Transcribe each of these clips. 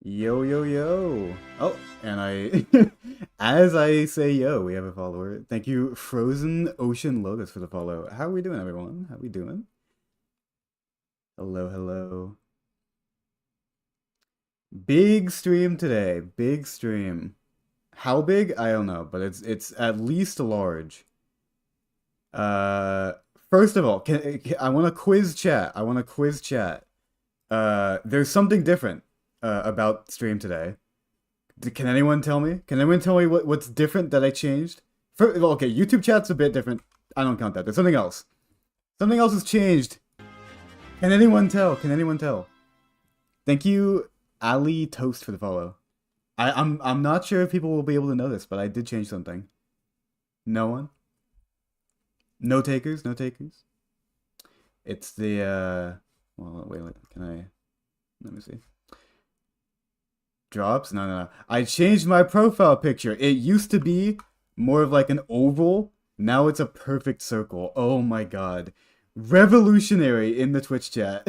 Yo, yo, yo. Oh, and as I say yo, we have a follower. Thank you, Frozen Ocean Lotus, for the follow. How are we doing, everyone? How we doing? Hello, hello. Big stream today. Big stream. How big? I don't know, but it's at least large. Uh, First of all, I want to quiz chat. I want to quiz chat. There's something different about stream today. Can anyone tell me? Can anyone tell me what's different that I changed? Well, okay, YouTube chat's a bit different. I don't count that. There's something else. Something else has changed. Can anyone tell? Can anyone tell? Thank you, Ali Toast, for the follow. I'm not sure if people will be able to know this, but I did change something. No one? No takers? No takers? It's the well, wait, can I let me see. Drops? No, no, no. I changed my profile picture. It used to be more of like an oval. Now it's a perfect circle. Oh my god. Revolutionary in the Twitch chat.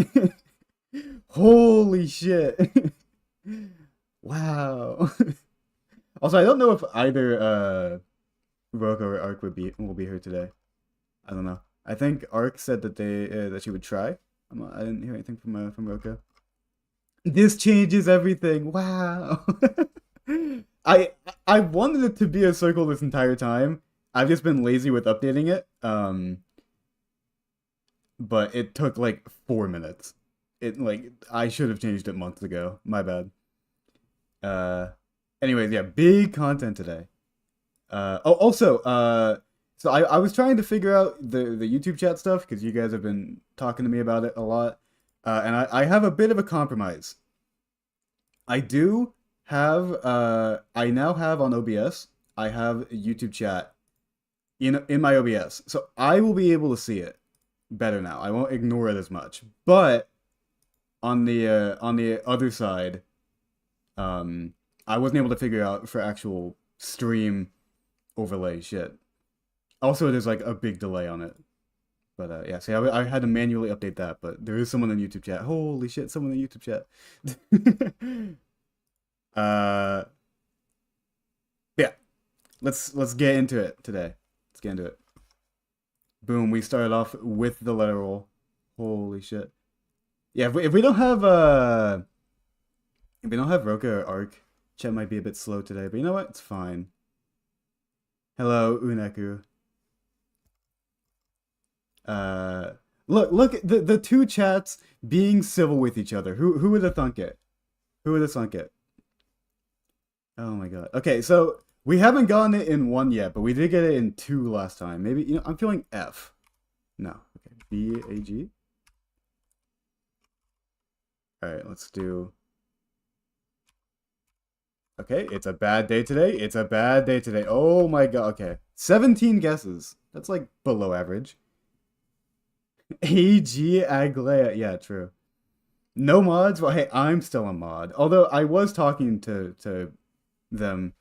Holy shit. Wow. Also, I don't know if either Roko or Ark will be here today. I don't know. I think Ark said that that she would try. I didn't hear anything from Roko. This changes everything. Wow. I I wanted it to be a circle this entire time. I've just been lazy with updating it. But it took like 4 minutes. I should have changed it months ago. My bad. Uh Anyways, yeah, big content today. Also, so I was trying to figure out the YouTube chat stuff because you guys have been talking to me about it a lot. And I have a bit of a compromise. I do have I now have on OBS, I have YouTube chat in my OBS. So I will be able to see it better now. I won't ignore it as much. But on the other side, I wasn't able to figure out for actual stream overlay shit. Also, there's like a big delay on it. But yeah, see, I had to manually update that, but there is someone in YouTube chat. Holy shit, someone in YouTube chat. uh, yeah, let's get into it today. Let's get into it. Boom, we started off with the letter roll. Holy shit. Yeah, if we don't have Roka or Arc, chat might be a bit slow today, but you know what? It's fine. Hello, Uneku. Uh, look at the two chats being civil with each other. Who would have thunk it? Who would have thunk it? Oh my god. Okay, so we haven't gotten it in one yet, but we did get it in two last time. Maybe I'm feeling F. No. Okay. BAG. All right, let's do. Okay, it's a bad day today. It's a bad day today. Oh my god. Okay, 17 guesses. That's like below average. AG Aglea. Yeah, true. No mods? Well, hey, I'm still a mod. Although I was talking to them,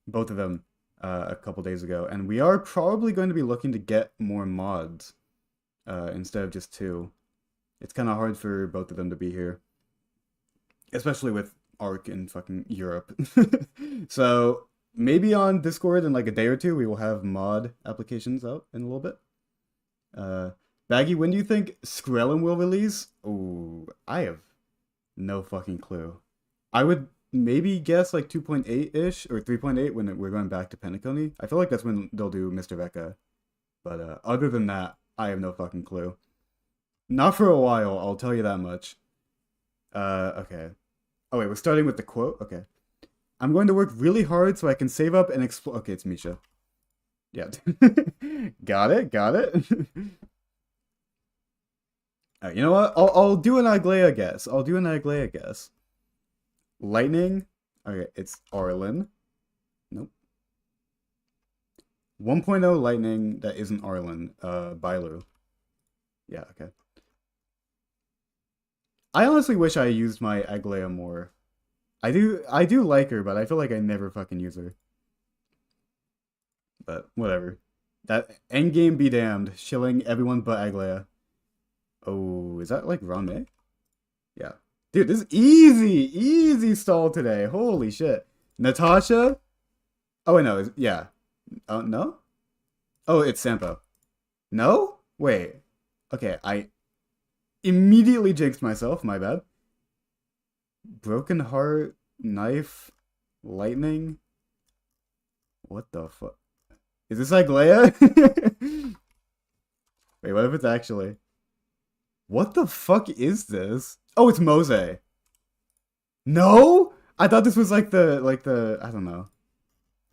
both of them, a couple days ago, and we are probably going to be looking to get more mods instead of just two. It's kind of hard for both of them to be here, especially with Arc in fucking Europe. So maybe on Discord in like a day or two, we will have mod applications out in a little bit. Baggy, when do you think Skrellin will release? Oh, I have no fucking clue. I would maybe guess like 2.8-ish or 3.8 when we're going back to Penacony. I feel like that's when they'll do Mr. Vecca. But other than that, I have no fucking clue. Not for a while, I'll tell you that much. Okay. Oh wait, we're starting with the quote? Okay. I'm going to work really hard so I can save up and explore. Okay, it's Misha. Yeah. Got it, got it. You know what? I'll do an Aglea guess. I'll do an Aglea guess. Lightning. Okay, it's Arlen. Nope. 1.0 Lightning that isn't Arlen. Bailu. Yeah, okay. I honestly wish I used my Aglea more. I do like her, but I feel like I never fucking use her. But whatever. That endgame be damned. Shilling everyone but Aglea. Oh, is that like Ron May? Yeah. Dude, this is easy stall today. Holy shit. Natasha? Oh, wait, no. Yeah. Oh, no? Oh, it's Sampo. No? Wait. Okay, I immediately jinxed myself. My bad. Broken Heart, Knife, Lightning. What the fuck? Is this like Leia? Wait, what if it's actually? What the fuck is this? Oh, it's Mose. No? I thought this was like the I don't know.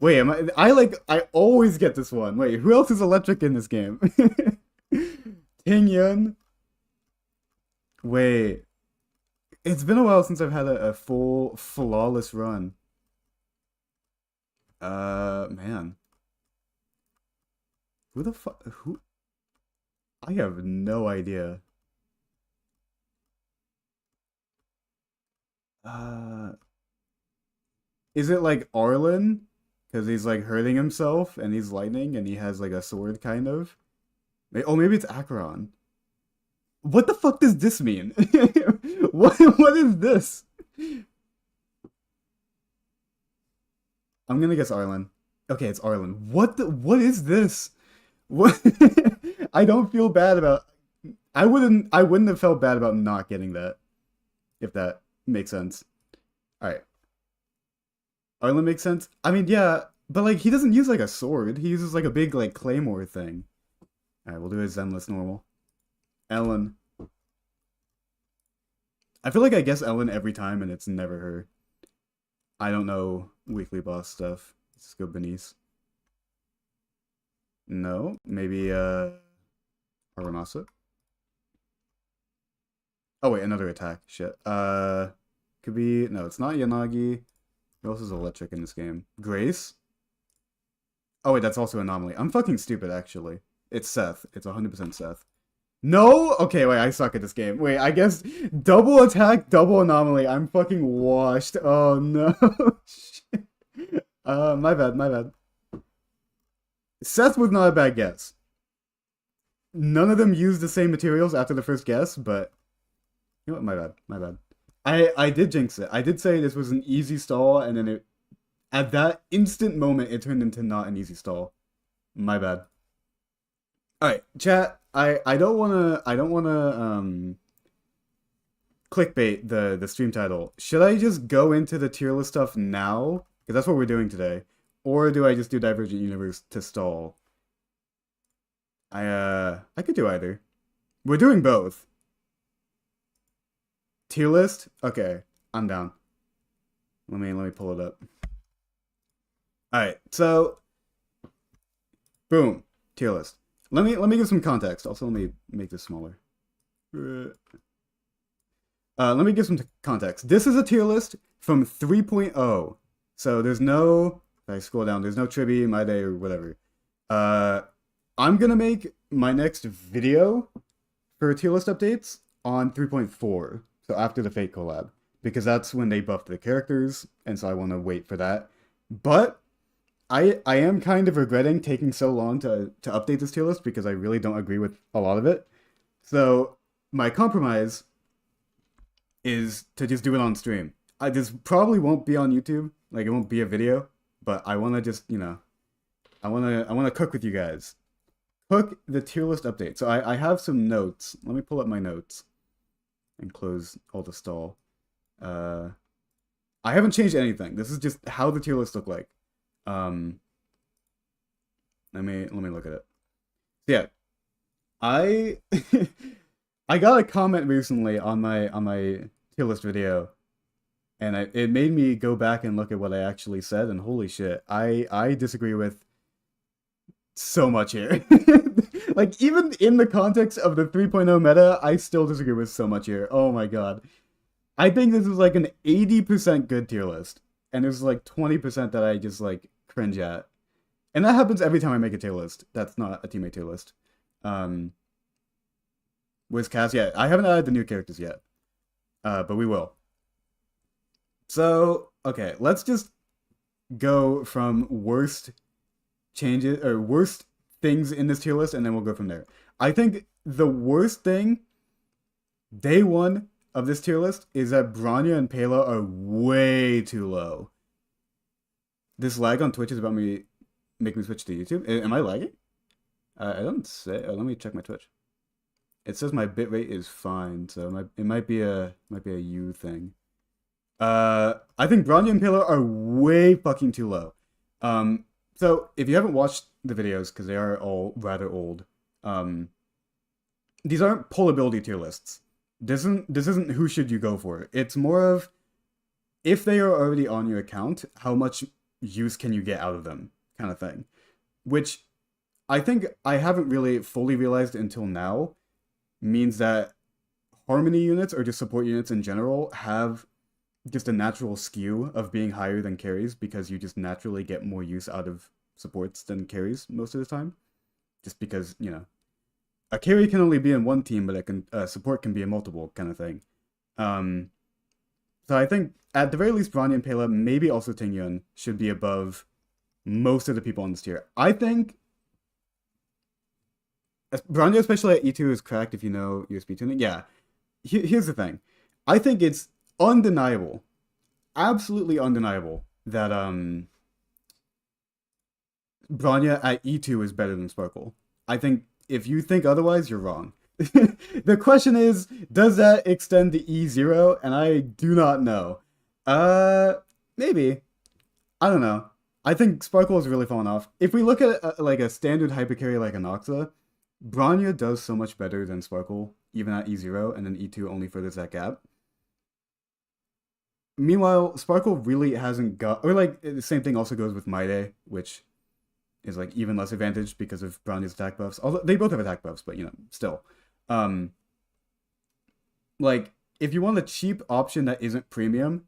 Wait, I always get this one. Wait, who else is electric in this game? Ting Yun. Wait. It's been a while since I've had a full flawless run. Man. Who the fuck who I have no idea. Uh is it like Arlen? Because he's like hurting himself and he's lightning and he has like a sword kind of. Oh, maybe it's Acheron. What the fuck does this mean? What is this? I'm gonna guess Arlen. Okay, it's Arlen. What is this? What I don't feel bad about I wouldn't have felt bad about not getting that, if that makes sense. Alright. Arlen makes sense? I mean, yeah, but like he doesn't use like a sword. He uses like a big like claymore thing. Alright, we'll do a Zenless normal. Ellen. I feel like I guess Ellen every time and it's never her. I don't know weekly boss stuff. Let's go Benice. No, maybe Aranasa. Oh wait, another attack. Shit. Could be no, it's not Yanagi. Who else is electric in this game? Grace? Oh wait, that's also Anomaly. I'm fucking stupid actually. It's Seth. It's 100% Seth. No? Okay, wait, I suck at this game. Wait, I guess double attack, double anomaly. I'm fucking washed. Oh no. Shit. My bad, my bad. Seth was not a bad guess. None of them used the same materials after the first guess, but you know what? My bad, my bad. I did jinx it. I did say this was an easy stall, and then it at that instant moment it turned into not an easy stall. My bad. Alright, chat. I don't wanna clickbait the stream title. Should I just go into the tier list stuff now? Because that's what we're doing today. Or do I just do Divergent Universe to stall? I could do either. We're doing both. Tier list? Okay, I'm down. Let me pull it up. Alright, so boom, tier list. Let me give some context. Also, let me make this smaller. Let me give some context. This is a tier list from 3.0. So there's no, if I scroll down, there's no Tribi, My Day, or whatever. I'm gonna make my next video for tier list updates on 3.4. So after the Fate collab. Because that's when they buffed the characters, and so I want to wait for that. But I am kind of regretting taking so long to update this tier list because I really don't agree with a lot of it. So my compromise is to just do it on stream. This probably won't be on YouTube, like it won't be a video, but I want to just, you know, I want to cook with you guys. Cook the tier list update. So I have some notes. Let me pull up my notes and close all the stall. I haven't changed anything. This is just how the tier list look like. Let me look at it. So yeah, I I got a comment recently on my tier list video, and it made me go back and look at what I actually said, and holy shit, I disagree with so much here. Like even in the context of the 3.0 meta, I still disagree with so much here. Oh my god. I think this is like an 80% good tier list, and there's like 20% that I just like cringe at. And that happens every time I make a tier list. That's not a teammate tier list. WizCast, yeah, I haven't added the new characters yet. But we will. So, okay, let's just go from worst changes or worst things in this tier list, and then we'll go from there. I think the worst thing, day one, of this tier list is that Bronya and Pela are way too low. This lag on Twitch is about me making me switch to YouTube. Am I lagging? I don't say. Let me check my Twitch. It says my bitrate is fine, so it might be a you thing. I think Bronya and Pela are way fucking too low. So if you haven't watched the videos, because they are all rather old, these aren't pullability tier lists. This isn't who should you go for. It's more of if they are already on your account, how much use can you get out of them, kind of thing. Which I think I haven't really fully realized until now means that harmony units or just support units in general have just a natural skew of being higher than carries because you just naturally get more use out of supports than carries most of the time. Just because, a carry can only be in one team, but support can be in multiple kind of thing. Um, so I think at the very least, Bronya and Pela, maybe also Tingyun, should be above most of the people on this tier. I think Bronya, especially at E2, is cracked if you know USB tuning. Yeah, here's the thing. I think it's undeniable, absolutely undeniable, that Bronya at E2 is better than Sparkle. I think if you think otherwise, you're wrong. The question is, does that extend to E0? And I do not know. Maybe. I don't know. I think Sparkle has really fallen off. If we look at like a standard hypercarry like Anoxa, Bronya does so much better than Sparkle, even at E0, and then E2 only furthers that gap. Meanwhile, Sparkle really hasn't got, or like the same thing also goes with Maide, which is like even less advantaged because of Bronya's attack buffs. Although they both have attack buffs, but still. Um, like if you want a cheap option that isn't premium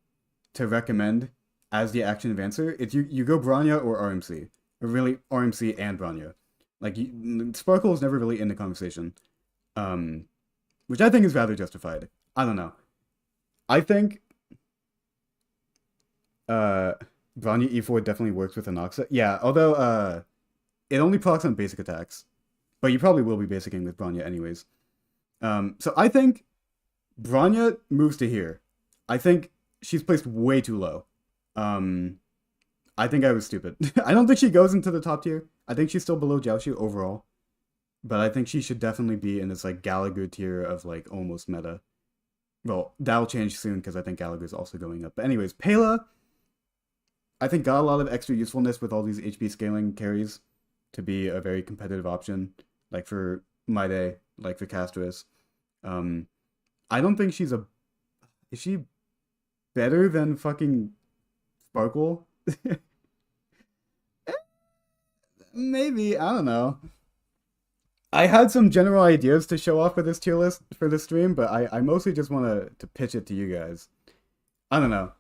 to recommend as the action advancer, it's you go Bronya or RMC, or really RMC and Bronya. Like Sparkle is never really in the conversation, which I think is rather justified. I don't know. I think Bronya E4 definitely works with Anoxa. Yeah, although it only procs on basic attacks, but you probably will be basicing with Bronya anyways. So I think Bronya moves to here. I think she's placed way too low. I think I was stupid. I don't think she goes into the top tier. I think she's still below Jiaoshu overall. But I think she should definitely be in this like Gallagher tier of like almost meta. Well, that'll change soon because I think Gallagher's also going up. But anyways, Pela, I think got a lot of extra usefulness with all these HP scaling carries to be a very competitive option. Like for Maide, like for Castris. I don't think she's a... Is she better than fucking Sparkle? Maybe, I don't know. I had some general ideas to show off for this tier list for this stream, but I mostly just want to pitch it to you guys. I don't know.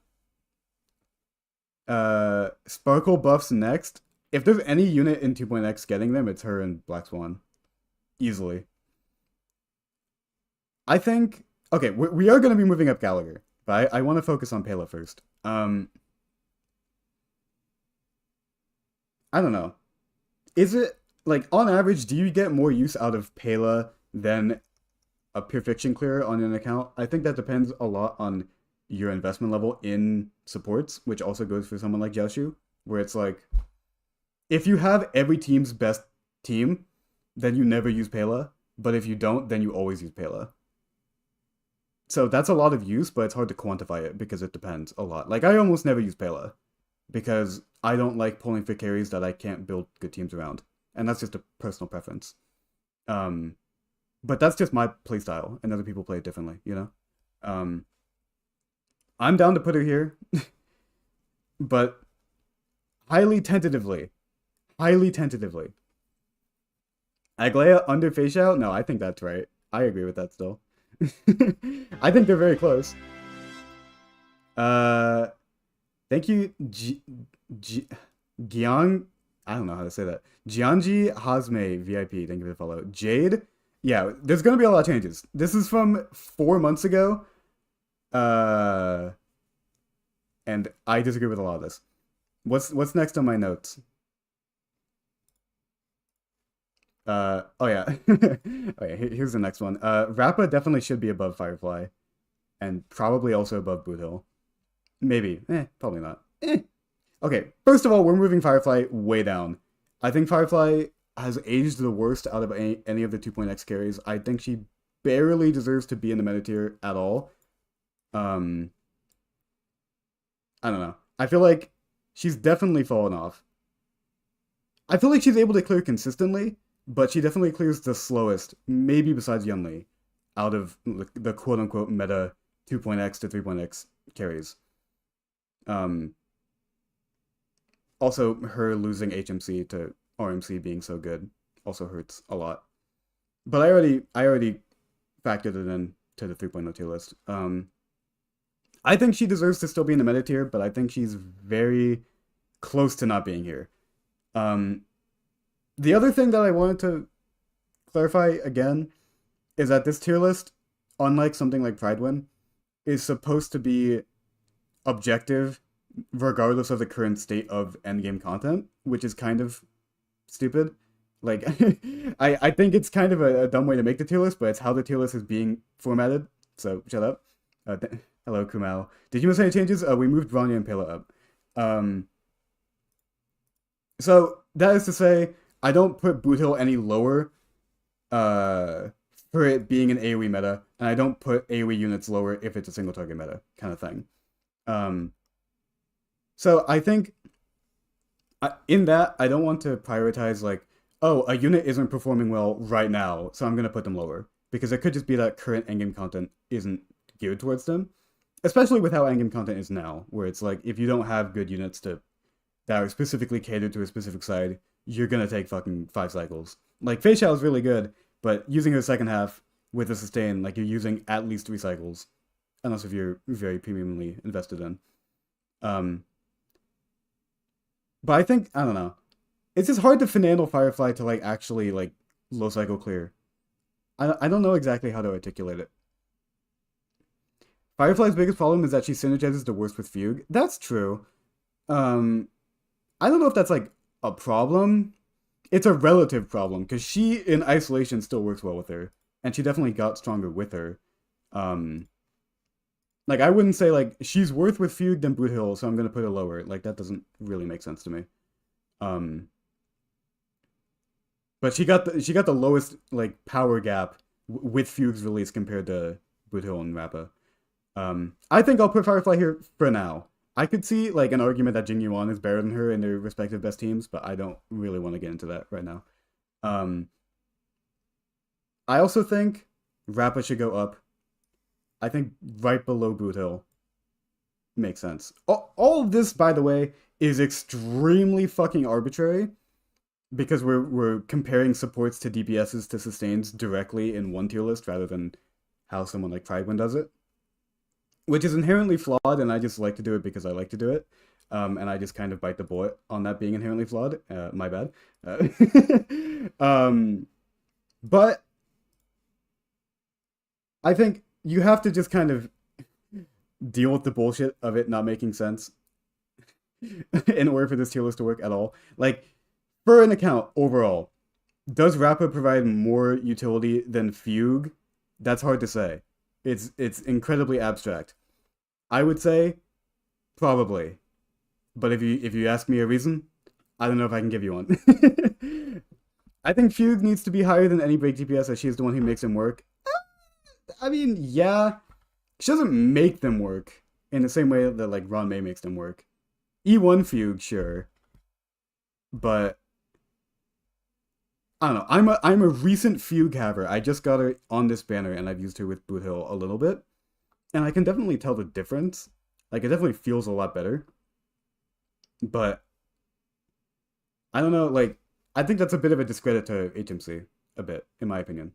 Sparkle buffs next. If there's any unit in 2.x getting them, it's her and Black Swan. Easily. I think... Okay, we are going to be moving up Gallagher, but I want to focus on Pela first. I don't know. Is it... Like, on average, do you get more use out of Pela than a pure fiction clearer on an account? I think that depends a lot on your investment level in supports, which also goes for someone like Jiaoshu, where it's like, if you have every team's best team, then you never use Pela, but if you don't, then you always use Pela. So that's a lot of use, but it's hard to quantify it because it depends a lot. Like, I almost never use Pela, because I don't like pulling for carries that I can't build good teams around. And that's just a personal preference. But that's just my playstyle, and other people play it differently, I'm down to put her here, but highly tentatively. Aglaya under Face Out? No, I think that's right. I agree with that still. I think they're very close. Thank you, Gyang. I don't know how to say that. Jianji Hazme VIP, thank you for the follow. Jade, yeah, there's gonna be a lot of changes. This is from 4 months ago. And I disagree with a lot of this. What's next on my notes? Oh yeah. Okay, here's the next one. Rappa definitely should be above Firefly. and probably also above Boot Hill. Maybe. Probably not. Okay, first of all, we're moving Firefly way down. I think Firefly has aged the worst out of any of the 2.x carries. I think she barely deserves to be in the meta tier at all. Um, I don't know. I feel like she's definitely fallen off. I feel like she's able to clear consistently, but she definitely clears the slowest, maybe besides Yunli, out of the quote-unquote meta 2.x to 3.x carries. Also, her losing HMC to RMC being so good also hurts a lot. But I already factored it in to the 3.0 tier list. I think she deserves to still be in the meta tier, but I think she's very close to not being here. The other thing that I wanted to clarify again is that this tier list, unlike something like Pridewin, is supposed to be objective regardless of the current state of endgame content, which is kind of stupid. Like, I think it's kind of a dumb way to make the tier list, but it's how the tier list is being formatted. So shut up. Hello, Kumal. Did you miss any changes? We moved Rania and Pela up. So that is to say, I don't put Boot Hill any lower for it being an AoE meta, and I don't put AoE units lower if it's a single target meta kind of thing. So I think in that, I don't want to prioritize like, oh, a unit isn't performing well right now, so I'm going to put them lower. Because it could just be that current endgame content isn't geared towards them. Especially with how endgame content is now, where it's like, if you don't have good units that are specifically catered to a specific side, you're going to take fucking 5 cycles. Like, Fei Xiao is really good, but using her second half with a sustain, like, you're using at least 3 cycles. Unless if you're very premiumly invested in. But I think, I don't know. It's just hard to finagle Firefly to, like, actually, like, low cycle clear. I don't know exactly how to articulate it. Firefly's biggest problem is that she synergizes the worst with Fugue. That's true. I don't know if that's, like, a problem. It's a relative problem, because she, in isolation, still works well with her. And she definitely got stronger with her. Like, I wouldn't say, like, she's worse with Fugue than Boot Hill, so I'm going to put her lower. Like, that doesn't really make sense to me. But she got the lowest, like, power gap with Fugue's release compared to Boot Hill and Rappa. I think I'll put Firefly here for now. I could see, like, an argument that Jing Yuan is better than her in their respective best teams, but I don't really want to get into that right now. I also think Rappa should go up. I think right below Boot Hill makes sense. All of this, by the way, is extremely fucking arbitrary because we're comparing supports to DPSs to sustains directly in one tier list rather than how someone like Pridewin does it, which is inherently flawed, and I just like to do it because I like to do it. And I just kind of bite the bullet on that being inherently flawed. My bad. But I think you have to just kind of deal with the bullshit of it not making sense in order for this tier list to work at all. Like, for an account overall, does Rappa provide more utility than Fugue? That's hard to say. It's incredibly abstract. I would say probably. But if you ask me a reason, I don't know if I can give you one. I think Fugue needs to be higher than any break DPS as she's the one who makes him work. I mean, yeah. She doesn't make them work in the same way that, like, Ron May makes them work. E1 Fugue, sure. But I don't know. I'm a recent Fugue haver. I just got her on this banner and I've used her with Boot Hill a little bit. And I can definitely tell the difference. Like, it definitely feels a lot better. But I don't know, like, I think that's a bit of a discredit to HMC, a bit, in my opinion.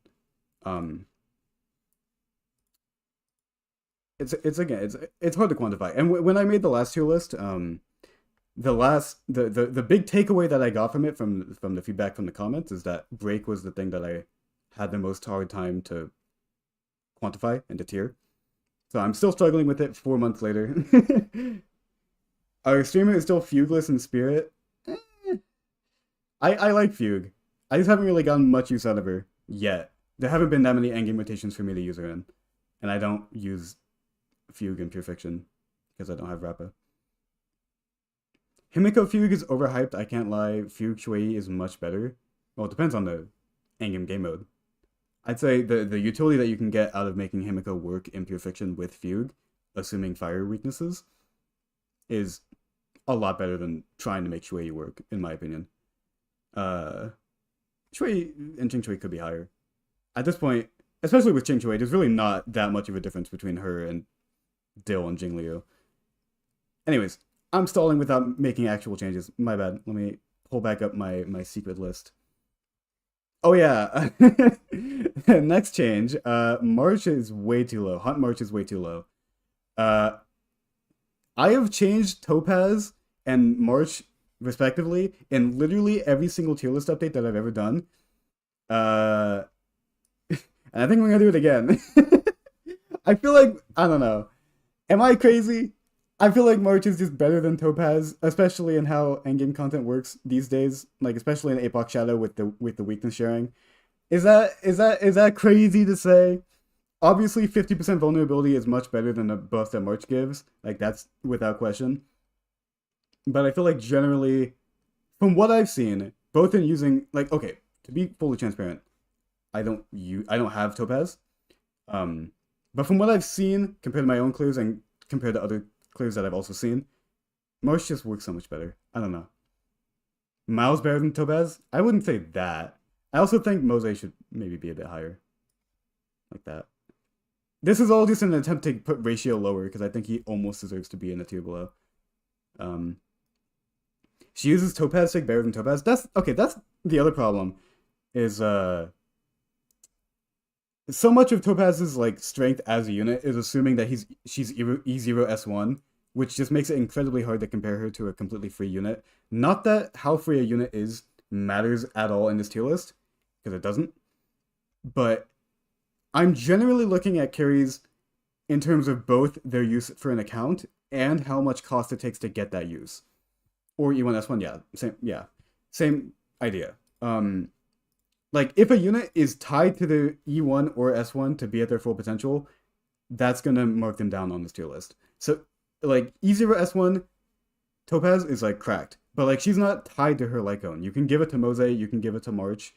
It's hard to quantify. And when I made the last tier list, the big takeaway that I got from it from the feedback from the comments is that break was the thing that I had the most hard time to quantify and to tier. So I'm still struggling with it 4 months later. Our streamer is still Fugueless in spirit. I like Fugue. I just haven't really gotten much use out of her yet. There haven't been that many endgame rotations for me to use her in. And I don't use Fugue and Pure Fiction because I don't have Rappa. Himiko Fugue is overhyped. I can't lie. Fugue Shui is much better. Well, it depends on the endgame game mode. I'd say the utility that you can get out of making Himiko work in Pure Fiction with Fugue, assuming fire weaknesses, is a lot better than trying to make Shui work, in my opinion. Uh, Shui and Ching Shui could be higher. At this point, especially with Ching Shui, there's really not that much of a difference between her and Dill and Jing Liu. Anyways, I'm stalling without making actual changes. My bad. Let me pull back up my secret list. Oh yeah. Next change. March is way too low. Hunt March is way too low. Uh, I have changed Topaz and March respectively in literally every single tier list update that I've ever done. Uh, and I think we're gonna do it again. I feel like I don't know. Am I crazy? I feel like March is just better than Topaz, especially in how endgame content works these days. Like especially in Apoc Shadow with the weakness sharing. Is that crazy to say? Obviously, 50% vulnerability is much better than the buff that March gives. Like that's without question. But I feel like generally, from what I've seen, both in using like okay, to be fully transparent, I don't have Topaz. Um, but from what I've seen compared to my own clears and compared to other clears that I've also seen, March just works so much better. I don't know. Miles better than Topaz? I wouldn't say that. I also think Mose should maybe be a bit higher. Like that. This is all just an attempt to put ratio lower because I think he almost deserves to be in the tier below. Um, she uses Topaz Sig better than Topaz. That's okay. That's the other problem. Is so much of Topaz's like strength as a unit is assuming that she's E0 S1, which just makes it incredibly hard to compare her to a completely free unit. Not that how free a unit is matters at all in this tier list, because it doesn't. But I'm generally looking at carries in terms of both their use for an account and how much cost it takes to get that use. Or E1 S1, same idea. Like if a unit is tied to the E1 or S1 to be at their full potential, that's gonna mark them down on this tier list. So like E0 S1 Topaz is like cracked, but like she's not tied to her Lycone. You can give it to Mose, you can give it to March,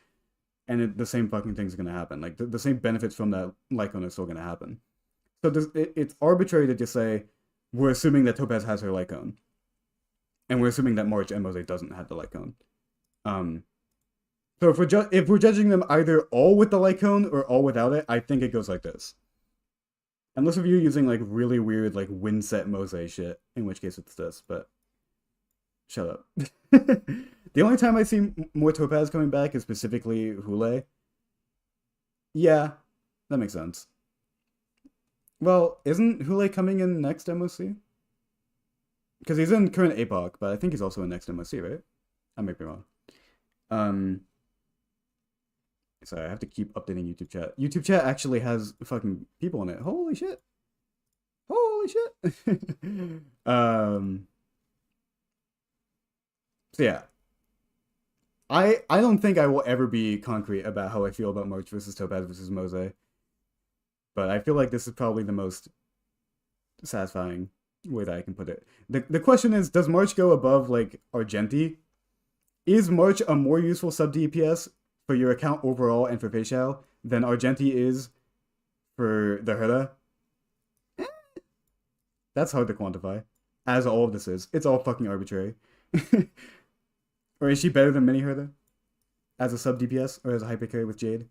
and the same fucking thing's gonna happen. Like the same benefits from that Lycone are still gonna happen. So it's arbitrary to just say we're assuming that Topaz has her Lycone, and we're assuming that March and Mose doesn't have the Lycone. So if we're judging them either all with the Lycone or all without it, I think it goes like this. Unless if you're using like really weird like Windset Mose shit, in which case it's this. But shut up. The only time I see more Topaz coming back is specifically Hule. Yeah, that makes sense. Well, isn't Hule coming in next MOC? Because he's in current APOC, but I think he's also in next MOC, right? I might be wrong. Sorry, I have to keep updating YouTube chat. YouTube chat actually has fucking people in it. Holy shit. Holy shit. So yeah. I don't think I will ever be concrete about how I feel about March versus Topaz versus Mose. But I feel like this is probably the most satisfying way that I can put it. The question is, does March go above like Argenti? Is March a more useful sub DPS for your account overall and for facial than Argenti is for the Herda? That's hard to quantify. As all of this is. It's all fucking arbitrary. Or is she better than Mini Herda? As a sub DPS or as a hyper carry with Jade?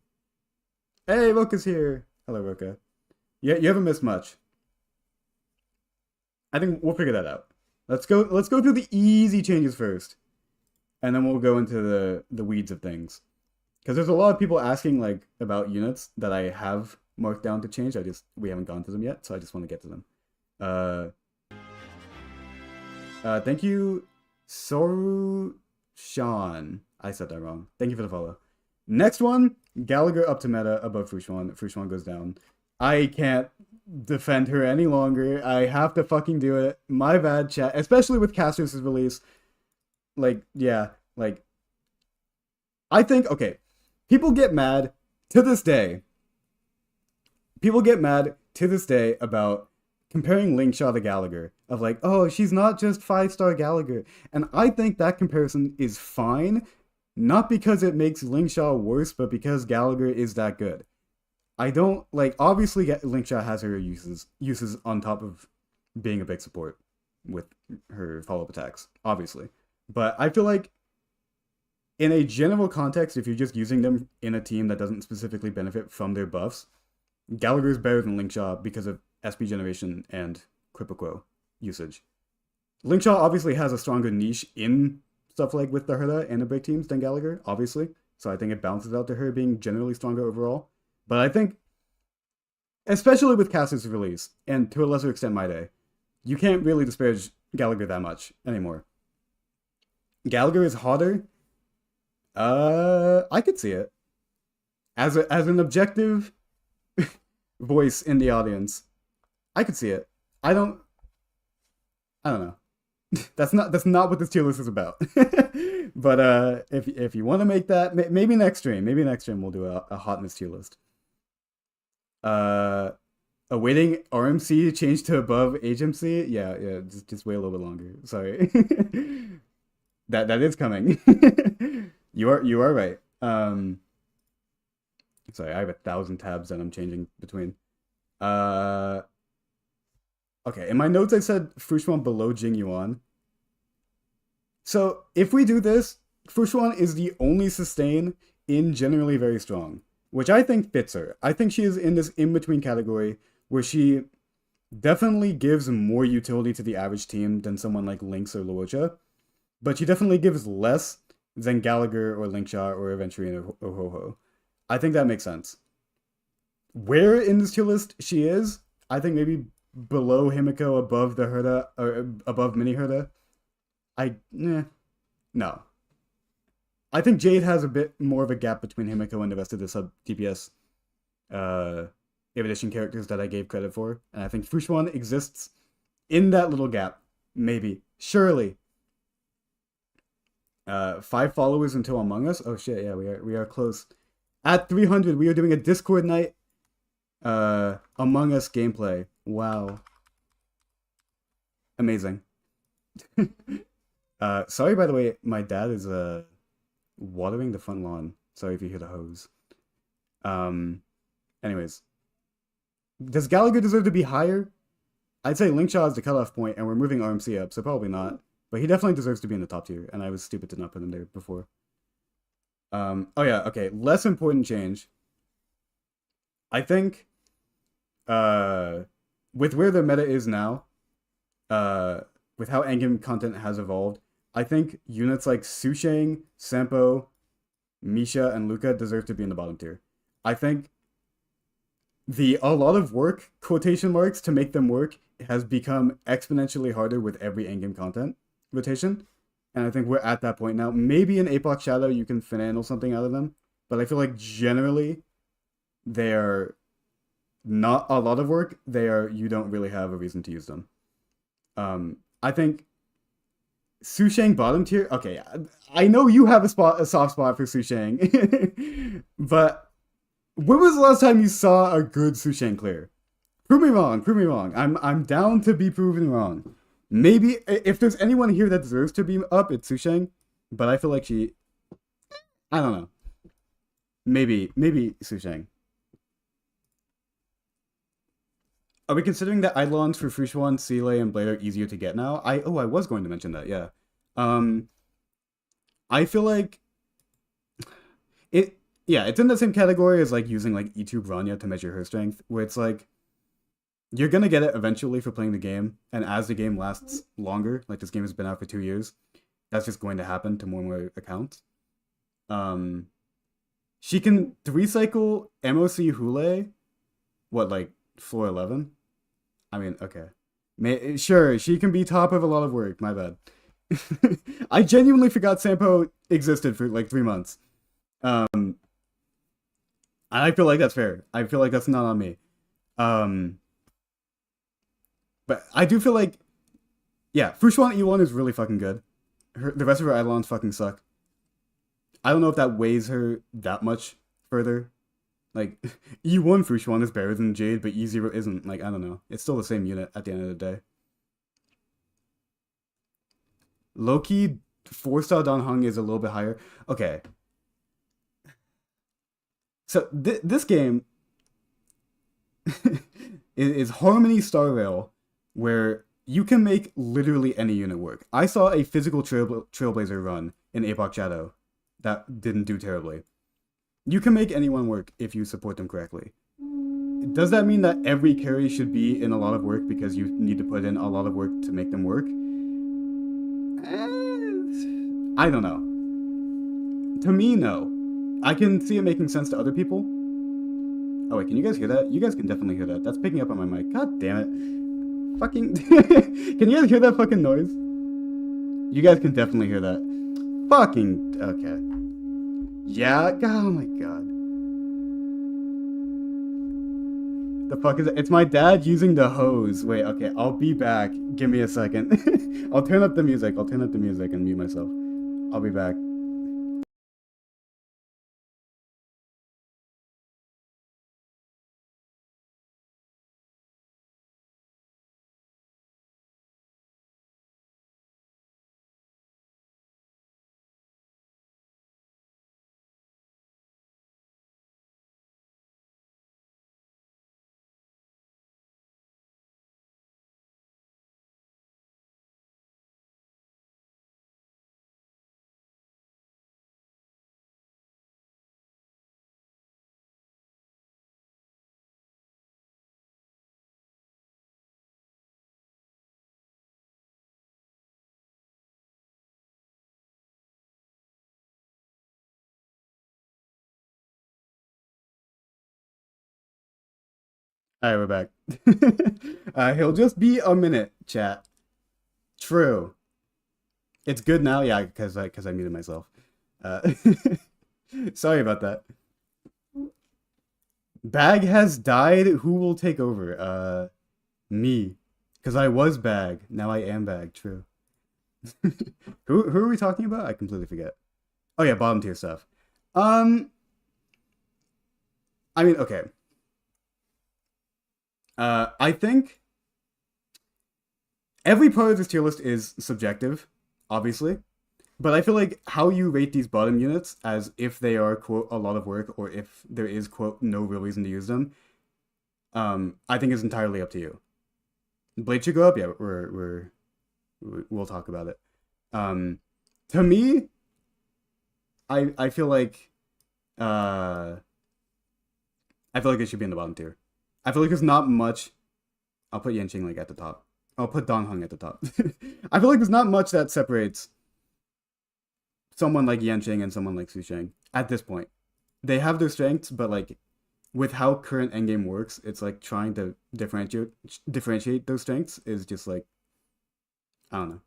Hey, Roka's here! Hello, Roka. Yeah, you haven't missed much. I think we'll figure that out. Let's go through the easy changes first. And then we'll go into the weeds of things. Because there's a lot of people asking like about units that I have marked down to change. We haven't gone to them yet, so I just want to get to them. Thank you, Soru Sean. I said that wrong. Thank you for the follow. Next one, Gallagher up to meta above Fushuan. Fushuan goes down. I can't defend her any longer. I have to fucking do it. My bad, chat. Especially with Castos' release. Like, yeah, like, I think, okay, people get mad to this day. People get mad to this day about comparing Linkshaw to Gallagher of like, oh, she's not just 5-star Gallagher. And I think that comparison is fine, not because it makes Linkshaw worse, but because Gallagher is that good. I don't like obviously Linkshaw has her uses on top of being a big support with her follow-up attacks, obviously. But I feel like in a general context, if you're just using them in a team that doesn't specifically benefit from their buffs, Gallagher is better than Linkshaw because of SP generation and Quo usage. Linkshaw obviously has a stronger niche in stuff like with the Herda and the big teams than Gallagher, obviously. So I think it balances out to her being generally stronger overall. But I think, especially with Cass's release, and to a lesser extent My Day, you can't really disparage Gallagher that much anymore. Gallagher is hotter. I could see it. As an objective voice in the audience, I could see it. I don't know. That's not what this tier list is about. But if you want to make that, maybe next stream, we'll do a hotness tier list. Awaiting RMC change to above HMC. Yeah, just wait a little bit longer. Sorry. that is coming. You are right. Sorry, I have 1,000 tabs that I'm changing between. Okay, in my notes I said Fushuan below Jing Yuan. So if we do this, Fushuan is the only sustain in generally very strong, which I think fits her. I think she is in this in-between category where she definitely gives more utility to the average team than someone like Lynx or Luocha, but she definitely gives less than Gallagher or Linkshaw or Aventurine or Ho-Ho. I think that makes sense. Where in this tier list she is, I think maybe below Himiko, above the Herda, or above Mini Herda. No. I think Jade has a bit more of a gap between Himiko and the rest of the sub DPS Evolution characters that I gave credit for, and I think Fushuan exists in that little gap. Maybe. Surely. 5 followers until Among Us. Oh shit, yeah, we are close. At 300, we are doing a Discord night Among Us gameplay. Wow. Amazing. Sorry, by the way, my dad is watering the front lawn. Sorry if you hear the hose. Anyways. Does Gallagher deserve to be higher? I'd say Linkshaw is the cutoff point, and we're moving RMC up, so probably not. But he definitely deserves to be in the top tier, and I was stupid to not put him there before. Oh yeah, okay. Less important change. I think, with where the meta is now, with how endgame content has evolved, I think units like Sushang, Sampo, Misha, and Luca deserve to be in the bottom tier. I think a lot of work, quotation marks, to make them work has become exponentially harder with every endgame content rotation. And I think we're at that point now. Maybe in Apoc Shadow you can finagle something out of them, but I feel like generally they're not a lot of work. You don't really have a reason to use them. I think Sushang bottom tier. Okay, I know you have a soft spot for Sushang, but when was the last time you saw a good Sushang clear? Prove me wrong. I'm down to be proven wrong. Maybe if there's anyone here that deserves to be up, it's Sushang, but I feel like I don't know. Maybe Sushang. Are we considering that Eidolons for Fushuan, Seele, and Blade are easier to get now? I was going to mention that, yeah. I feel like it's in the same category as like using like E2 Bronya to measure her strength, where it's like you're gonna get it eventually for playing the game, and as the game lasts longer, like this game has been out for 2 years, that's just going to happen to more and more accounts. She can 3-cycle MOC Hule, what, like floor 11? I mean, okay. Sure, she can be top of a lot of work, my bad. I genuinely forgot Sampo existed for like 3 months. And I feel like that's fair. I feel like that's not on me. But I do feel like, yeah, Fushuan E1 is really fucking good. The rest of her Eidolons fucking suck. I don't know if that weighs her that much further. Like, E1 Fushuan is better than Jade, but E0 isn't. Like, I don't know. It's still the same unit at the end of the day. Loki 4-star Dan Heng is a little bit higher. Okay. So this game is Harmony Star Rail, where you can make literally any unit work. I saw a physical Trailblazer run in Epoch Shadow that didn't do terribly. You can make anyone work if you support them correctly. Does that mean that every carry should be in a lot of work because you need to put in a lot of work to make them work? I don't know. To me, no. I can see it making sense to other people. Oh wait, can you guys hear that? You guys can definitely hear that. That's picking up on my mic. God damn it. Fucking... Can you guys hear that fucking noise? You guys can definitely hear that. Fucking... Okay. Yeah? Oh my god. The fuck is it? It's my dad using the hose. Wait, okay, I'll be back. Give me a second. I'll turn up the music. I'll turn up the music and mute myself. I'll be back. Alright, we're back. He'll just be a minute, chat. True. It's good now, yeah, because I muted myself. Uh, sorry about that. Bag has died. Who will take over? Me. Because I was Bag. Now I am Bag. True. Who are we talking about? I completely forget. Oh yeah, bottom tier stuff. Um, I mean, okay. I think every part of this tier list is subjective, obviously. But I feel like how you rate these bottom units as if they are, quote, a lot of work or if there is, quote, no real reason to use them, I think is entirely up to you. Blade should go up? Yeah, we'll talk about it. To me, I feel like I feel like it should be in the bottom tier. I feel like there's not much. I'll put Yanqing like at the top. I'll put Dan Heng at the top. I feel like there's not much that separates someone like Yanqing and someone like Su Sheng at this point. They have their strengths, but like with how current endgame works, it's like trying to differentiate those strengths is just like I don't know,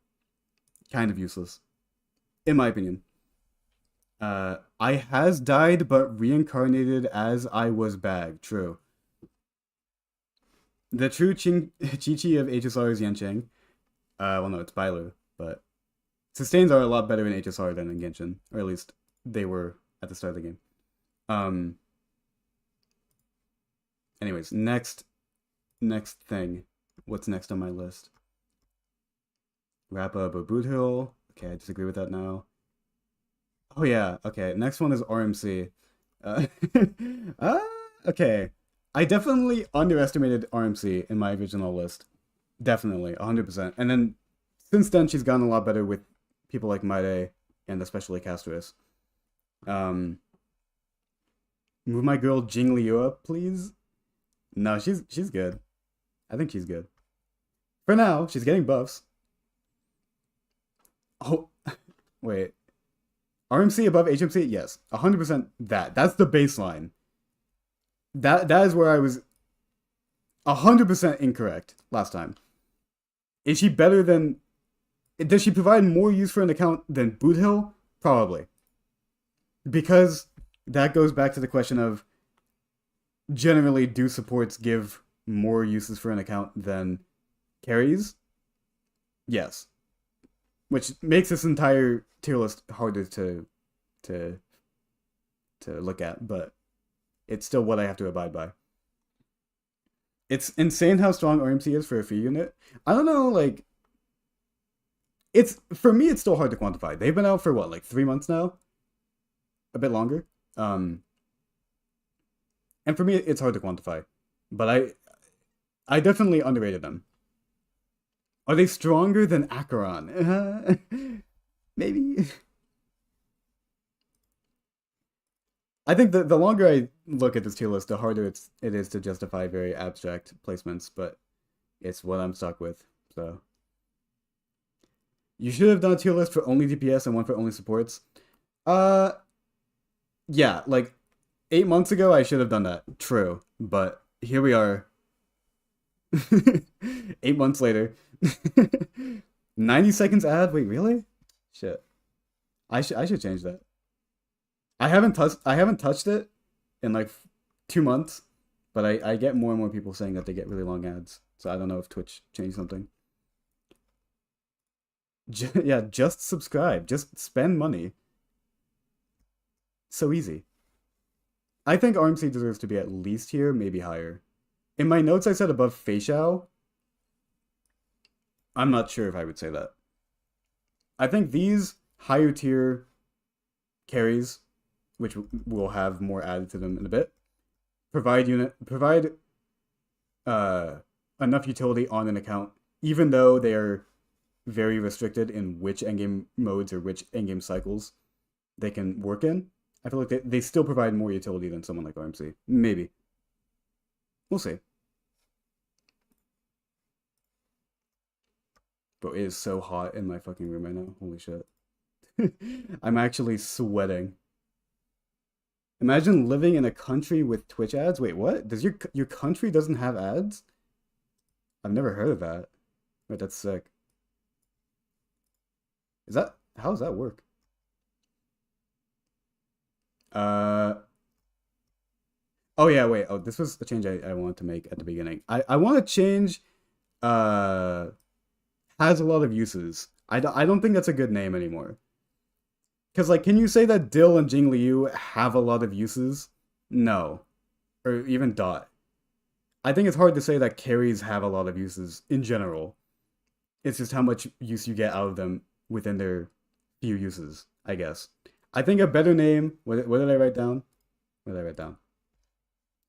kind of useless, in my opinion. I has died but reincarnated as I was Bag. True. The true Chi-Chi of HSR is Yanqing. Well, no, it's Bailu, but sustains are a lot better in HSR than in Genshin, or at least they were at the start of the game. Um. Anyways, next thing. What's next on my list? Wrap up a boot hill. Okay, I disagree with that now. Oh yeah, okay. Next one is RMC. Uh, uh, okay. I definitely underestimated RMC in my original list. Definitely, 100%. And then since then, she's gotten a lot better with people like Maide and especially Castris. Um, move my girl Jing Liu up, please. No, she's good. I think she's good. For now, she's getting buffs. Oh, wait. RMC above HMC? Yes. 100% that. That's the baseline. That is where I was 100% incorrect last time. Is she better than... Does she provide more use for an account than Boot Hill? Probably. Because that goes back to the question of generally do supports give more uses for an account than carries? Yes. Which makes this entire tier list harder to look at, but it's still what I have to abide by. It's insane how strong RMC is for a free unit. I don't know, like it's for me it's still hard to quantify. They've been out for what, like 3 months now? A bit longer. Um and for me it's hard to quantify. But I definitely underrated them. Are they stronger than Acheron? Maybe. I think the longer I look at this tier list, the harder it is to justify very abstract placements, but it's what I'm stuck with. So you should have done a tier list for only DPS and one for only supports. Uh, yeah, like 8 months ago I should have done that. True, but here we are, 8 months later. 90 seconds ad. Wait, really? Shit. I should change that. I haven't touched it in like 2 months, but I get more and more people saying that they get really long ads. So I don't know if Twitch changed something. Yeah, just subscribe. Just spend money. So easy. I think RMC deserves to be at least here, maybe higher. In my notes, I said above Feixiao. I'm not sure if I would say that. I think these higher tier carries, which will have more added to them in a bit, provide uh, enough utility on an account, even though they are very restricted in which endgame modes or which endgame cycles they can work in. I feel like they still provide more utility than someone like RMC. Maybe. We'll see. Bro, it is so hot in my fucking room right now. Holy shit. I'm actually sweating. Imagine living in a country with Twitch ads. Wait, what? Does your country doesn't have ads? I've never heard of that. Wait, that's sick. Is that how does that work? Uh oh yeah, wait. Oh, this was a change I wanted to make at the beginning. I want to change uh has a lot of uses. I don't think that's a good name anymore. Because, like, can you say that Dill and Jing Liu have a lot of uses? No. Or even Dot. I think it's hard to say that carries have a lot of uses in general. It's just how much use you get out of them within their few uses, I guess. I think a better name. What did I write down? What did I write down?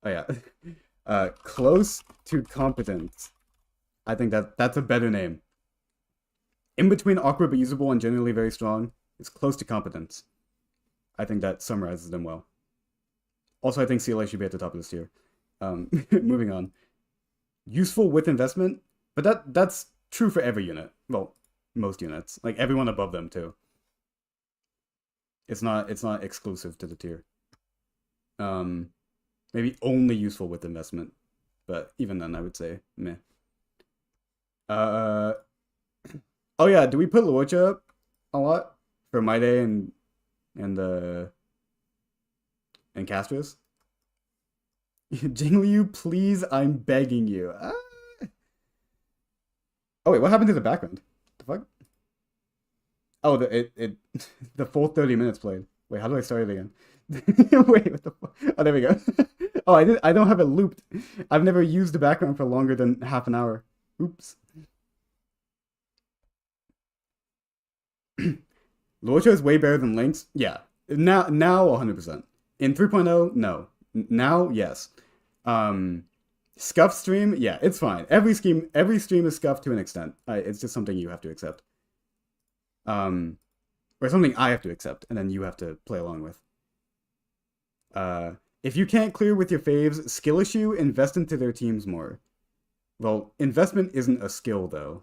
Oh, yeah. Close to competence. I think that's a better name. In between awkward but usable and generally very strong. It's close to competence. I think that summarizes them well. Also, I think CLA should be at the top of this tier. Moving on. Useful with investment, but that's true for every unit. Well, most units. Like everyone above them too. It's not exclusive to the tier. Maybe only useful with investment, but even then I would say meh. Uh oh yeah, do we put Luocha up a lot? For my day and and Castros. Jingliu, please, I'm begging you. Oh wait, what happened to the background? The fuck? Oh, the full 30 minutes played. Wait, how do I start it again? Wait, what the fuck? Oh, there we go. Oh, I don't have it looped. I've never used the background for longer than half an hour. Oops. Luocha is way better than Lynx. Yeah. Now 100%. In 3.0, no. Now, yes. Scuff stream, yeah, it's fine. Every stream is scuffed to an extent. It's just something you have to accept. Or something I have to accept, and then you have to play along with. If you can't clear with your faves, skill issue, invest into their teams more. Well, investment isn't a skill, though.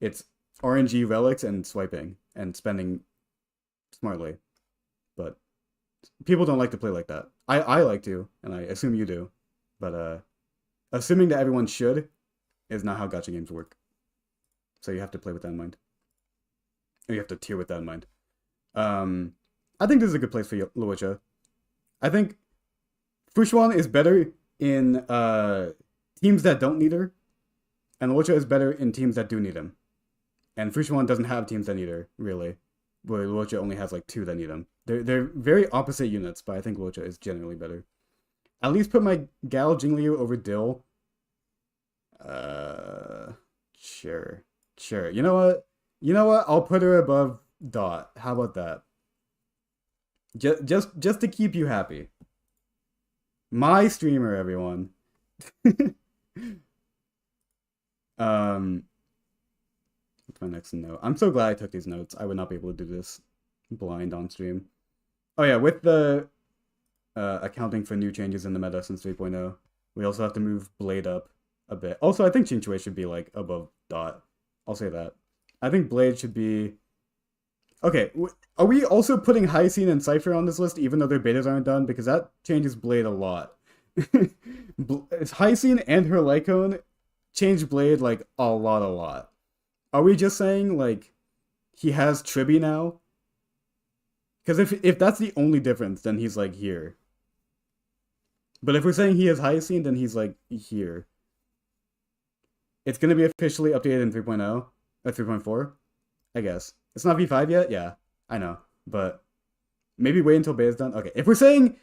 It's RNG relics and swiping and spending smartly. But people don't like to play like that. I like to, and I assume you do. But assuming that everyone should is not how gacha games work. So you have to play with that in mind. Or you have to tier with that in mind. I think this is a good place for Luocha. I think Fushuan is better in teams that don't need her, and Luocha is better in teams that do need him. And Fushuan doesn't have teams that need her, really. Where Luocha only has like 2 that need him. They're very opposite units, but I think Luocha is generally better. At least put my Gal Jingliu over Dill. Uh, sure, sure. You know what? You know what? I'll put her above Dot. How about that? Just to keep you happy. My streamer, everyone. um, what's my next note? I'm so glad I took these notes. I would not be able to do this blind on stream. Oh yeah, with the accounting for new changes in the meta since 3.0, we also have to move Blade up a bit. Also, I think Chinchue should be like above Dot. I'll say that. I think Blade should be. Okay, are we also putting Hycene and Cypher on this list even though their betas aren't done? Because that changes Blade a lot. Hycene and her Lycone change Blade like a lot. Are we just saying like he has Triby now? Because if that's the only difference, then he's like here. But if we're saying he has Hycene, then he's like here. It's gonna be officially updated in 3.0 or 3.4, I guess. It's not V5 yet? Yeah, I know. But maybe wait until beta's done. Okay, if we're saying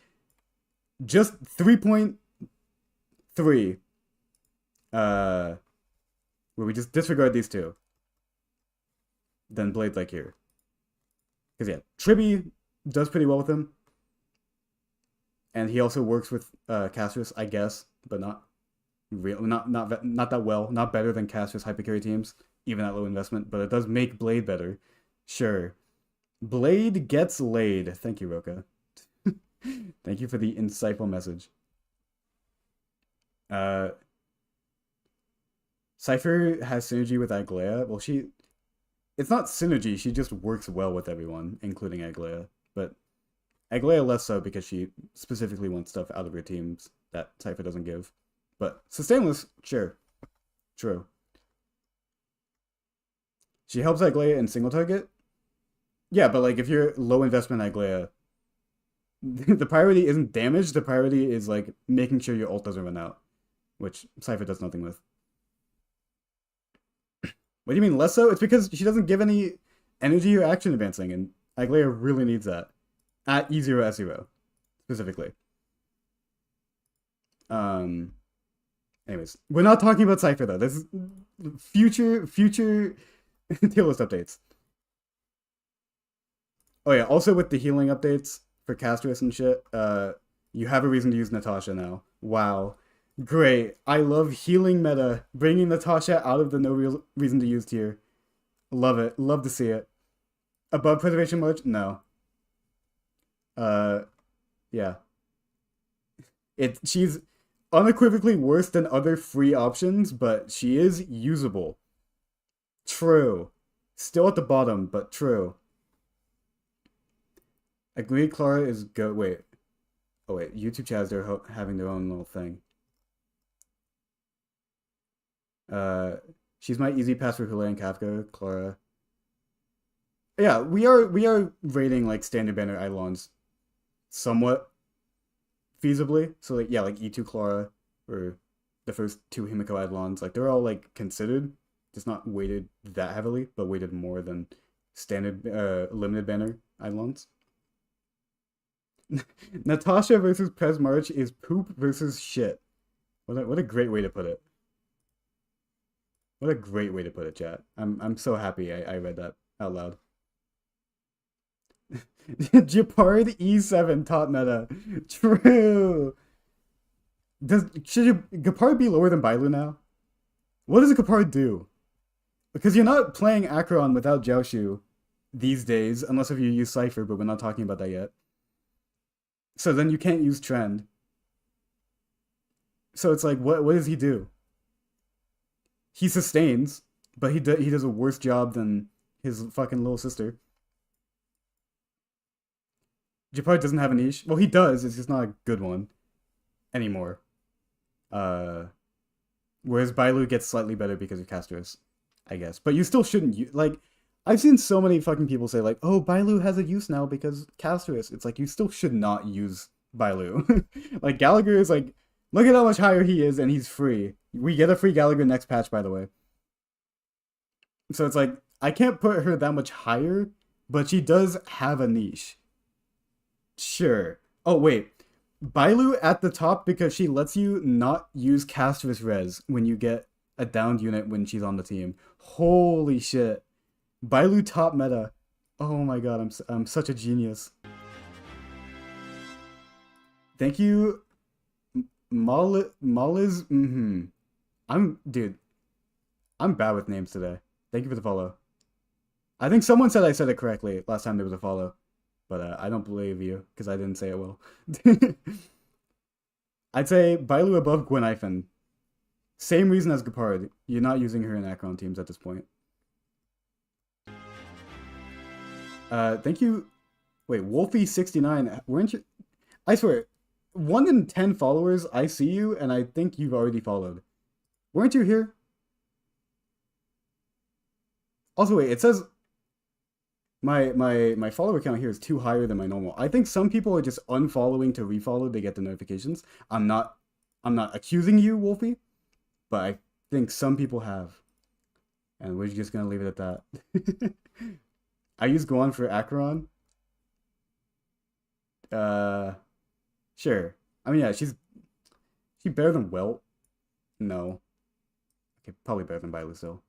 just 3.3, where we just disregard these two, then Blade's like here. Because yeah, Triby does pretty well with him. And he also works with Castrus, I guess, but not that well, not better than Castrus hypercarry teams, even at low investment, but it does make Blade better. Sure. Blade gets laid. Thank you, Roka. Thank you for the insightful message. Cypher has synergy with Aglaya. Well, it's not synergy, she just works well with everyone, including Aglaya. But Aglaya less so because she specifically wants stuff out of her teams that Cypher doesn't give. But sustainless, sure. True. She helps Aglaya in single target. Yeah, but like if you're low investment Aglaya, the priority isn't damage, the priority is like making sure your ult doesn't run out, which Cypher does nothing with. What do you mean less so? It's because she doesn't give any energy or action advancing, and Aglaya really needs that. At E0 S0, specifically. Anyways, we're not talking about Cypher though. This is future tier list updates. Oh yeah, also with the healing updates for Castrus and shit, you have a reason to use Natasha now. Wow. Great. I love healing meta. Bringing Natasha out of the no real reason to use tier. Love it. Love to see it. Above Preservation March? No. Yeah. She's unequivocally worse than other free options, but she is usable. True. Still at the bottom, but true. Agree Clara is go. Wait. Oh, wait. YouTube chat, they're having their own little thing. She's my easy pass for Hule and Kafka, Clara. Yeah, we are rating like standard banner Eidolons somewhat feasibly. So like yeah, like E2 Clara or the first two Himiko Eidolons, like they're all like considered, just not weighted that heavily, but weighted more than standard limited banner Eidolons. Natasha versus Prez March is poop versus shit. What a great way to put it. What a great way to put it, chat. I'm so happy I read that out loud. Japard E7 top meta. True. Should Gapard be lower than Bailu now? What does a Gapard do? Because you're not playing Acheron without Jiaoshu these days, unless if you use Cypher, but we're not talking about that yet. So then you can't use Trend. So it's like, what does he do? He sustains, but he does a worse job than his fucking little sister. Japard doesn't have a niche. Well, he does. It's just not a good one anymore. Whereas Bailu gets slightly better because of Castrus, I guess. But you still shouldn't use, like, I've seen so many fucking people say like, oh, Bailu has a use now because Castrus. It's like, you still should not use Bailu. Like, Gallagher is like, look at how much higher he is and he's free. We get a free Gallagher next patch, by the way. So it's like, I can't put her that much higher, but she does have a niche. Sure. Oh, wait. Bailu at the top because she lets you not use cast vs res when you get a downed unit when she's on the team. Holy shit. Bailu top meta. Oh my god, I'm such a genius. Thank you, Maliz. Dude, I'm bad with names today. Thank you for the follow. I think someone said I said it correctly last time there was a follow, but I don't believe you because I didn't say it well. I'd say Bailu above Gwen. Same reason as Gepard. You're not using her in Akron teams at this point. Thank you. Wait, Wolfie69. Weren't you? I swear, 1 in 10 followers, I see you, and I think you've already followed. Weren't you here? Also, wait, it says my follower count here is too higher than my normal. I think some people are just unfollowing to refollow to get the notifications. I'm not accusing you, Wolfie, but I think some people have. And we're just gonna leave it at that. I use Guan for Acheron. Sure. I mean, yeah, she's better than Welt. No. Okay, probably better than Bailu still.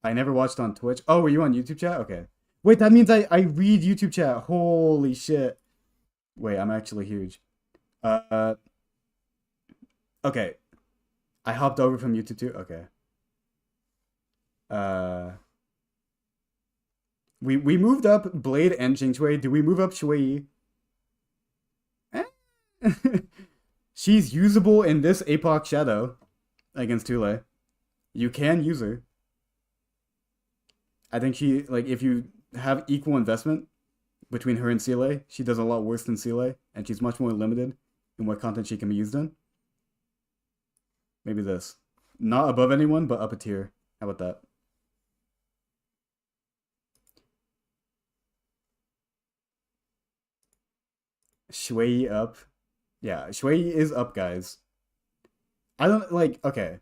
I never watched on Twitch. Oh, were you on YouTube chat? Okay. Wait, that means I read YouTube chat. Holy shit. Wait, I'm actually huge. Okay. I hopped over from YouTube too. Okay. We moved up Blade and Jingchui. Do we move up Shui? She's usable in this Apoc Shadow against Tule. You can use her. I think she, like, if you have equal investment between her and Seele, she does a lot worse than Seele, and she's much more limited in what content she can be used in. Maybe this. Not above anyone, but up a tier. How about that? Shui up. Yeah, Shui is up, guys. I don't, like, okay.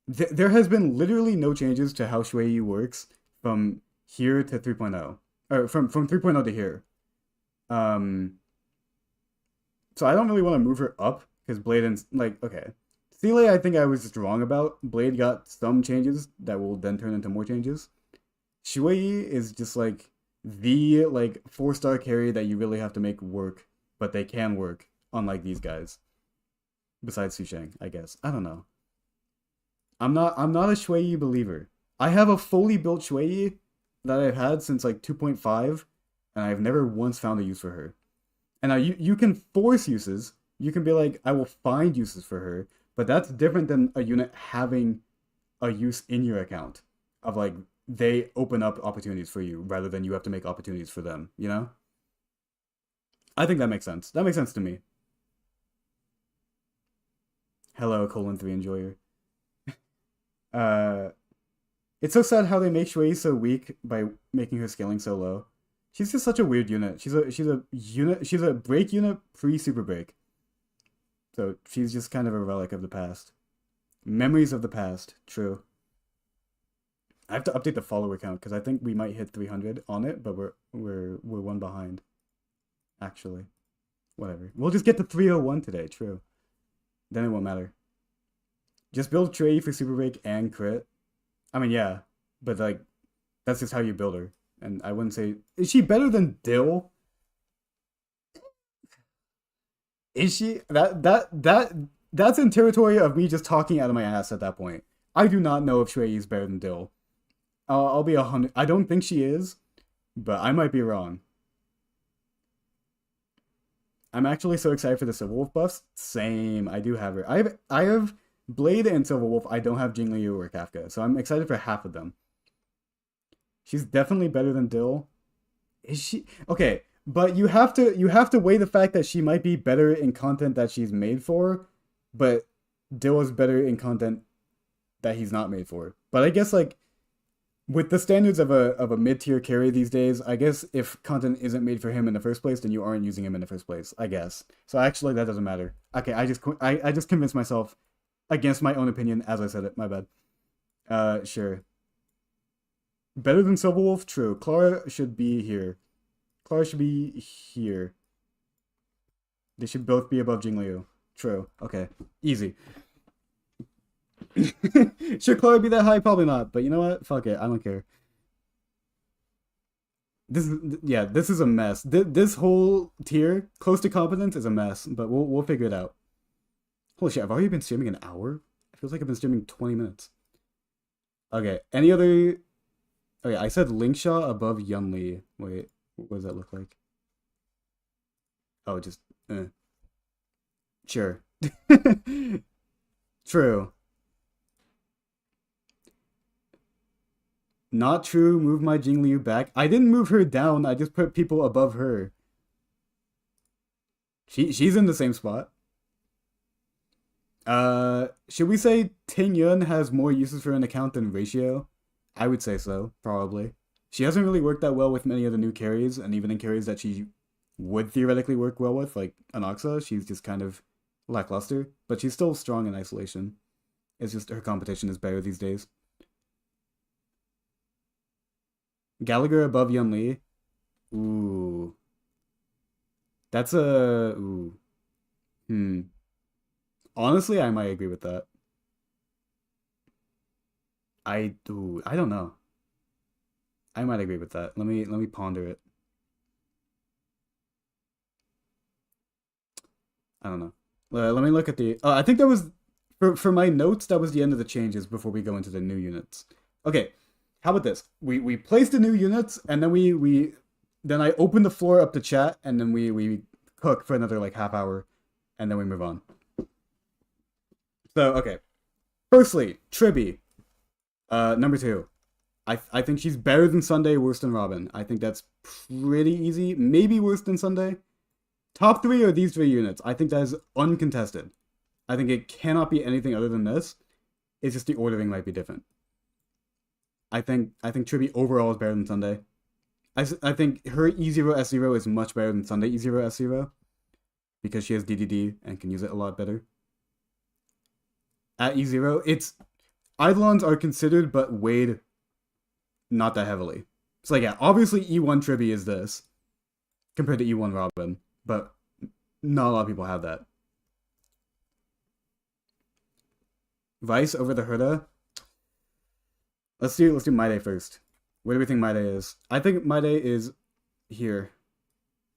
There has been literally no changes to how Shui works from here to 3.0. Or from 3.0 to here. So I don't really want to move her up, because Blade and, like, okay. Seele, I think I was just wrong about. Blade got some changes that will then turn into more changes. Shui is just, like, the, like, 4-star carry that you really have to make work, but they can work, unlike these guys. Besides Susheng, I guess. I don't know. I'm not a Shui believer. I have a fully built Shui that I've had since like 2.5, and I've never once found a use for her. And now you can force uses. You can be like, I will find uses for her, but that's different than a unit having a use in your account. Of like, they open up opportunities for you rather than you have to make opportunities for them, you know? I think that makes sense. That makes sense to me. Hello, colon 3 enjoyer. It's so sad how they make Shui so weak by making her scaling so low. She's just such a weird unit. She's a break unit pre super break. So she's just kind of a relic of the past. Memories of the past. True. I have to update the follower count because I think we might hit 300 on it, but we're one behind. Actually, whatever. We'll just get to 301 today. True. Then it won't matter. Just build Trey for super break and crit. I mean, yeah, but like, that's just how you build her. And I wouldn't say, is she better than Dill? Is she? That's in territory of me just talking out of my ass at that point. I do not know if Shui is better than Dill. I'll be 100. I don't think she is, but I might be wrong. I'm actually so excited for the Silverwolf buffs. Same, I do have her. I have Blade and Silverwolf. I don't have Jingliu or Kafka, so I'm excited for half of them. She's definitely better than Dill. Is she? Okay, but you have to weigh the fact that she might be better in content that she's made for, but Dill is better in content that he's not made for. But I guess like with the standards of a mid-tier carry these days, I guess if content isn't made for him in the first place, then you aren't using him in the first place, I guess. So actually that doesn't matter. Okay, I just convinced myself against my own opinion as I said it. My bad. Sure. Better than Silverwolf? True. Clara should be here. Clara should be here. They should both be above Jingliu. True. Okay. Easy. Should Chloe be that high? Probably not. But you know what? Fuck it. I don't care. This is yeah. This is a mess. This whole tier, close to competence, is a mess. But we'll figure it out. Holy shit! I've already been streaming an hour. It feels like I've been streaming 20 minutes. Okay. Any other? Okay. I said Linkshaw above Yunli. Wait. What does that look like? Oh, just sure. True. Not true. Move my Jingliu back. I didn't move her down. I just put people above her. She's in the same spot. Should we say Ting Yun has more uses for an account than Ratio? I would say so, probably. She hasn't really worked that well with many of the new carries, and even in carries that she would theoretically work well with, like Anoxa, she's just kind of lackluster. But she's still strong in isolation. It's just her competition is better these days. Gallagher above Yun Li. Ooh. That's a... Ooh. Hmm. Honestly, I might agree with that. I don't know. I might agree with that. Let me ponder it. I don't know. Let me look at the. I think that was for my notes. That was the end of the changes before we go into the new units. Okay, how about this? We place the new units and then we then I open the floor up to chat and then we cook for another like half hour, and then we move on. So okay, firstly, Tribby, number two. I think she's better than Sunday, worse than Robin. I think that's pretty easy. Maybe worse than Sunday. Top three are these three units. I think that is uncontested. I think it cannot be anything other than this. It's just the ordering might be different. I think Tribby overall is better than Sunday. I think her E0 S0 is much better than Sunday E0 S0 because she has DDD and can use it a lot better. At E0, it's Eidolons are considered but weighed not that heavily. So like yeah, obviously E1 Tribby is this compared to E1 Robin, but not a lot of people have that. Vice over the Herda. Let's do My Day first. Where do we think My Day is? I think My Day is here.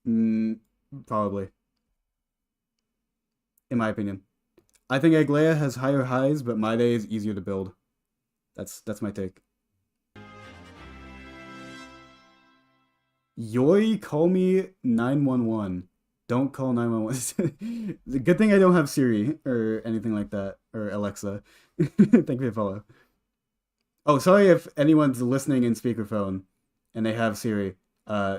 Probably. In my opinion. I think Aglaya has higher highs, but My Day is easier to build. That's my take. Yoi, call me 911. Don't call 911. Good thing I don't have Siri or anything like that. Or Alexa. Thank you for the follow. Oh, sorry if anyone's listening in speakerphone and they have Siri.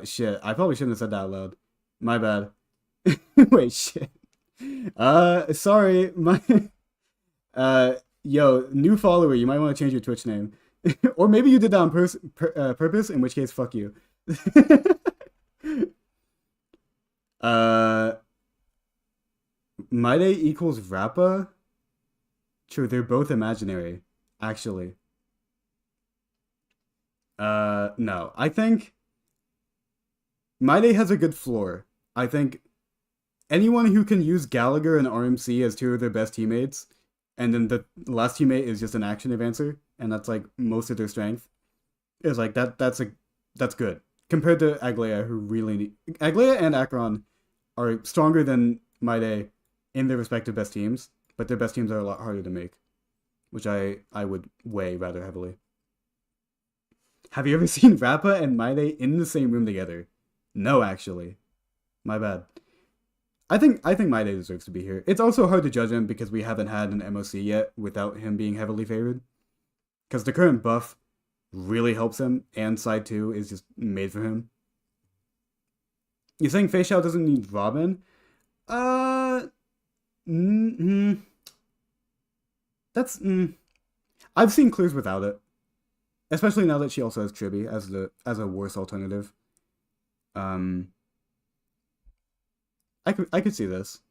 Shit. I probably shouldn't have said that out loud. My bad. Wait, shit. Sorry. Yo, new follower. You might want to change your Twitch name. Or maybe you did that on purpose, in which case, fuck you. My Day equals Rappa? True, they're both imaginary, actually. No. I think My Day has a good floor. I think anyone who can use Gallagher and RMC as two of their best teammates, and then the last teammate is just an action advancer, and that's like most of their strength, is like that's good. Compared to Aglaya, who really need Aglaya and Akron are stronger than My Day in their respective best teams, but their best teams are a lot harder to make, which I would weigh rather heavily. Have you ever seen Rappa and My Day in the same room together? No, actually. My bad. I think My Day deserves to be here. It's also hard to judge him because we haven't had an MOC yet without him being heavily favored. Because the current buff really helps him, and side 2 is just made for him. You're saying Feixiao doesn't need Robin? That's I've seen clears without it, especially now that she also has Tribby as a worse alternative. I could see this.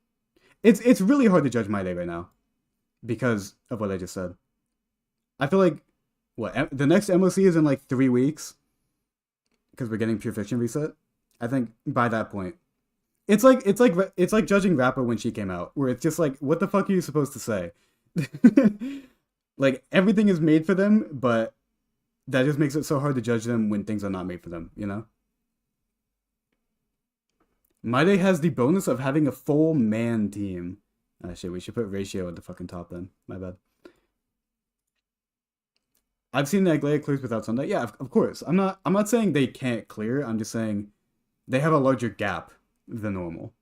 It's really hard to judge My Day right now because of what I just said. I feel like the next MOC is in like 3 weeks because we're getting Pure Fiction reset. I think by that point, it's like judging Rapper when she came out, where it's just like, what the fuck are you supposed to say? Like everything is made for them, but that just makes it so hard to judge them when things are not made for them, you know? My Day has the bonus of having a full man team. Ah, shit, we should put ratio at the fucking top then. My bad. I've seen Aglaia clears without Sunday. Yeah, of course. I'm not saying they can't clear. I'm just saying they have a larger gap than normal.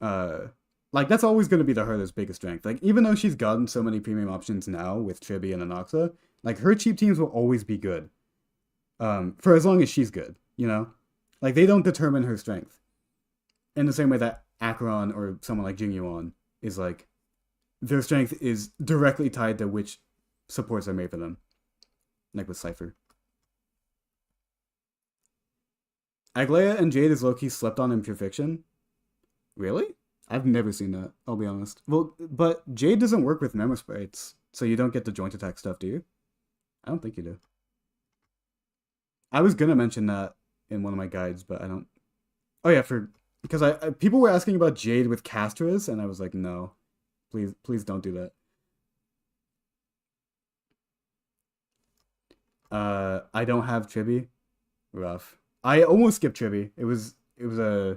Uh, like that's always going to be the hurdle's biggest strength. Like even though she's gotten so many premium options now with Tribi and Anoxa, like her cheap teams will always be good. For as long as she's good, you know, like they don't determine her strength in the same way that Acheron or someone like Jing Yuan is like their strength is directly tied to which supports are made for them, like with Cypher. Aglaia and Jade is low-key slept on in Pure Fiction. Really? I've never seen that, I'll be honest. Well, but Jade doesn't work with Memo Sprites, so you don't get the joint attack stuff, do you? I don't think you do. I was gonna mention that in one of my guides, but I don't. Oh yeah, for because I people were asking about Jade with Castras, and I was like, no, please don't do that. I don't have Tribi. Rough. I almost skipped Tribi. It was a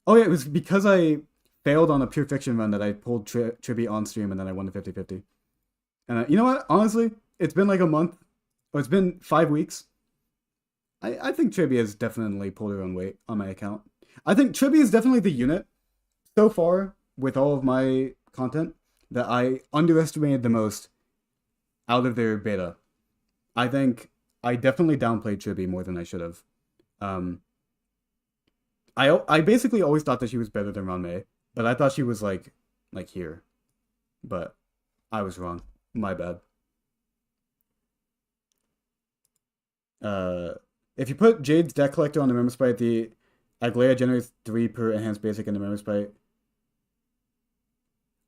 oh yeah, it was because I failed on a Pure Fiction run that I pulled Tribi on stream and then I won the 50-50. And you know what? Honestly, it's been like a month. Or it's been 5 weeks. I think Tribi has definitely pulled her own weight on my account. I think Tribi is definitely the unit so far with all of my content that I underestimated the most out of their beta. I think I definitely downplayed Tribi more than I should have. Um, I basically always thought that she was better than Ranmei, but I thought she was like here, but I was wrong. My bad. Uh, if you put Jade's Deck Collector on the Memory Sprite, the Aglaia generates 3 per enhanced basic in the Memory Sprite.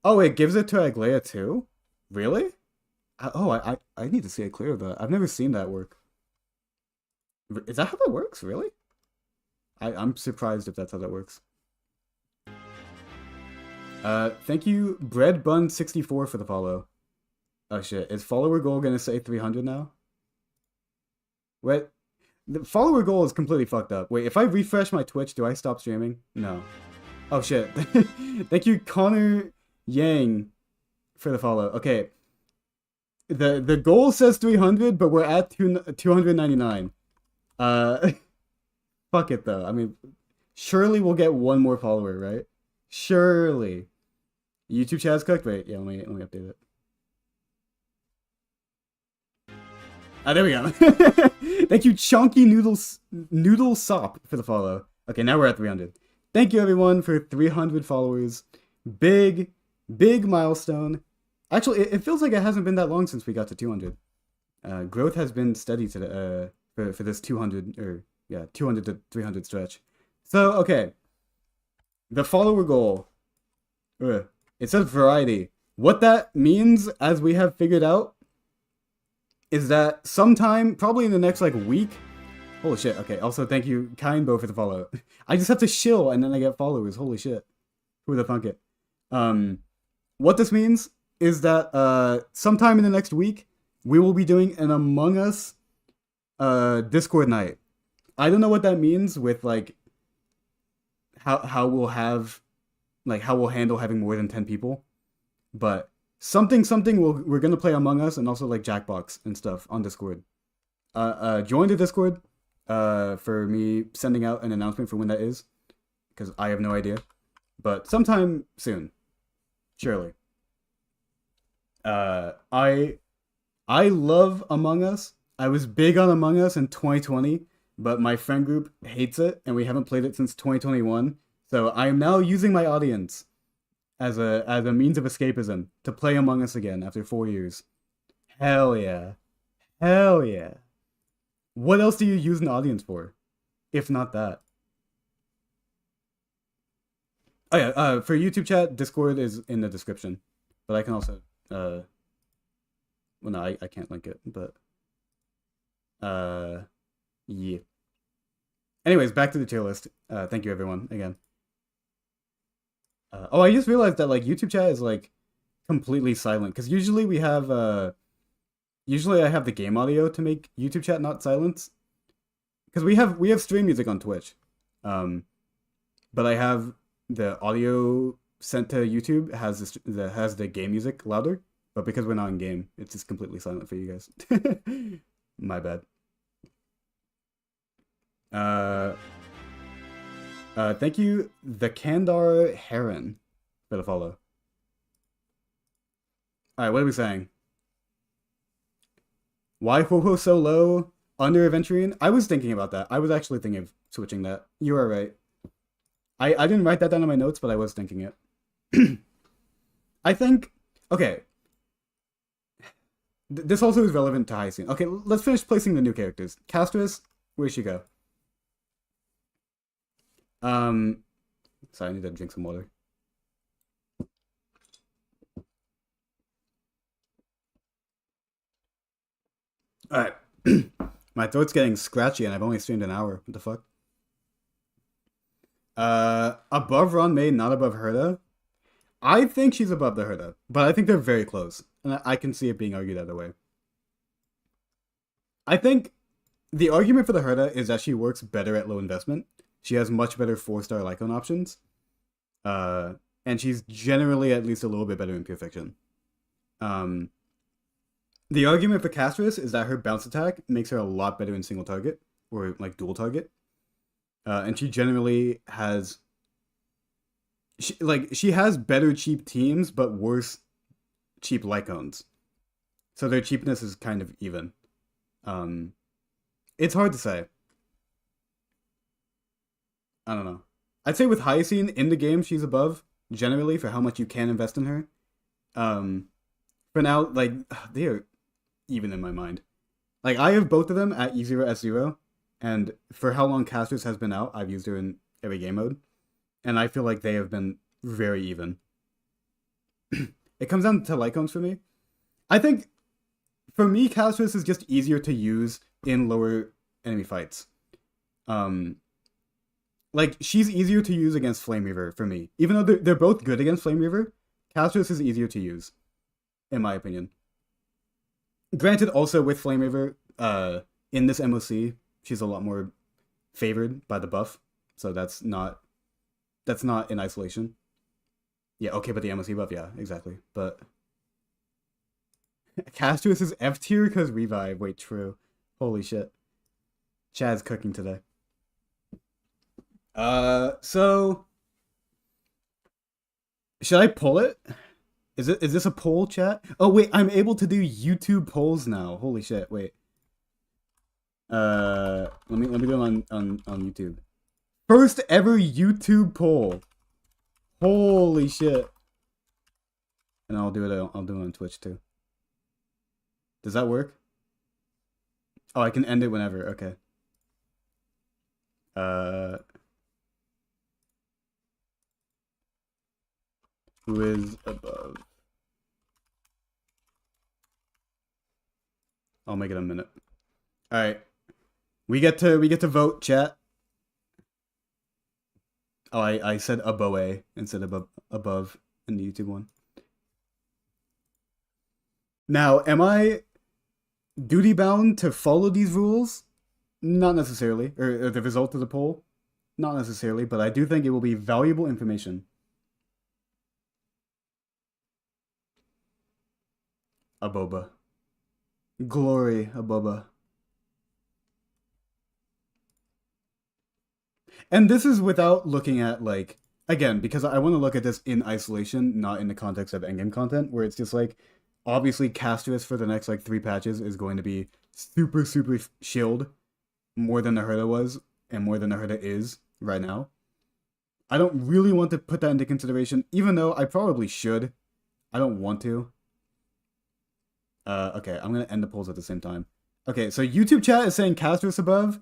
Oh, it gives it to Aglaia too? Really? I need to see a clear of that. I've never seen that work. Is that how that works? Really? I'm surprised if that's how that works. Thank you, Breadbun64 for the follow. Oh shit, is follower goal gonna say 300 now? What? The follower goal is completely fucked up. Wait, if I refresh my Twitch, do I stop streaming? No. Oh shit. Thank you, Connor Yang, for the follow. Okay. The goal says 300, but we're at 299. Uh, fuck it though. I mean, surely we'll get one more follower, right? Surely. YouTube chat's cooked. Wait, yeah, let me update it. Ah, there we go. Thank you, Chunky Noodle Sop, for the follow. Okay, now we're at 300. Thank you, everyone, for 300 followers. Big, big milestone. Actually, it feels like it hasn't been that long since we got to 200. Growth has been steady to the, for this 200, or yeah, 200 to 300 stretch. So, okay. The follower goal. It says variety. What that means, as we have figured out, is that sometime, probably in the next, like, week... Holy shit, okay. Also, thank you, Kindbo, for the follow. I just have to shill, and then I get followers. Holy shit. Who the fuck it? What this means is that, sometime in the next week, we will be doing an Among Us, Discord night. I don't know what that means with, like, how we'll have... Like, how we'll handle having more than 10 people. But... Something we're gonna play Among Us and also like Jackbox and stuff on Discord. Join the Discord for me sending out an announcement for when that is, because I have no idea. But sometime soon, surely. I love Among Us. I was big on Among Us in 2020, but my friend group hates it, and we haven't played it since 2021. So I am now using my audience as a means of escapism to play Among Us again after 4 years. Hell yeah. Hell yeah. What else do you use an audience for? If not that. Oh yeah, for YouTube chat, Discord is in the description. But I can also well no, I can't link it, but yeah. Anyways, back to the tier list. Thank you everyone again. Oh, I just realized that like YouTube chat is like completely silent because usually we have usually I have the game audio to make YouTube chat not silence because we have stream music on Twitch, um, but I have the audio sent to YouTube has the game music louder, but because we're not in game, it's just completely silent for you guys. My bad. Uh, Thank you, the Kandar Heron, for the follow. All right, what are we saying? Why Ho so low under Aventurine? I was thinking about that. I was actually thinking of switching that. You are right. I didn't write that down in my notes, but I was thinking it. I think okay. This also is relevant to Hyacinth. Okay, let's finish placing the new characters. Castris, where'd she go? Um, sorry, I need to drink some water. All right. My throat's getting scratchy and I've only streamed an hour. What the fuck? Above Ron May, not above Herda. I think she's above the Herda, but I think they're very close. And I can see it being argued either way. I think the argument for the Herda is that she works better at low investment. She has much better 4-star Lycon options. And she's generally at least a little bit better in Pure Fiction. The argument for Castris is that her bounce attack makes her a lot better in single target, or like dual target. And she generally has... She has better cheap teams, but worse cheap Lycons. So their cheapness is kind of even. It's hard to say. I don't know. I'd say with Hyacinth in the game, she's above generally for how much you can invest in her. For now, like they are even in my mind. Like I have both of them at E0 S0, and for how long Castris has been out, I've used her in every game mode, and I feel like they have been very even. It comes down to Lycons for me. I think for me, Castris is just easier to use in lower enemy fights. Like, she's easier to use against Flame Reaver for me. Even though they're both good against Flame Reaver, Castris is easier to use, in my opinion. Granted, also with Flame Reaver, in this MOC, she's a lot more favored by the buff, so that's not in isolation. Yeah, okay, but the MOC buff, yeah, exactly. But Castris is F tier because revive. Wait, true. Holy shit. Chad's cooking today. So should I pull it? Is this a poll, chat? Oh wait, I'm able to do YouTube polls now. Holy shit! Wait. Let me do it on YouTube. First ever YouTube poll. Holy shit! And I'll do it on Twitch too. Does that work? Oh, I can end it whenever. Okay. Who is above? I'll make it a minute. All right. We get to vote, chat. Oh, I said above instead of above in the YouTube one. Now, am I duty bound to follow these rules? Not necessarily. Or the result of the poll? Not necessarily, but I do think it will be valuable information. Aboba. Glory, Aboba. And this is without looking at, like, again, because I want to look at this in isolation, not in the context of endgame content, where it's just like, obviously Castris for the next, like, 3 patches is going to be super, super shield, more than the Herda was, and more than the Herda is right now. I don't really want to put that into consideration, even though I probably should. I don't want to. Okay, I'm gonna end the polls at the same time. Okay, so YouTube chat is saying Castris above,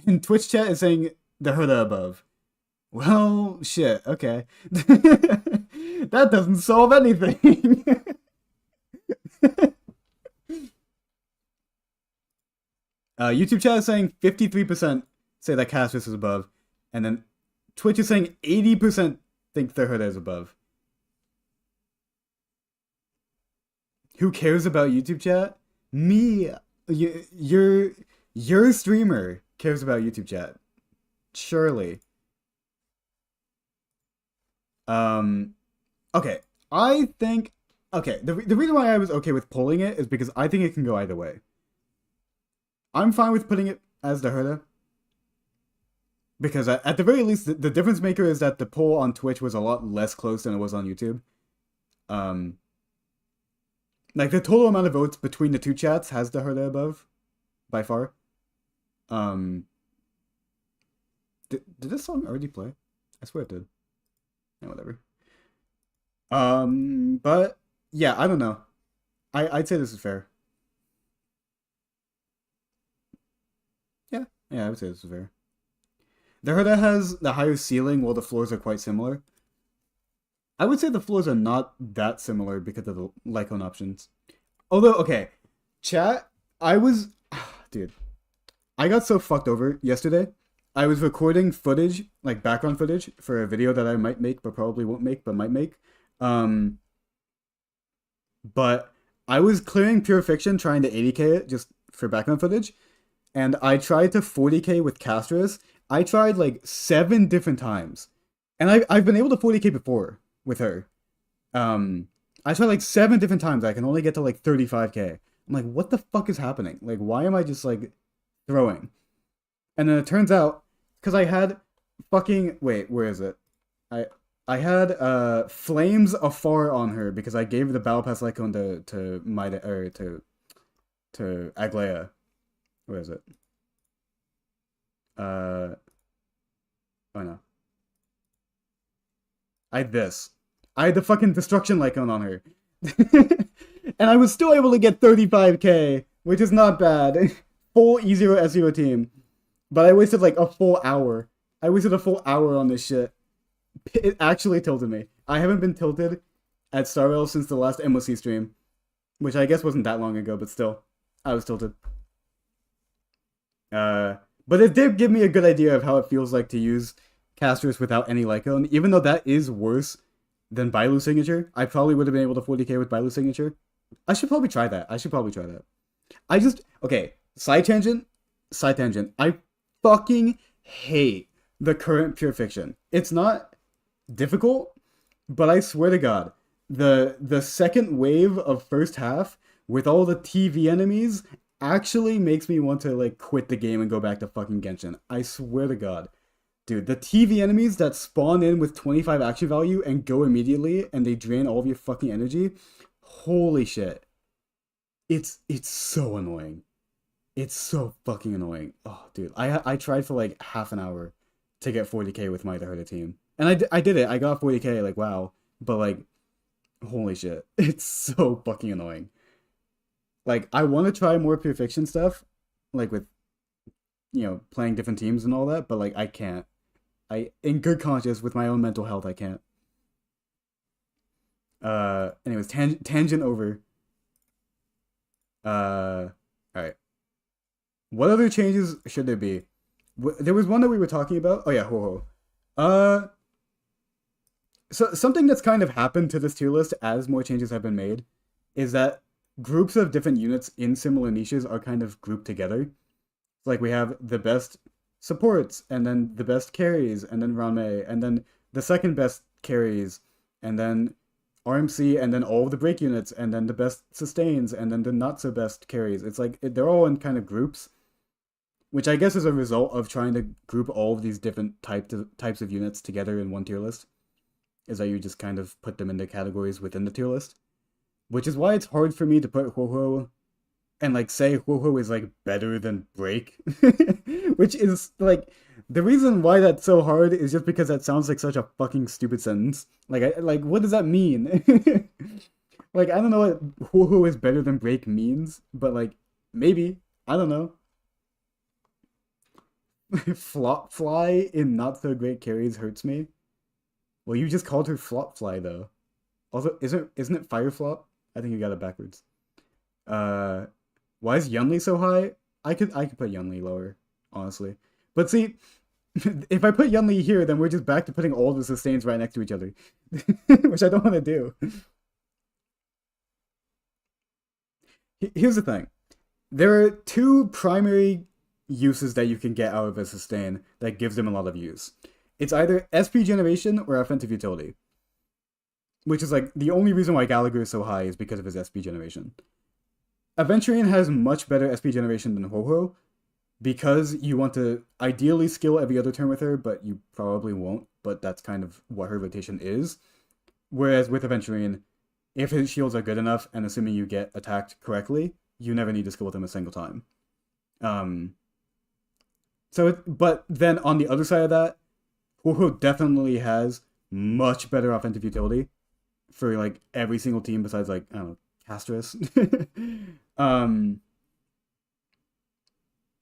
and Twitch chat is saying the Herda above. Well, shit, okay. That doesn't solve anything. YouTube chat is saying 53% say that Castris is above, and then Twitch is saying 80% think the Herda is above. Who cares about YouTube chat? Me, your your streamer cares about YouTube chat. Surely. Um, okay. I think okay. The reason why I was okay with pulling it is because I think it can go either way. I'm fine with putting it as the Herda because at the very least, the difference maker is that the poll on Twitch was a lot less close than it was on YouTube. Um, like the total amount of votes between the two chats has the Herda above by far. Um, did this song already play? I swear it did. Yeah, whatever. But yeah, I don't know. I'd say this is fair. Yeah, yeah, I would say this is fair. The Herda has the higher ceiling while the floors are quite similar. I would say the floors are not that similar because of the Lycon options. Although, okay, chat, I was, dude, I got so fucked over yesterday. I was recording footage, like background footage, for a video that I might make, but probably won't make, but might make. Um, but I was clearing Pure Fiction, trying to 80k it just for background footage, and I tried to 40k with Castris. I tried like 7 different times, and I've been able to 40k before with her. Um, I tried like 7 different times. I can only get to like 35k. I'm like, what the fuck is happening? Like, why am I just like throwing? And then it turns out because I had fucking wait, where is it? I I had flames afar on her because I gave the battle pass icon to my or to Aglaya. Where is it? Uh oh no. I had this. I had the fucking destruction icon on her. And I was still able to get 35k, which is not bad. Full E0 S0 team. But I wasted like a full hour. I wasted a full hour on this shit. It actually tilted me. I haven't been tilted at Star Rail since the last MOC stream, which I guess wasn't that long ago, but still, I was tilted. But it did give me a good idea of how it feels like to use casters without any Lycone, even though that is worse than Bailu signature. I probably would have been able to 40k with Bailu signature. I should probably try that. I just okay. Side tangent. I fucking hate the current Pure Fiction. It's not difficult, but I swear to God, the second wave of first half with all the TV enemies actually makes me want to like quit the game and go back to fucking Genshin. I swear to God. Dude, the TV enemies that spawn in with 25 action value and go immediately and they drain all of your fucking energy. Holy shit. It's so annoying. It's so fucking annoying. Oh, dude. I tried for like half an hour to get 40k with my Herda team. And I did it. I got 40k, like, wow. But, like, holy shit. It's so fucking annoying. Like, I want to try more Pure Fiction stuff. Like, with, playing different teams and all that. But, like, I can't. In good conscience, with my own mental health, I can't. Anyways, tangent over. Alright. What other changes should there be? There was one that we were talking about. Oh yeah, ho ho. So something that's kind of happened to this tier list as more changes have been made is that groups of different units in similar niches are kind of grouped together. Like we have the best supports, and then the best carries, and then Ranmei, and then the second best carries, and then RMC, and then all of the break units, and then the best sustains, and then the not so best carries. It's like they're all in kind of groups, which I guess is a result of trying to group all of these different types of units together in one tier list. Is that you just kind of put them into categories within the tier list, which is why it's hard for me to put Ho-Ho and like say Ho-Ho is like better than Break, which is like the reason why that's so hard is just because that sounds like such a fucking stupid sentence. Like what does that mean? Like I don't know what Ho-Ho is better than Break means, but like maybe I don't know. Flop Fly in not so great carries hurts me. Well, you just called her Flop Fly though. Also, isn't it Fire Flop? I think you got it backwards. Why is Yunli so high? I could put Yunli lower, honestly. But see, if I put Yunli here, then we're just back to putting all the sustains right next to each other, which I don't want to do. Here's the thing. There are two primary uses that you can get out of a sustain that gives them a lot of use. It's either SP generation or offensive utility, which is like the only reason why Gallagher is so high is because of his SP generation. Aventurine has much better SP generation than Ho-Ho because you want to ideally skill every other turn with her, but you probably won't, but that's kind of what her rotation is. Whereas with Aventurine, if his shields are good enough, and assuming you get attacked correctly, you never need to skill with him a single time. But then on the other side of that, Ho-Ho definitely has much better offensive utility for like every single team besides like, I don't know, Castris.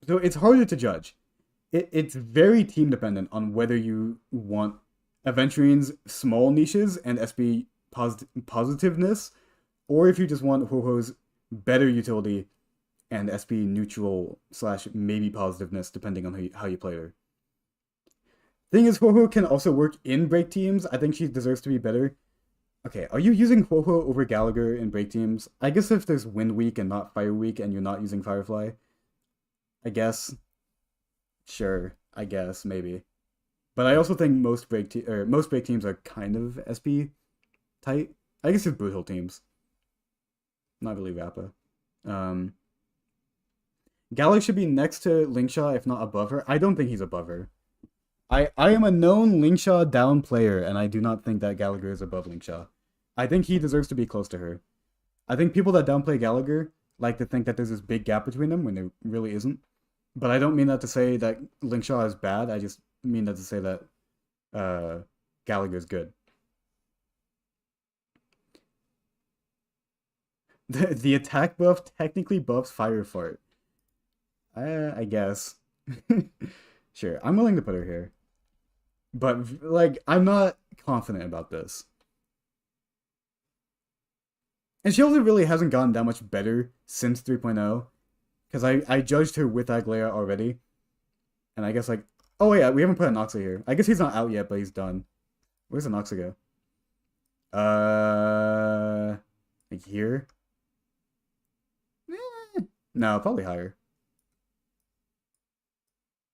So it's harder to judge. It's very team dependent on whether you want Aventurine's small niches and SP positiveness, or if you just want Ho-Ho's better utility and SP neutral / maybe positiveness, depending on how you play her. Thing is, Ho-Ho can also work in break teams. I think she deserves to be better. Okay, are you using Ho-Ho over Gallagher in break teams? I guess if there's Wind Week and not Fire Week and you're not using Firefly, I guess. Sure, I guess, maybe. But I also think most break teams are kind of SP tight. I guess it's brutal teams. Not really Rappa. Gallagher should be next to Lingshaw, if not above her. I don't think he's above her. I am a known Lingshaw down player, and I do not think that Gallagher is above Lingshaw. I think he deserves to be close to her. I think people that downplay Gallagher like to think that there's this big gap between them when there really isn't. But I don't mean that to say that Lingshaw is bad. I just mean that to say that Gallagher is good. The attack buff technically buffs Fire Fart. I guess. Sure, I'm willing to put her here. But, like, I'm not confident about this. And she also really hasn't gotten that much better since 3.0. Because I judged her with Aglaya already. And I guess, like... Oh, yeah, we haven't put Anoxa here. I guess he's not out yet, but he's done. Where's Anoxa go? Like here? No, probably higher.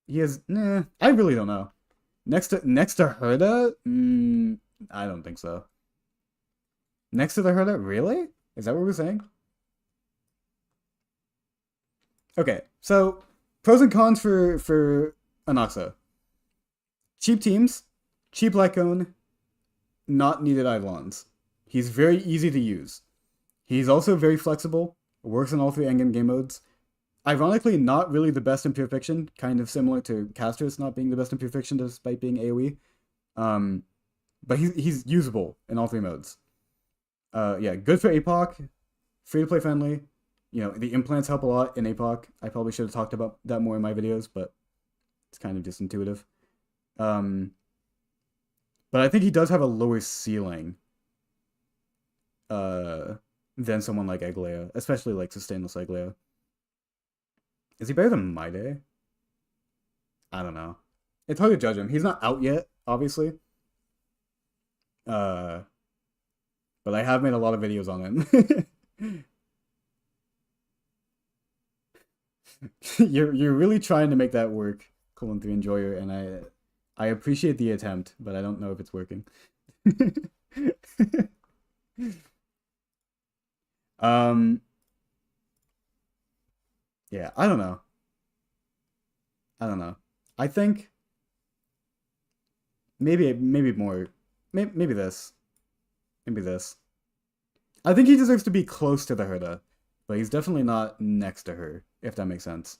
He has... Nah, I really don't know. Next to Herda? I don't think so. Next to the Herda? Really? Is that what we're saying? Okay, so pros and cons for Anoxa. Cheap teams, cheap Lycone, not needed Eidolons. He's very easy to use. He's also very flexible, works in all three endgame game modes. Ironically, not really the best in Pure Fiction, kind of similar to Castris not being the best in Pure Fiction despite being AoE. But he's usable in all three modes. Yeah, good for APOC, free to play friendly. You know, the implants help a lot in APOC. I probably should have talked about that more in my videos, but it's kind of just intuitive. But I think he does have a lower ceiling than someone like Aglaya, especially like sustainless Aglaya. Is he better than Maide? I don't know. It's hard to judge him. He's not out yet, obviously. But I have made a lot of videos on him. You're really trying to make that work, Colon3 Enjoyer, and I appreciate the attempt, but I don't know if it's working. Yeah, I don't know. I think maybe more. Maybe this. Maybe this. I think he deserves to be close to the Herda, but he's definitely not next to her, if that makes sense.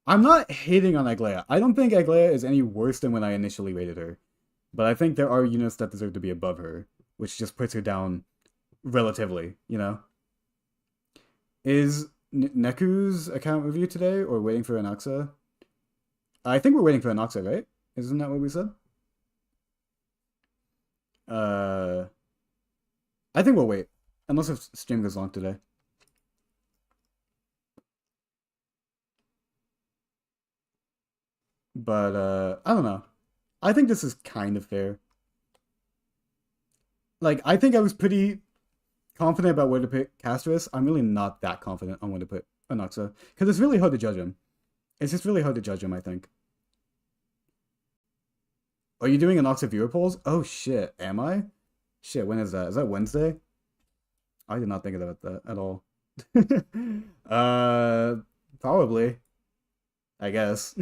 I'm not hating on Aglaya. I don't think Aglaya is any worse than when I initially rated her. But I think there are units that deserve to be above her, which just puts her down relatively, you know? Is Neku's account review today, or waiting for Anoxa? I think we're waiting for Anoxa, right? Isn't that what we said? I think we'll wait. Unless if stream goes long today. But I don't know. I think this is kind of fair. Like, I think I was pretty confident about where to pick Castris. I'm really not that confident on where to put Anoxa. Because it's really hard to judge him. It's just really hard to judge him, I think. Are you doing Anoxa viewer polls? Oh shit, am I? Shit, when is that? Is that Wednesday? I did not think about that at all. uh, probably. I guess.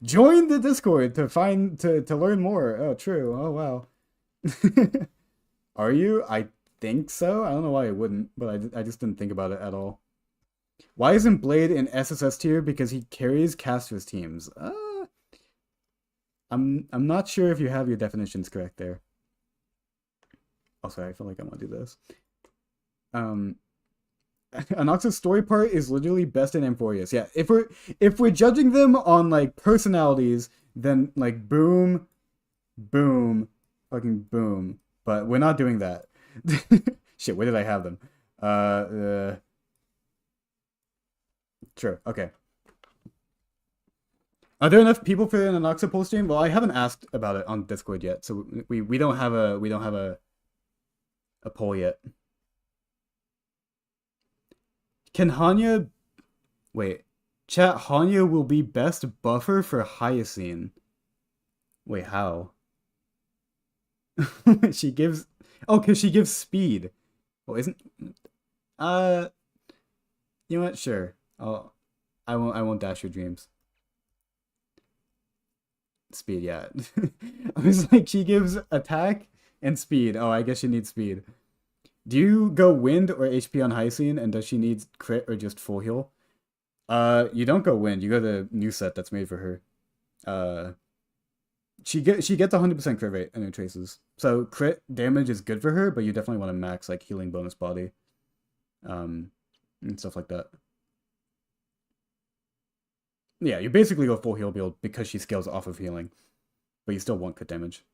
Join the Discord to learn more. Oh, true. Oh, wow. Are you? I think so. I don't know why I wouldn't, but I just didn't think about it at all. Why isn't Blade in SSS tier? Because he carries Caster's teams. I'm not sure if you have your definitions correct there. Oh, sorry. I feel like I want to do this. Anoxa's story part is literally best in Amphorius. Yeah, if we're judging them on like personalities, then like boom, boom, fucking boom. But we're not doing that. Shit, where did I have them? True. Okay. Are there enough people for an Anoxa poll stream? Well, I haven't asked about it on Discord yet, so we don't have a poll yet. Can Hanya... Wait. Chat, Hanya will be best buffer for Hyacine. Wait, how? She gives... Oh, because she gives speed. Oh, isn't... You know what? Sure. I won't dash your dreams. Speed, yeah. I was like, she gives attack and speed. Oh, I guess she needs speed. Do you go wind or HP on Hyacine, and does she need crit or just full heal? You don't go wind. You go the new set that's made for her. She gets 100% crit rate in her traces. So crit damage is good for her, but you definitely want to max like healing bonus body, and stuff like that. Yeah, you basically go full heal build because she scales off of healing, but you still want crit damage.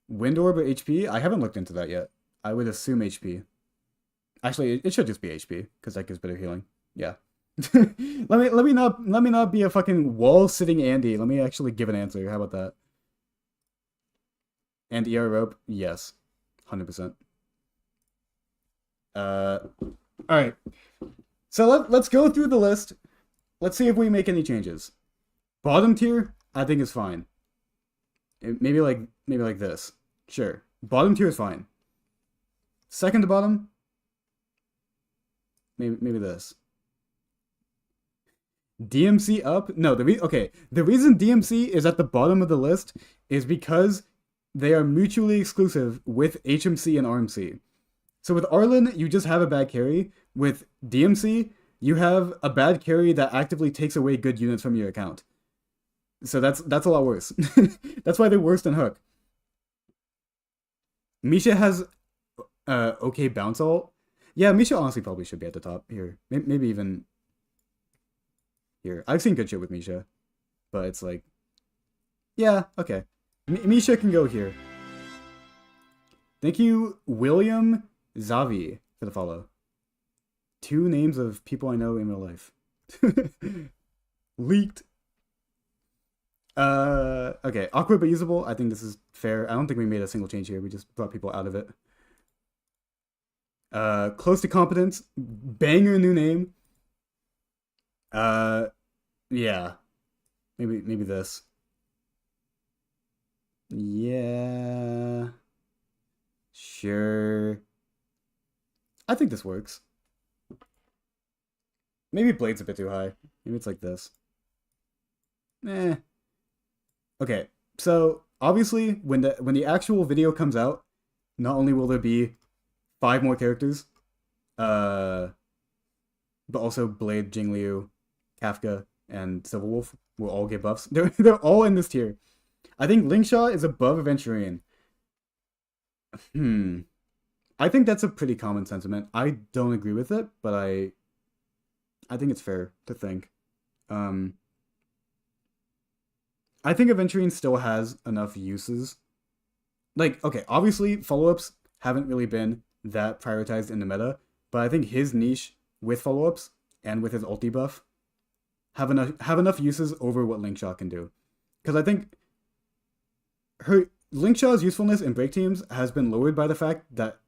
Wind orb or HP? I haven't looked into that yet. I would assume HP. Actually, it should just be HP because that gives better healing. Yeah. let me not be a fucking wall sitting Andy. Let me actually give an answer. How about that? And ER rope? Yes. 100%. All right. So let's go through the list. Let's see if we make any changes. Bottom tier, I think is fine. Maybe like this. Sure. Bottom tier is fine. Second to bottom, maybe this. DMC up? No, the reason DMC is at the bottom of the list is because they are mutually exclusive with HMC and RMC. So with Arlen, you just have a bad carry. With DMC, you have a bad carry that actively takes away good units from your account. So that's a lot worse. That's why they're worse than Hook. Misha has okay bounce ult. Yeah, Misha honestly probably should be at the top here. Maybe even here. I've seen good shit with Misha, but it's like, yeah, okay. Misha can go here. Thank you, William Zavi, for the follow. 2 names of people I know in real life. Leaked. Okay, awkward but usable. I think this is fair. I don't think we made a single change here. We just brought people out of it. Close to competence. Banger new name. Yeah. Maybe this. Yeah. Sure. I think this works. Maybe Blade's a bit too high. Maybe it's like this. Eh. Okay, so obviously when the actual video comes out, not only will there be 5 more characters, but also Blade, Jingliu, Kafka, and Silverwolf will all get buffs. They're all in this tier. I think Linkshaw is above Aventurian. I think that's a pretty common sentiment. I don't agree with it, but I think it's fair to think. I think Aventurian still has enough uses. Like, okay, obviously follow-ups haven't really been that prioritized in the meta, but I think his niche with follow-ups and with his ulti buff have enough uses over what Linkshaw can do. because I think her Linkshaw's usefulness in break teams has been lowered by the fact that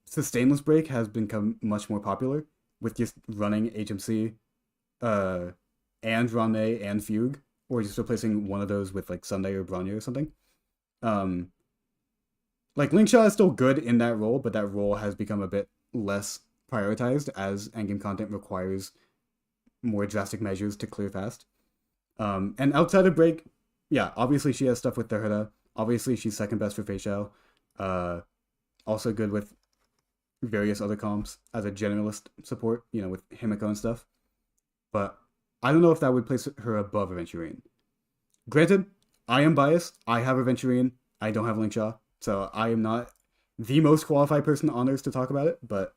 sustainless break has become much more popular with just running HMC, uh, and Rane and Fugue, or just replacing one of those with like Sunday or Bronya or something. Um, like Linkshaw is still good in that role, but that role has become a bit less prioritized as endgame content requires more drastic measures to clear fast. And outside of break, yeah, obviously she has stuff with the Herda. Obviously she's second best for Feixiao. Uh, Also good with various other comps as a generalist support, with Himiko and stuff. But I don't know if that would place her above Aventurine. Granted, I am biased. I have Aventurine. I don't have Linkshaw. So I am not the most qualified person on Earth to talk about it, but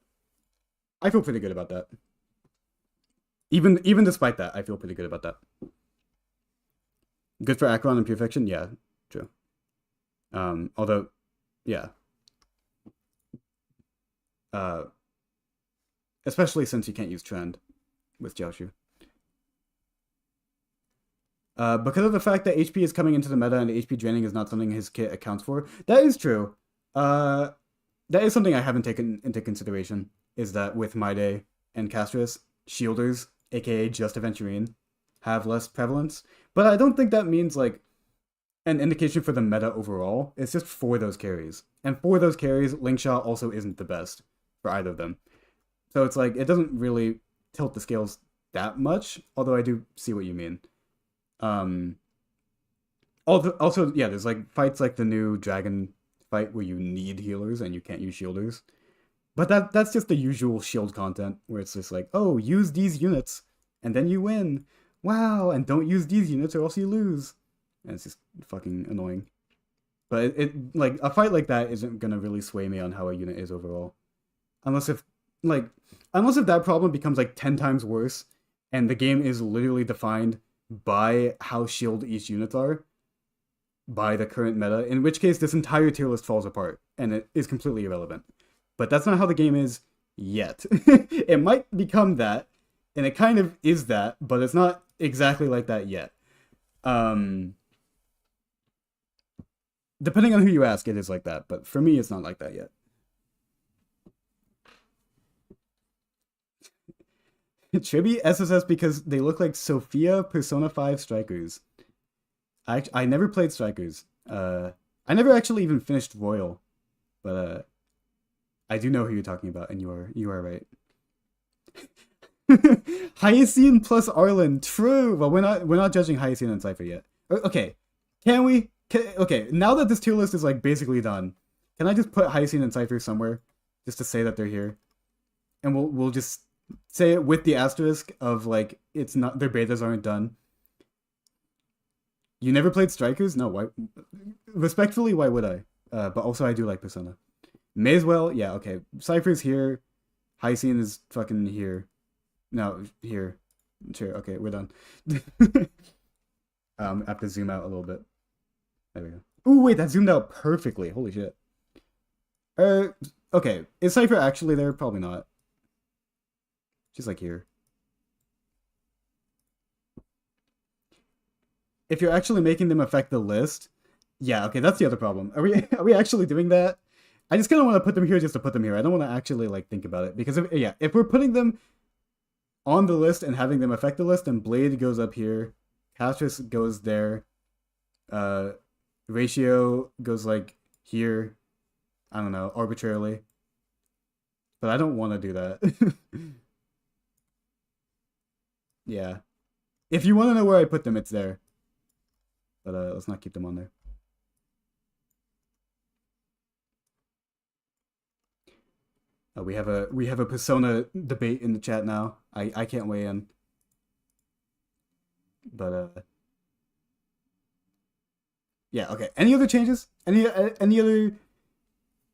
I feel pretty good about that. Even despite that, I feel pretty good about that. Good for Acheron and Pure Fiction? Yeah, true. Although, yeah. Uh, Especially since you can't use Trend with Jiaoshu. Because of the fact that HP is coming into the meta and HP draining is not something his kit accounts for. That is true. That is something I haven't taken into consideration, is that with Maide and Castris, shielders, aka just Aventurine, have less prevalence. But I don't think that means like an indication for the meta overall. It's just for those carries. And for those carries, Linkshaw also isn't the best for either of them. So it's like, it doesn't really tilt the scales that much, although I do see what you mean. Um, Also, yeah, there's like fights like the new dragon fight where you need healers and you can't use shielders. But that's just the usual shield content where it's just like, oh, use these units and then you win. Wow, and don't use these units or else you lose. And it's just fucking annoying. But it like a fight like that isn't gonna really sway me on how a unit is overall. Unless if like unless if that problem becomes like 10 times worse and the game is literally defined by how shield each units are by the current meta, in which case this entire tier list falls apart and it is completely irrelevant. But that's not how the game is yet. It might become that, and it kind of is that, but it's not exactly like that yet. Depending on who you ask, it is like that, but for me, it's not like that yet. Chibi SSS because they look like Sophia Persona 5 Strikers. I never played Strikers. I never actually even finished Royal, but I do know who you're talking about, and you are right. Hyacinth plus Arlen, true. Well, we're not judging Hyacinth and Cypher yet. Okay, can we? Okay, now that this tier list is like basically done, can I just put Hyacinth and Cypher somewhere just to say that they're here, and we'll just say it with the asterisk of like it's not, their betas aren't done. You never played Strikers? No, why? Respectfully, why would I? But also I do like Persona. May as well, yeah, okay. Cypher's here. Hyacinth is fucking here. No, here. Sure, okay, we're done. I have to zoom out a little bit. There we go. Ooh, wait, that zoomed out perfectly. Holy shit. Okay. Is Cypher actually there? Probably not. She's like here. If you're actually making them affect the list, yeah, okay, that's the other problem. Are we actually doing that? I just kind of want to put them here just to put them here. I don't want to actually like think about it because if we're putting them on the list and having them affect the list, then Blade goes up here, Castris goes there, Ratio goes like here. I don't know, arbitrarily. But I don't want to do that. Yeah. If you want to know where I put them, it's there. But let's not keep them on there. We have a Persona debate in the chat now. I can't weigh in. But yeah, okay. Any other changes? Any other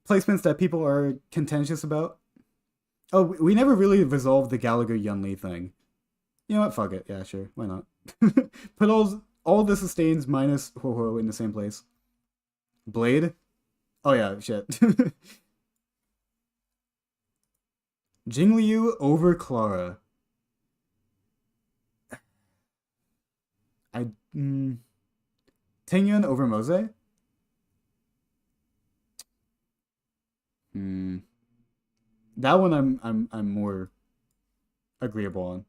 placements that people are contentious about? Oh, we never really resolved the Gallagher Yunli thing. You know what? Fuck it. Yeah, sure. Why not? Put all the sustains minus Ho Ho in the same place. Blade? Oh yeah, shit. Jingliu over Clara. Tengyun over Mose? Hmm. That one I'm more agreeable on.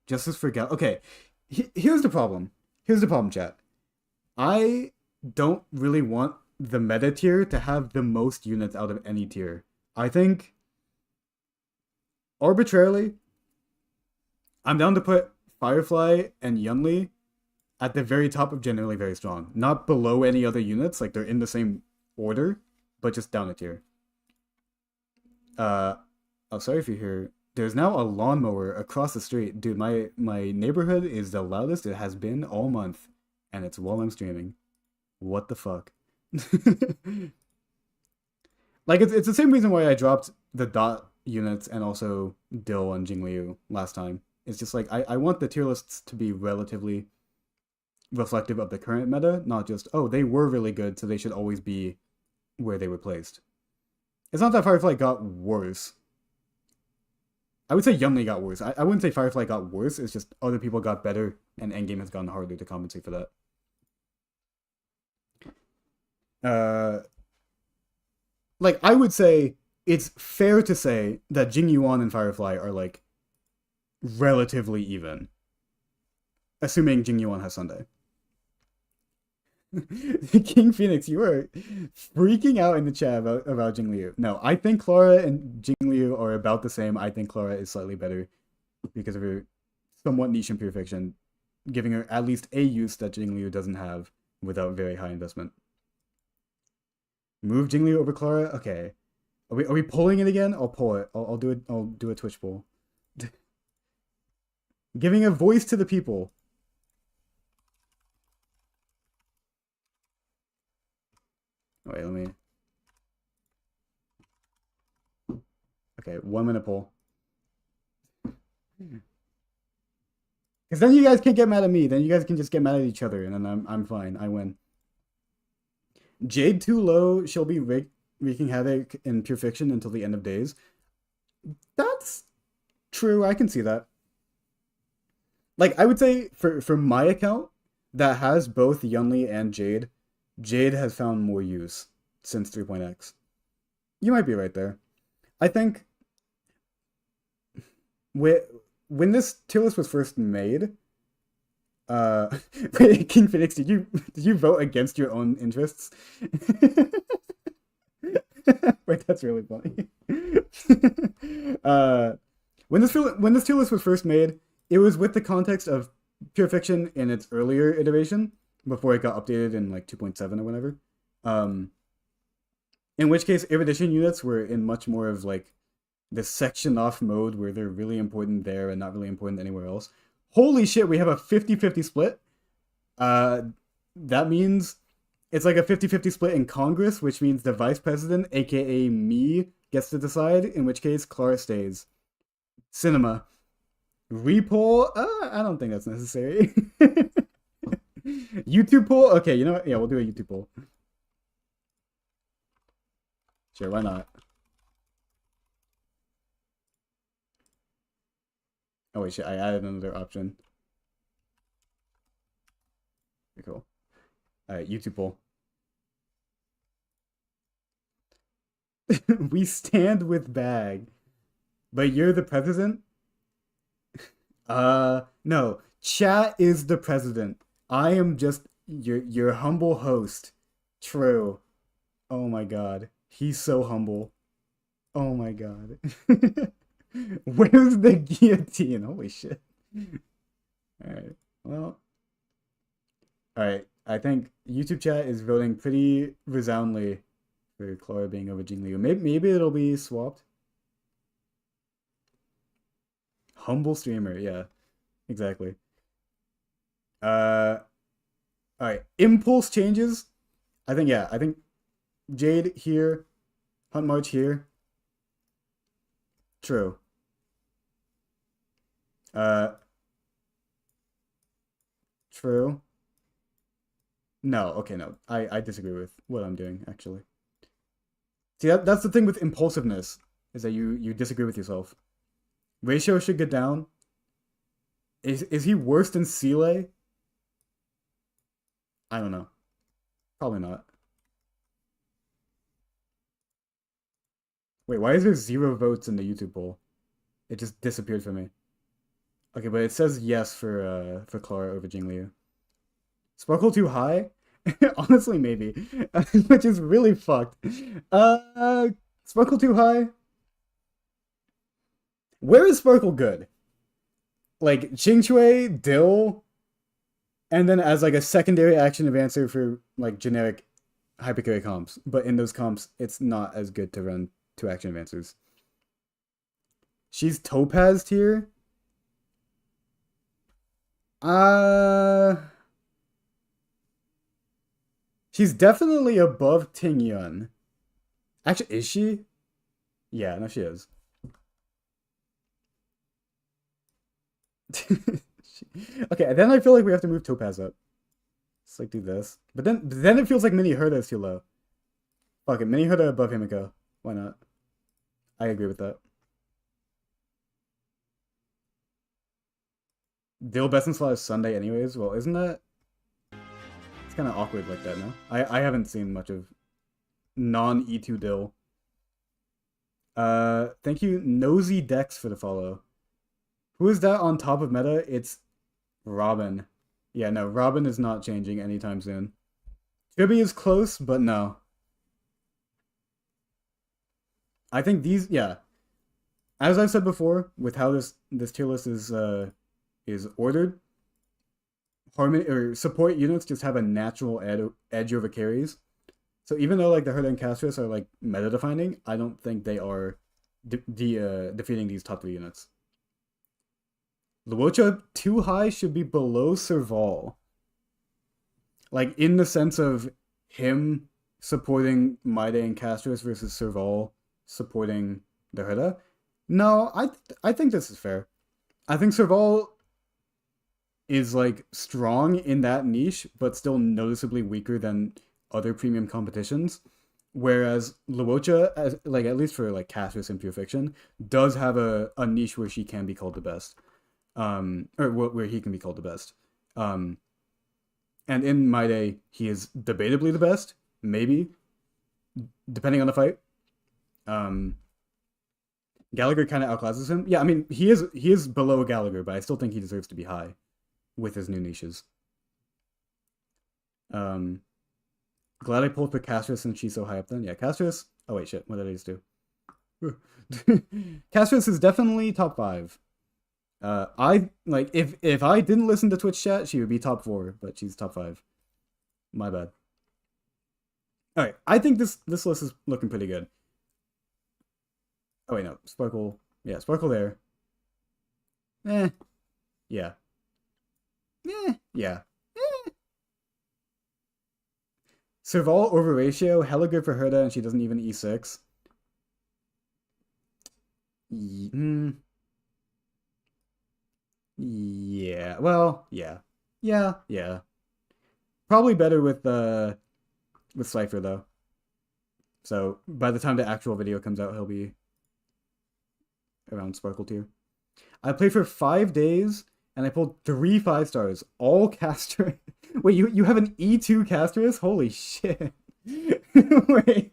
Justice for Gal. Okay, here's the problem. Here's the problem, chat. I don't really want the meta tier to have the most units out of any tier. I think arbitrarily, I'm down to put Firefly and Yunli at the very top of generally very strong, not below any other units. Like they're in the same order, but just down a tier. Oh, sorry if you hear. There's now a lawnmower across the street, dude. My neighborhood is the loudest it has been all month, and it's while I'm streaming. What the fuck? Like it's the same reason why I dropped the dot units and also Dill and Jingliu last time. It's just like I want the tier lists to be relatively reflective of the current meta, not just, oh, they were really good, so they should always be where they were placed. It's not that Firefly got worse. I would say Youngly got worse. I wouldn't say Firefly got worse, it's just other people got better, and Endgame has gotten harder to compensate for that. Like, I would say it's fair to say that Jing Yuan and Firefly are, like, relatively even. Assuming Jing Yuan has Sunday. King Phoenix, you are freaking out in the chat about Jingliu. No, I think Clara and Jingliu are about the same. I think Clara is slightly better because of her somewhat niche and pure fiction, giving her at least a use that Jingliu doesn't have without very high investment. Move Jingliu over Clara? Okay. Are we pulling it again? I'll pull it. I'll do it. I'll do a Twitch poll. Giving a voice to the people. Wait, let me. Okay, 1 minute poll. Because then you guys can't get mad at me. Then you guys can just get mad at each other, and then I'm fine. I win. Jade too low. She'll be wreaking havoc in pure fiction until the end of days. That's true. I can see that. Like, I would say for my account that has both Yunli and Jade, Jade has found more use since 3.x. You might be right there. I think when this tier list was first made, King Phoenix, did you vote against your own interests? Wait, that's really funny. When this tier list was first made, it was with the context of pure fiction in its earlier iteration before it got updated in like 2.7 or whatever. In which case, erudition units were in much more of like the section off mode where they're really important there and not really important anywhere else. Holy shit, we have a 50-50 split. That means it's like a 50-50 split in Congress, which means the vice president, aka me, gets to decide, in which case Clara stays. Cinema. Repoll? I don't think that's necessary. YouTube poll? Okay, you know what? Yeah, we'll do a YouTube poll. Sure, why not? Oh wait, shit, I added another option. Pretty cool. Alright, YouTube poll. We stand with Bag. But you're the president? No. Chat is the president. I am just your humble host. True. Oh my god. He's so humble. Oh my god. Where's the guillotine? Holy shit. Alright. Well. Alright. I think YouTube chat is voting pretty resoundingly for Clara being over Jingliu. Maybe it'll be swapped. Humble streamer, yeah. Exactly. Alright. Impulse changes. I think Jade here. Hunt March here. True. True. No, okay, no. I disagree with what I'm doing, actually. See, that's the thing with impulsiveness, is that you disagree with yourself. Ratio should get down. Is he worse than Seeley? I don't know. Probably not. Wait, why is there 0 votes in the YouTube poll? It just disappeared for me. Okay, but it says yes for Clara over Jingliu. Sparkle too high? Honestly, maybe. Which is really fucked. Uh, Sparkle too high? Where is Sparkle good? Like Qingque, Dill, and then as like a secondary action advancer for like generic hypercarry comps. But in those comps, it's not as good to run 2 action advancers. She's Topaz tier? Uh she's definitely above Ting Yun. Actually, is she? Yeah, no, she is. Okay, then I feel like we have to move Topaz up. Let's like do this. But then it feels like Mini Herda is too low. Fuck it, Mini Herda above Himiko. Why not? I agree with that. Dill best in slot is Sunday anyways. Well, isn't that it's kinda awkward like that, no? I haven't seen much of non E2 Dill. Thank you, Nosy Dex for the follow. Who is that on top of meta? It's Robin. Yeah, no, Robin is not changing anytime soon. Kirby is close, but no. I think these, yeah. As I've said before, with how this tier list is ordered, harmony or support units just have a natural edge over carries. So even though like the Herda and Castris are like meta defining, I don't think they are defeating these top 3 units. Luocha too high should be below Serval. Like in the sense of him supporting Maide and Castris versus Serval supporting the Herda. No, I think this is fair. I think Serval is like strong in that niche, but still noticeably weaker than other premium competitions. Whereas Luocha, as like at least for like Castris and Pure Fiction, does have a niche where she can be called the best. Or where he can be called the best. And in my day, he is debatably the best, maybe, depending on the fight. Gallagher kind of outclasses him. Yeah, I mean he is below Gallagher, but I still think he deserves to be high with his new niches. Um, Glad I pulled for Castris since she's so high up. Then yeah, Castris. Oh wait, shit. What did I just do? Castris is definitely top 5. I like if I didn't listen to Twitch chat, she would be top 4, but she's top 5. My bad. All right, I think this list is looking pretty good. Oh wait, no, Sparkle. Yeah, Sparkle there. Eh, yeah. Yeah. Serval over ratio, hella good for Herda, and she doesn't even E6. Mm, yeah. Well, yeah. Yeah. Probably better with Cypher though. So by the time the actual video comes out, he'll be around Sparkle tier. I played for 5 days and I pulled 3 5-stars, all caster. Wait, you have an E2 Castris? Holy shit! Wait,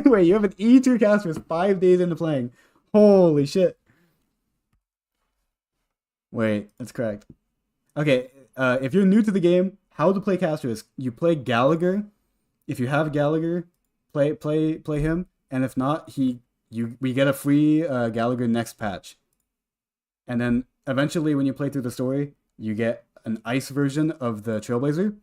wait, you have an E2 Castris 5 days into playing? Holy shit! Wait, that's correct. Okay, if you're new to the game, how to play Castris? You play Gallagher. If you have Gallagher, play him, and if not, we get a free Gallagher next patch. And then eventually, when you play through the story, you get an ice version of the Trailblazer,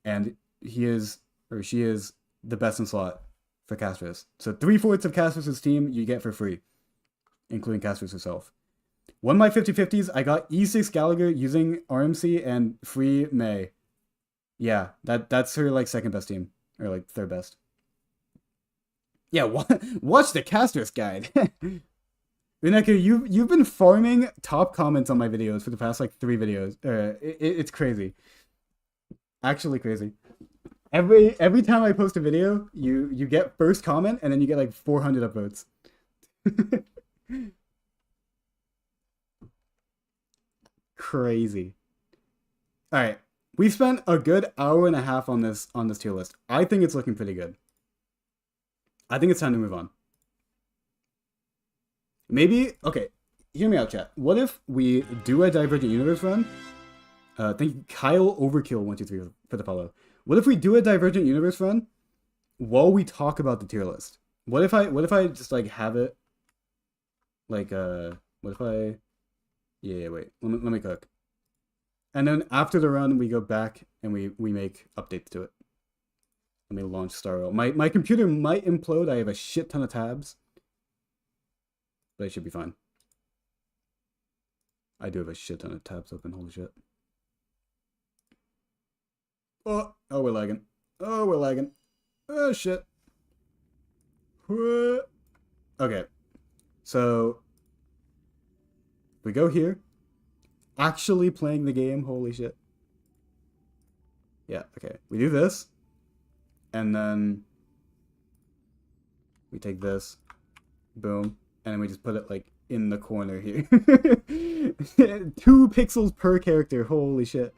and he is or she is the best in slot for Castris. So 3/4 of Castris' team you get for free, including Castris herself. One of my 50/50s, I got E6 Gallagher using RMC and free May. Yeah, that's her like second best team or like third best. Yeah, watch the Castris guide. Uneka, you've been farming top comments on my videos for the past like 3 videos. It's crazy, actually crazy. Every time I post a video, you get first comment and then you get like 400 upvotes. Crazy. All right, We've spent a good hour and a half on this tier list. I think it's looking pretty good. I think it's time to move on. Maybe, okay, hear me out, chat. What if we do a Divergent Universe run? Thank you, Kyle Overkill123 for the follow. What if we do a Divergent Universe run while we talk about the tier list? What if I just like have it like what if I yeah, wait. Let me cook. And then after the run we go back and we make updates to it. Let me launch Starro. My computer might implode. I have a shit ton of tabs. But it should be fine. I do have a shit ton of tabs open, holy shit. Oh, we're lagging. Oh, we're lagging. Oh, shit. Okay. So, we go here. Actually playing the game, holy shit. Yeah, okay. We do this. And then we take this. Boom. And then we just put it, like, in the corner here. 2 pixels per character. Holy shit.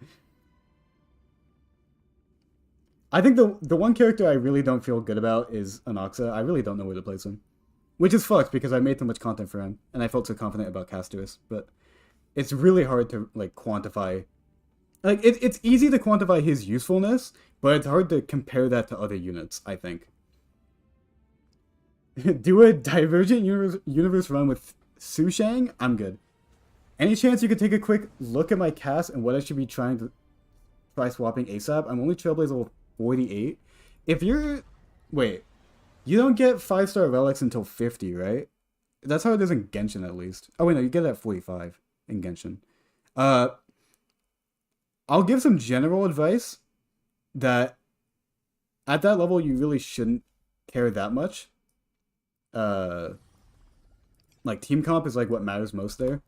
I think the one character I really don't feel good about is Anoxa. I really don't know where to place him. Which is fucked, because I made so much content for him. And I felt so confident about Castorus. But it's really hard to, like, quantify. Like, it's easy to quantify his usefulness, but it's hard to compare that to other units, I think. Do a Divergent Universe run with Sushang? I'm good. Any chance you could take a quick look at my cast and what I should be trying to try swapping ASAP? I'm only Trailblaze level 48. If you're... Wait. You don't get 5-star relics until 50, right? That's how it is in Genshin, at least. Oh, wait, no, you get it at 45 in Genshin. I'll give some general advice that at that level you really shouldn't care that much. Like team comp is like what matters most there.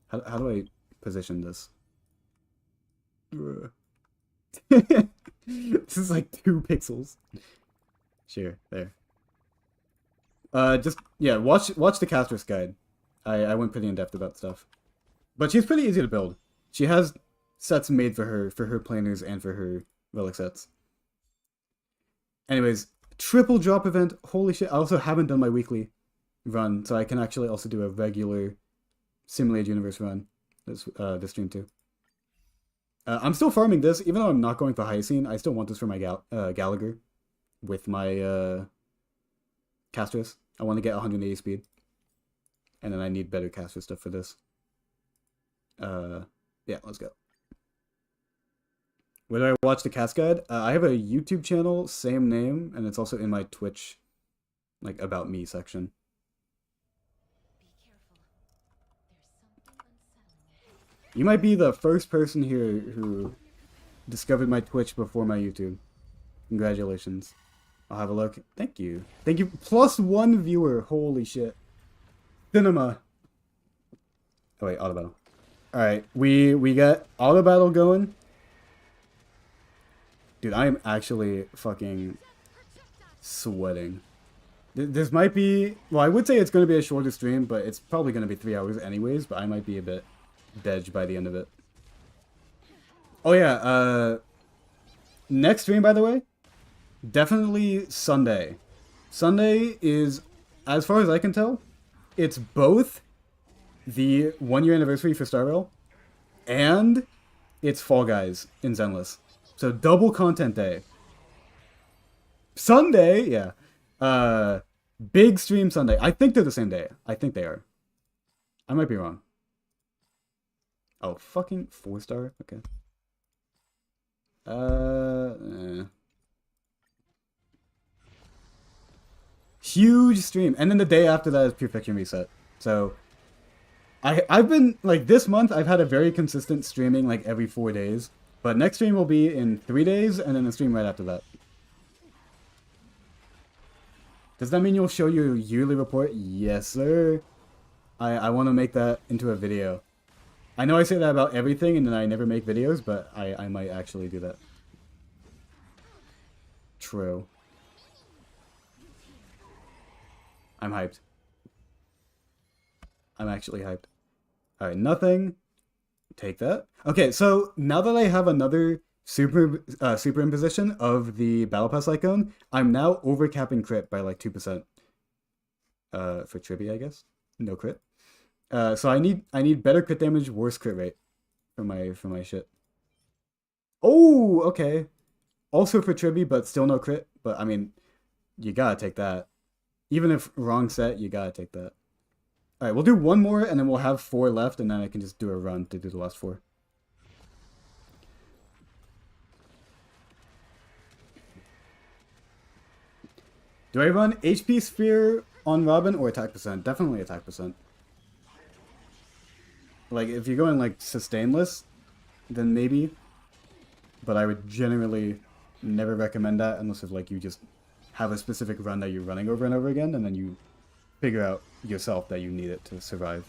How do I position this? This is like 2 pixels. Sure, there. Just yeah, watch the Castorus guide. I went pretty in depth about stuff, but she's pretty easy to build. She has sets made for her planers and for her relic sets. Anyways, triple drop event. Holy shit! I also haven't done my weekly run, so I can actually also do a regular simulated universe run this stream too. I'm still farming this, even though I'm not going for Hyacine. I still want this for my Gallagher with my Castorus. I want to get 180 speed, and then I need better Castorus stuff for this. Yeah, let's go. Where do I watch the cast guide? I have a YouTube channel, same name, and it's also in my Twitch, like, about me section. You might be the first person here who discovered my Twitch before my YouTube. Congratulations. I'll have a look. Thank you. Thank you. +1 viewer. Holy shit. Cinema. Oh wait, auto battle. Alright, we got auto battle going. Dude, I am actually fucking sweating. This might be... Well, I would say it's going to be a shorter stream, but it's probably going to be 3 hours anyways, but I might be a bit dead by the end of it. Oh yeah, next stream, by the way, definitely Sunday. Sunday is, as far as I can tell, it's both the 1-year anniversary for Star Rail, and it's Fall Guys in Zenless. So double content day. Sunday, yeah. Big stream Sunday. I think they're the same day. I think they are. I might be wrong. Oh, fucking 4-star? Okay. Huge stream. And then the day after that is Pure Fiction Reset. So I've been, like, this month I've had a very consistent streaming, like, every 4 days. But next stream will be in 3 days, and then a stream right after that. Does that mean you'll show your yearly report? Yes, sir. I want to make that into a video. I know I say that about everything, and then I never make videos, but I might actually do that. True. I'm hyped. I'm actually hyped. Alright, nothing. Take that. Okay, so now that I have another superimposition of the Battle Pass icon, I'm now overcapping crit by like 2%. For trivia, I guess. No crit. So I need better crit damage, worse crit rate for my shit. Oh, okay. Also for trivia, but still no crit. But I mean, you gotta take that. Even if wrong set, you gotta take that. All right, we'll do one more, and then we'll have 4 left, and then I can just do a run to do the last 4. Do I run HP Sphere on Robin or attack percent? Definitely attack percent. Like, if you're going, like, sustainless, then maybe. But I would generally never recommend that unless if, like, you just have a specific run that you're running over and over again, and then you figure out yourself that you need it to survive.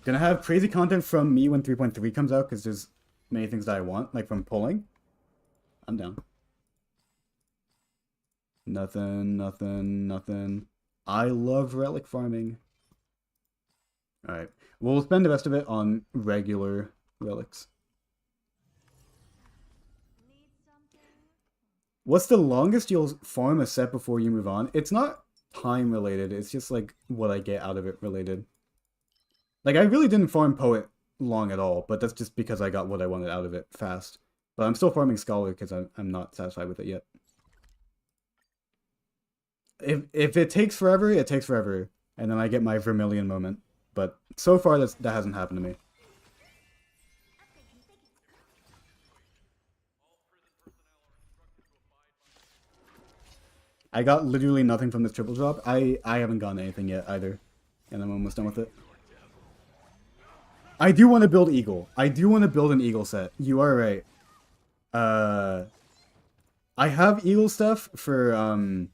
Gonna have crazy content from me when 3.3 comes out, because there's many things that I want, like from polling. I'm down. Nothing, nothing, nothing. I love relic farming. Alright. We'll spend the rest of it on regular relics. What's the longest you'll farm a set before you move on? It's not time related, it's just like what I get out of it related. Like, I really didn't farm Poet long at all, but that's just because I got what I wanted out of it fast. But I'm still farming Scholar because I'm not satisfied with it yet. If it takes forever, it takes forever. And then I get my Vermilion moment. But so far, that hasn't happened to me. I got literally nothing from this triple drop. I haven't gotten anything yet either. And I'm almost done with it. I do want to build Eagle. I do want to build an Eagle set. You are right. I have Eagle stuff for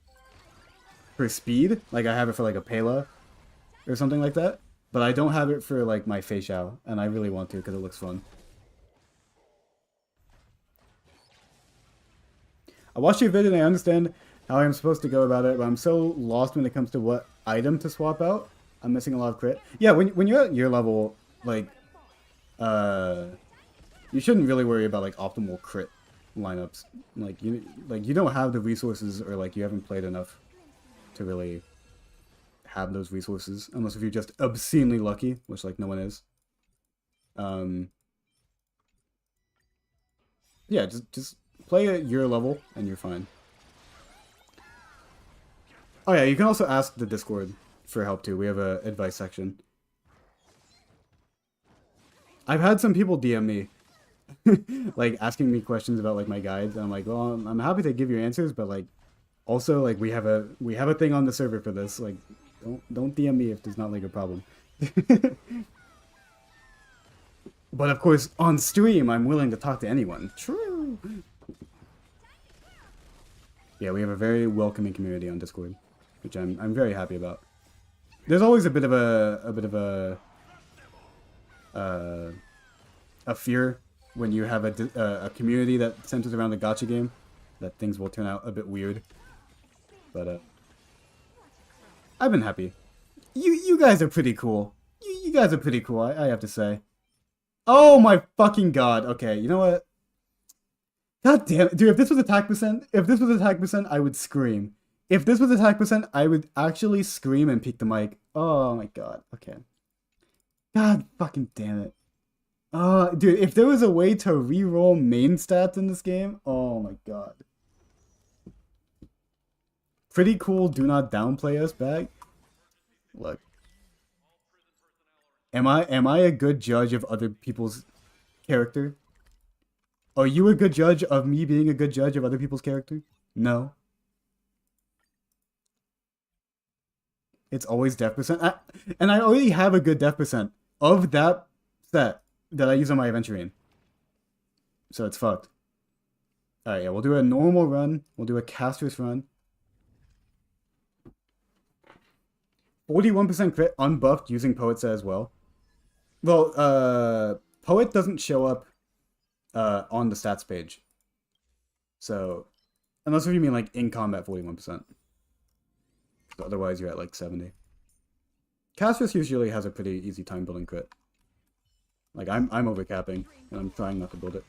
speed. Like, I have it for, like, a Pela or something like that. But I don't have it for, like, my Fei Xiao. And I really want to because it looks fun. I watched your video and I understand how I'm supposed to go about it, but I'm so lost when it comes to what item to swap out. I'm missing a lot of crit. Yeah, when you're at your level, like, you shouldn't really worry about, like, optimal crit lineups. Like, you don't have the resources, or, like, you haven't played enough to really have those resources, unless if you're just obscenely lucky, which, like, no one is. Yeah, just play at your level, and you're fine. Oh yeah, you can also ask the Discord for help too. We have a advice section. I've had some people DM me, like, asking me questions about, like, my guides, and I'm like, well, I'm happy to give you answers, but, like, also, like, we have a thing on the server for this. Like, don't DM me if there's not, like, a problem. But of course, on stream, I'm willing to talk to anyone. True. Yeah, we have a very welcoming community on Discord, which I'm very happy about. There's always a bit of a fear when you have a community that centers around the gacha game, that things will turn out a bit weird. But I've been happy. You guys are pretty cool. You guys are pretty cool. I have to say. Oh my fucking god. Okay, you know what? God damn it. Dude, if this was attack percent, I would scream. If this was attack percent, I would actually scream and peek the mic. Oh my god. Okay. God fucking damn it. Dude, if there was a way to re-roll main stats in this game, oh my god. Pretty cool, do not downplay us bag. Look. Am I a good judge of other people's character? Are you a good judge of me being a good judge of other people's character? No. It's always death percent. And I already have a good death percent of that set that I use on my Aventurine. So it's fucked. Alright, yeah, we'll do a normal run. We'll do a caster's run. 41% crit unbuffed using Poet set as well. Well, Poet doesn't show up on the stats page. So, unless if you mean like in combat 41%. So otherwise you're at like 70. Cassius usually has a pretty easy time building crit. Like I'm overcapping and I'm trying not to build it.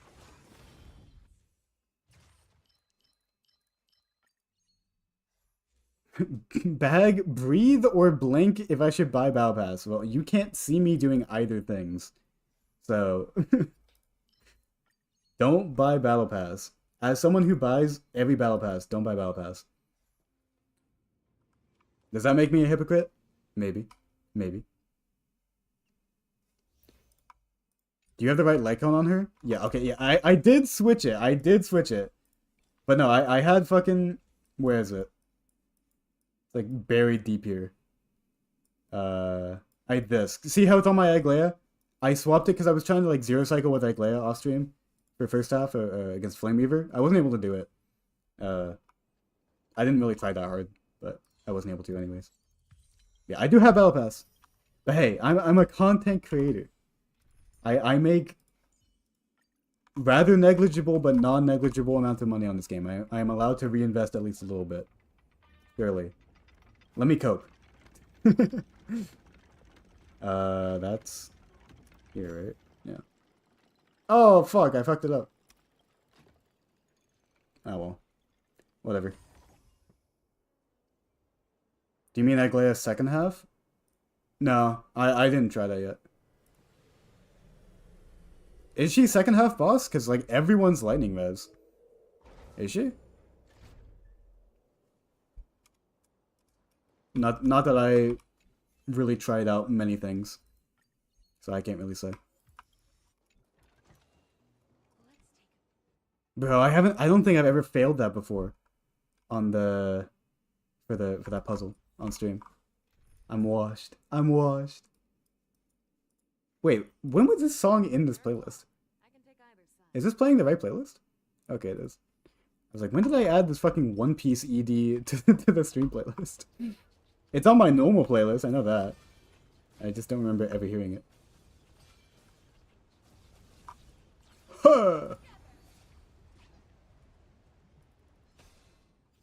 Bag, breathe, or blink if I should buy Battle Pass. Well, you can't see me doing either things. So, don't buy Battle Pass. As someone who buys every Battle Pass, don't buy Battle Pass. Does that make me a hypocrite? Maybe. Maybe. Do you have the right leg count on her? Yeah, okay, yeah. I did switch it. I did switch it. But no, I had fucking... Where is it? It's like buried deep here. I had this. See how it's on my Aglaya? I swapped it because I was trying to like zero cycle with Aglaya off stream for first half against Flameweaver. I wasn't able to do it. I didn't really try that hard, but I wasn't able to anyways. Yeah, I do have Battle Pass. But hey, I'm a content creator. I make rather negligible but non-negligible amounts of money on this game. I am allowed to reinvest at least a little bit. Surely. Let me cope. That's here, right? Yeah. Oh, fuck, I fucked it up. Oh, well. Whatever. Do you mean Aglaya's second half? No, I didn't try that yet. Is she second half boss? Because, like, everyone's lightning res. Is she? Not that I really tried out many things. So I can't really say. Bro, I don't think I've ever failed that before. On the... For that puzzle on stream. I'm washed. I'm washed. Wait, when was this song in this playlist? Is this playing the right playlist? Okay, it is. I was like, when did I add this fucking One Piece ED to the stream playlist? It's on my normal playlist, I know that. I just don't remember ever hearing it. Huh.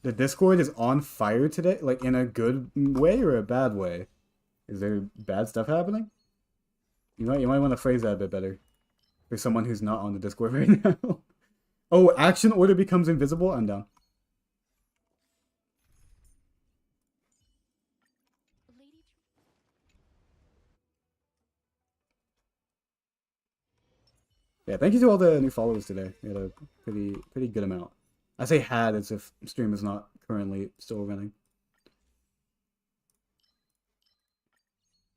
The Discord is on fire today? Like, in a good way or a bad way? Is there bad stuff happening? You might want to phrase that a bit better. For someone who's not on the Discord right now. Oh, action order becomes invisible? I'm down. Yeah, thank you to all the new followers today. We had a pretty good amount. I say had as if stream is not currently still running.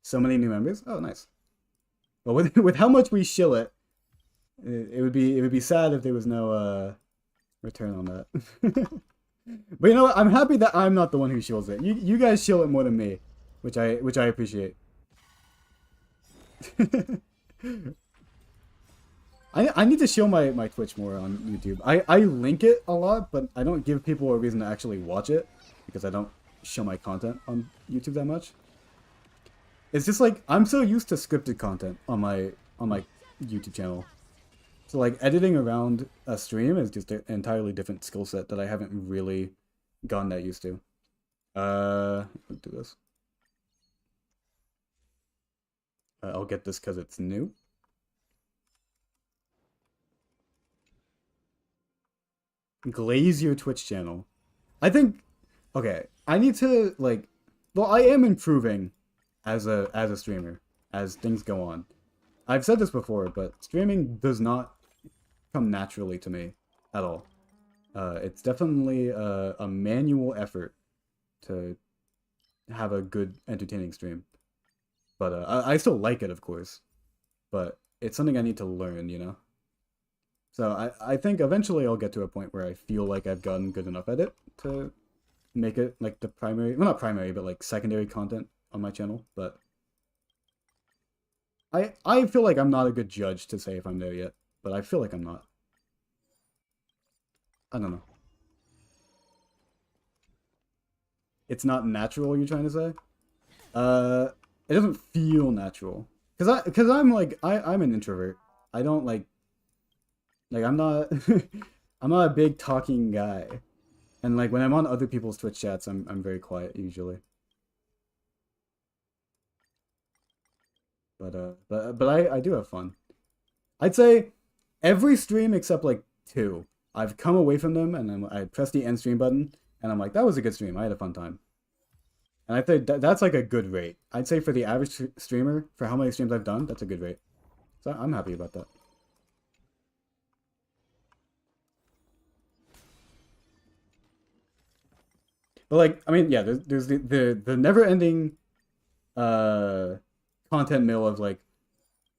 So many new members? Oh, nice. Well, with how much we shill it, it would be sad if there was no return on that. But you know what? I'm happy that I'm not the one who shills it. You guys shill it more than me, which I appreciate. I need to show my Twitch more on YouTube. I link it a lot, but I don't give people a reason to actually watch it because I don't show my content on YouTube that much. It's just like I'm so used to scripted content on my YouTube channel. So like editing around a stream is just an entirely different skill set that I haven't really gotten that used to. Let's do this. I'll get this because it's new. Glaze your Twitch channel. I think, okay, I need to, like, well, I am improving as a streamer as things go on. I've said this before, but streaming does not come naturally to me at all. It's definitely a manual effort to have a good, entertaining stream. But I still like it, of course. But it's something I need to learn, you know? So I think eventually I'll get to a point where I feel like I've gotten good enough at it to make it like the primary, well not primary, but like secondary content on my channel. But I feel like I'm not a good judge to say if I'm there yet, but I feel like I'm not. I don't know. It's not natural, you're trying to say? It doesn't feel natural. Cause I'm like I'm an introvert. I don't like I'm not I'm not a big talking guy. And like when I'm on other people's Twitch chats, I'm very quiet usually. But I do have fun. I'd say every stream except like two, I've come away from them and I press the end stream button and I'm like, that was a good stream. I had a fun time. And I think that's like a good rate. I'd say for the average streamer, for how many streams I've done, that's a good rate. So I'm happy about that. But like, I mean, yeah, there's the never-ending content mill of like,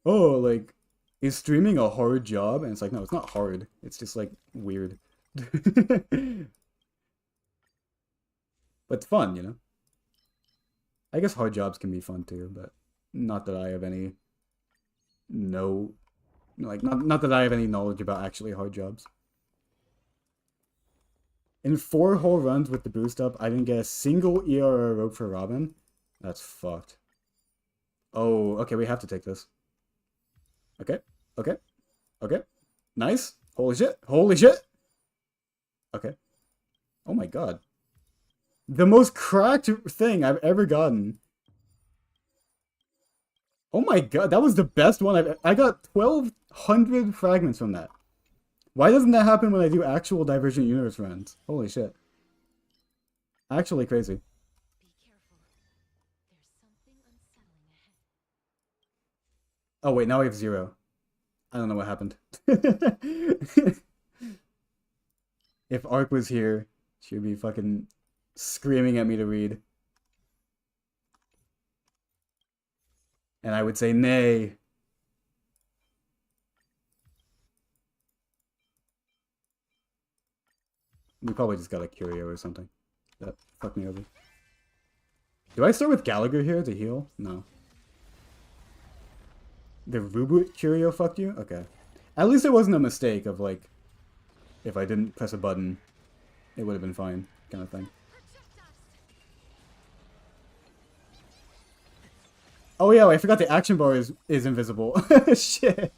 oh, like, is streaming a hard job? And it's like, no, it's not hard. It's just like weird. But it's fun, you know? I guess hard jobs can be fun too, but not that I have any no like not that I have any knowledge about actually hard jobs. In 4 whole runs with the boost up, I didn't get a single ERR rope for Robin. That's fucked. Oh, okay, we have to take this. Okay, okay, okay. Nice. Holy shit. Holy shit. Okay. Oh my god. The most cracked thing I've ever gotten. Oh my god, that was the best one I got 1,200 fragments from that. Why doesn't that happen when I do actual Divergent Universe runs? Holy shit. Actually crazy. Oh wait, now we have 0. I don't know what happened. If Ark was here, she would be fucking screaming at me to read. And I would say nay. We probably just got a Curio or something. That fucked me over. Do I start with Gallagher here to heal? No. The reboot Curio fucked you? Okay. At least it wasn't a mistake of like, if I didn't press a button, it would have been fine, kind of thing. Oh yeah, I forgot the action bar is invisible. Shit.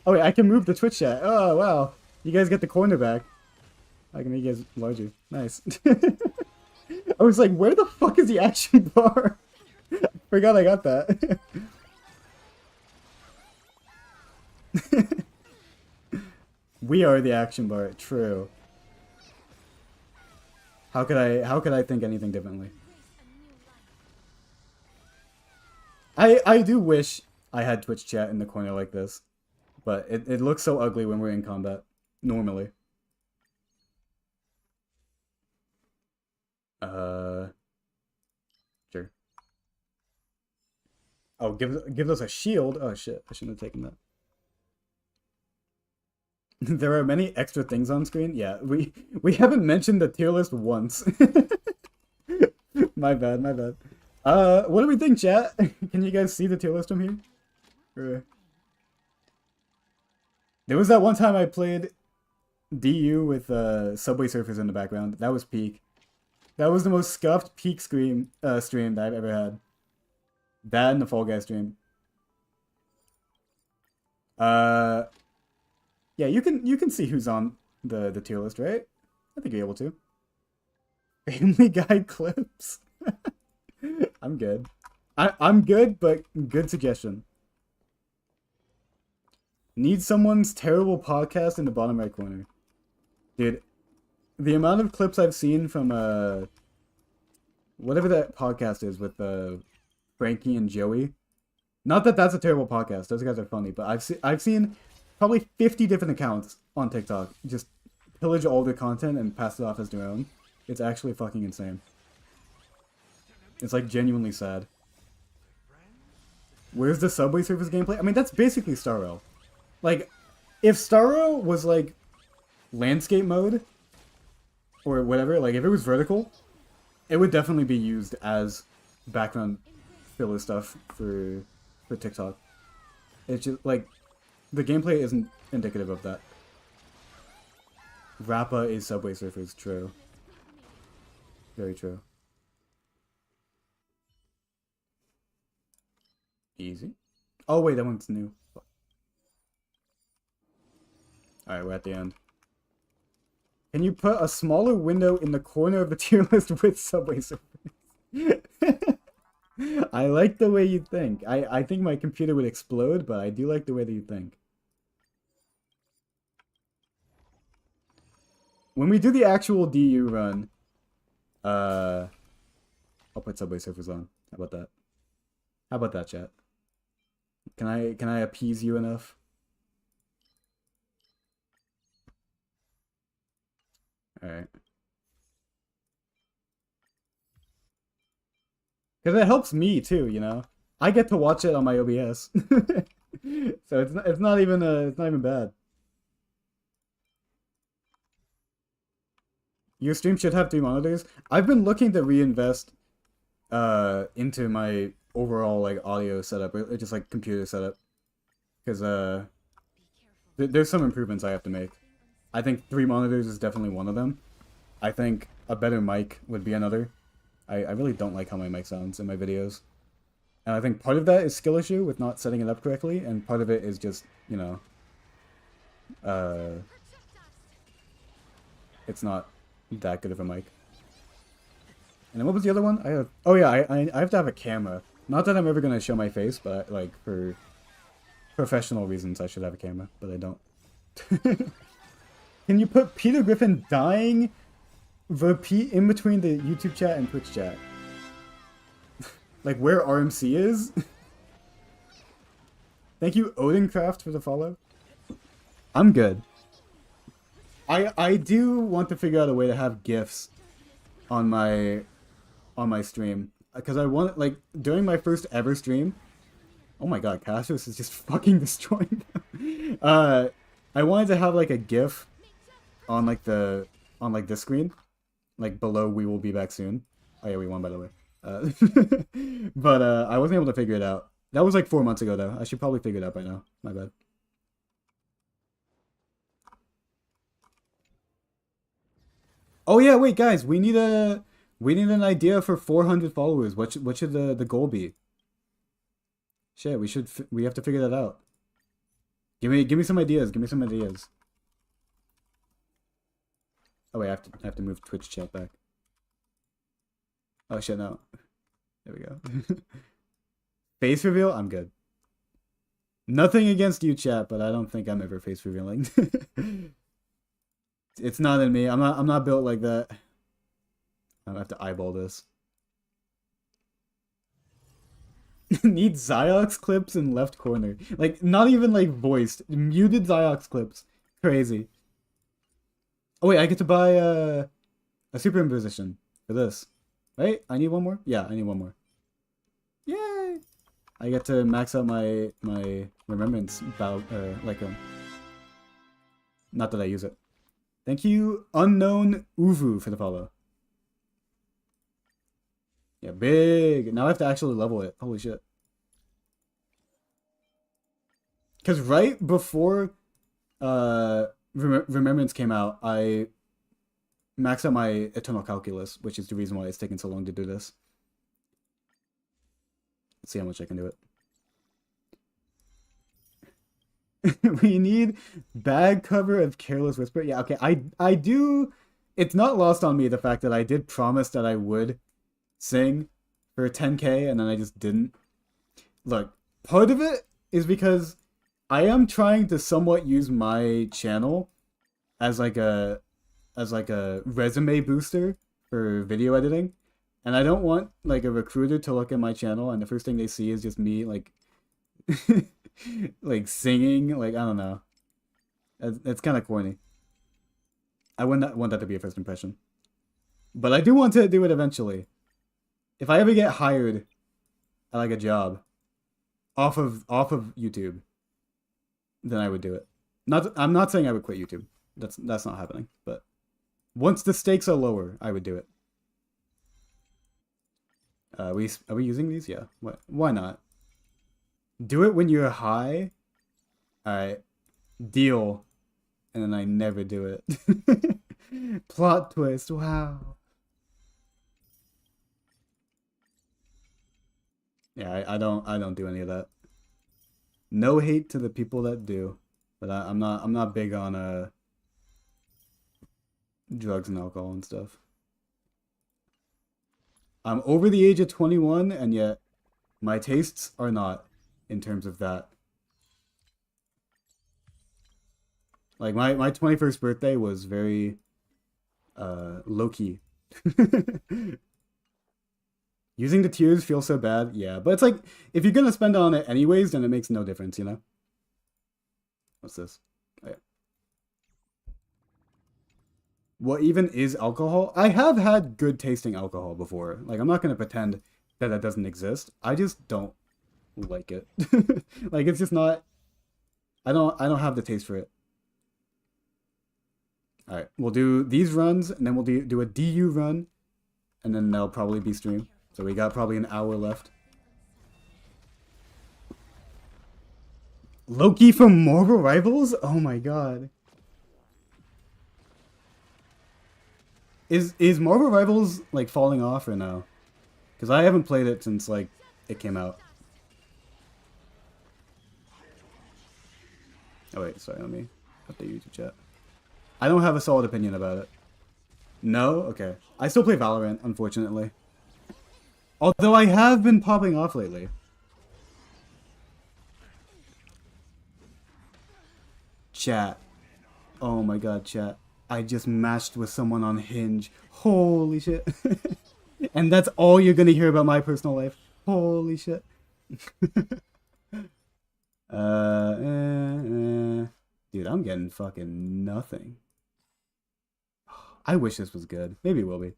Oh wait, I can move the Twitch chat. Oh wow. You guys get the corner back. I can make you guys larger. Nice. I was like, where the fuck is the action bar? Forgot I got that. We are the action bar. True. How could I think anything differently? I do wish I had Twitch chat in the corner like this, but it looks so ugly when we're in combat normally. Sure. Oh, give us a shield. Oh shit, I shouldn't have taken that. There are many extra things on screen. Yeah, we haven't mentioned the tier list once. My bad, my bad. What do we think, chat? Can you guys see the tier list from here? There was that one time I played DU with Subway Surfers in the background. That was peak. That was the most scuffed peak stream that I've ever had. That and the Fall Guys stream. Yeah, you can see who's on the tier list, right? I think you're able to. Family Guy clips. I'm good. I'm good, but good suggestion. Need someone's terrible podcast in the bottom right corner. Dude, the amount of clips I've seen from whatever that podcast is with Frankie and Joey. Not that that's a terrible podcast. Those guys are funny, but I've seen probably 50 different accounts on TikTok just pillage all their content and pass it off as their own. It's actually fucking insane. It's like genuinely sad. Where's the Subway Surfers gameplay? I mean, that's basically Starro. Like, if Starro was like landscape mode or whatever, like if it was vertical, it would definitely be used as background filler stuff for TikTok. It's just like the gameplay isn't indicative of that. Rappa is Subway Surfers, true. Very true. Easy. Oh wait, that one's new. Alright, we're at the end. Can you put a smaller window in the corner of the tier list with Subway Surfers? I like the way you think. I think my computer would explode, but I do like the way that you think. When we do the actual DU run, uh, I'll put Subway Surfers on. How about that? How about that, chat? Can I appease you enough? All right. Because it helps me too, you know. I get to watch it on my OBS, so it's not even bad. Your stream should have 3 monitors. I've been looking to reinvest into my overall like audio setup, or just like computer setup, because there's some improvements I have to make. I think 3 monitors is definitely one of them. I think a better mic would be another. I really don't like how my mic sounds in my videos. And I think part of that is skill issue with not setting it up correctly, and part of it is just, you know, uh, it's not that good of a mic. And then what was the other one? I have, oh yeah, I have to have a camera. Not that I'm ever gonna show my face, but like for professional reasons I should have a camera, but I don't. Can you put Peter Griffin dying repeat in between the YouTube chat and Twitch chat? Like where RMC is? Thank you, Odincraft, for the follow. I'm good. I do want to figure out a way to have GIFs on my stream, because I want, like, during my first ever stream. Oh my god, Cassius is just fucking destroying them. I wanted to have like a GIF on like this screen, like below "We will be back soon." Oh yeah, we won, by the way. But I wasn't able to figure it out. That was like 4 months ago though. I should probably figure it out by now. My bad. Oh yeah, wait guys, we need an idea for 400 followers. What should the goal be? Shit, we have to figure that out. Give me some ideas. Give me some ideas. Oh wait, I have to move Twitch chat back. Oh shit, no. There we go. Face reveal? I'm good. Nothing against you, chat, but I don't think I'm ever face revealing. It's not in me. I'm not built like that. I have to eyeball this. Need Xiox clips in left corner. Like, not even like voiced. Muted Xiox clips. Crazy. Oh wait, I get to buy a superimposition for this. Right? I need one more? Yeah, I need one more. Yay! I get to max out my remembrance bow like not that I use it. Thank you, Unknown Uvu, for the follow. Yeah, big. Now I have to actually level it. Holy shit. Because right before Remembrance came out, I maxed out my Eternal Calculus, which is the reason why it's taking so long to do this. Let's see how much I can do it. We need bag cover of Careless Whisper. Yeah, okay. I do. It's not lost on me the fact that I did promise that I would sing for 10K and then I just didn't. Look, part of it is because I am trying to somewhat use my channel as like a resume booster for video editing, and I don't want like a recruiter to look at my channel and the first thing they see is just me like like singing. Like, I don't know, it's kind of corny. I would not want that to be a first impression, but I do want to do it eventually. If I ever get hired at like a job off of YouTube, then I would do it. I'm not saying I would quit YouTube. That's not happening. But once the stakes are lower, I would do it. Are we using these? Yeah. What? Why not? Do it when you're high. All right. Deal. And then I never do it. Plot twist. Wow. Yeah, I don't do any of that. No hate to the people that do, but I'm not big on drugs and alcohol and stuff. I'm over the age of 21, and yet My tastes are not in terms of that. Like my 21st birthday was very low key. Using the tiers feels so bad, yeah. But it's like if you're gonna spend on it anyways, then it makes no difference, you know? What's this? Oh, yeah. What even is alcohol? I have had good tasting alcohol before. Like I'm not gonna pretend that that doesn't exist. I just don't like it. Like it's just not. I don't have the taste for it. All right, we'll do these runs, and then we'll do a DU run, and then they'll probably be streamed. So we got probably an hour left. Loki from Marvel Rivals? Oh my god. Is Marvel Rivals like falling off or no? Because I haven't played it since like it came out. Oh wait, sorry, let me update YouTube chat. I don't have a solid opinion about it. No? Okay. I still play Valorant, unfortunately. Although I have been popping off lately. Chat. Oh my god, chat. I just matched with someone on Hinge. Holy shit. And that's all you're gonna hear about my personal life. Holy shit. Dude, I'm getting fucking nothing. I wish this was good. Maybe it will be.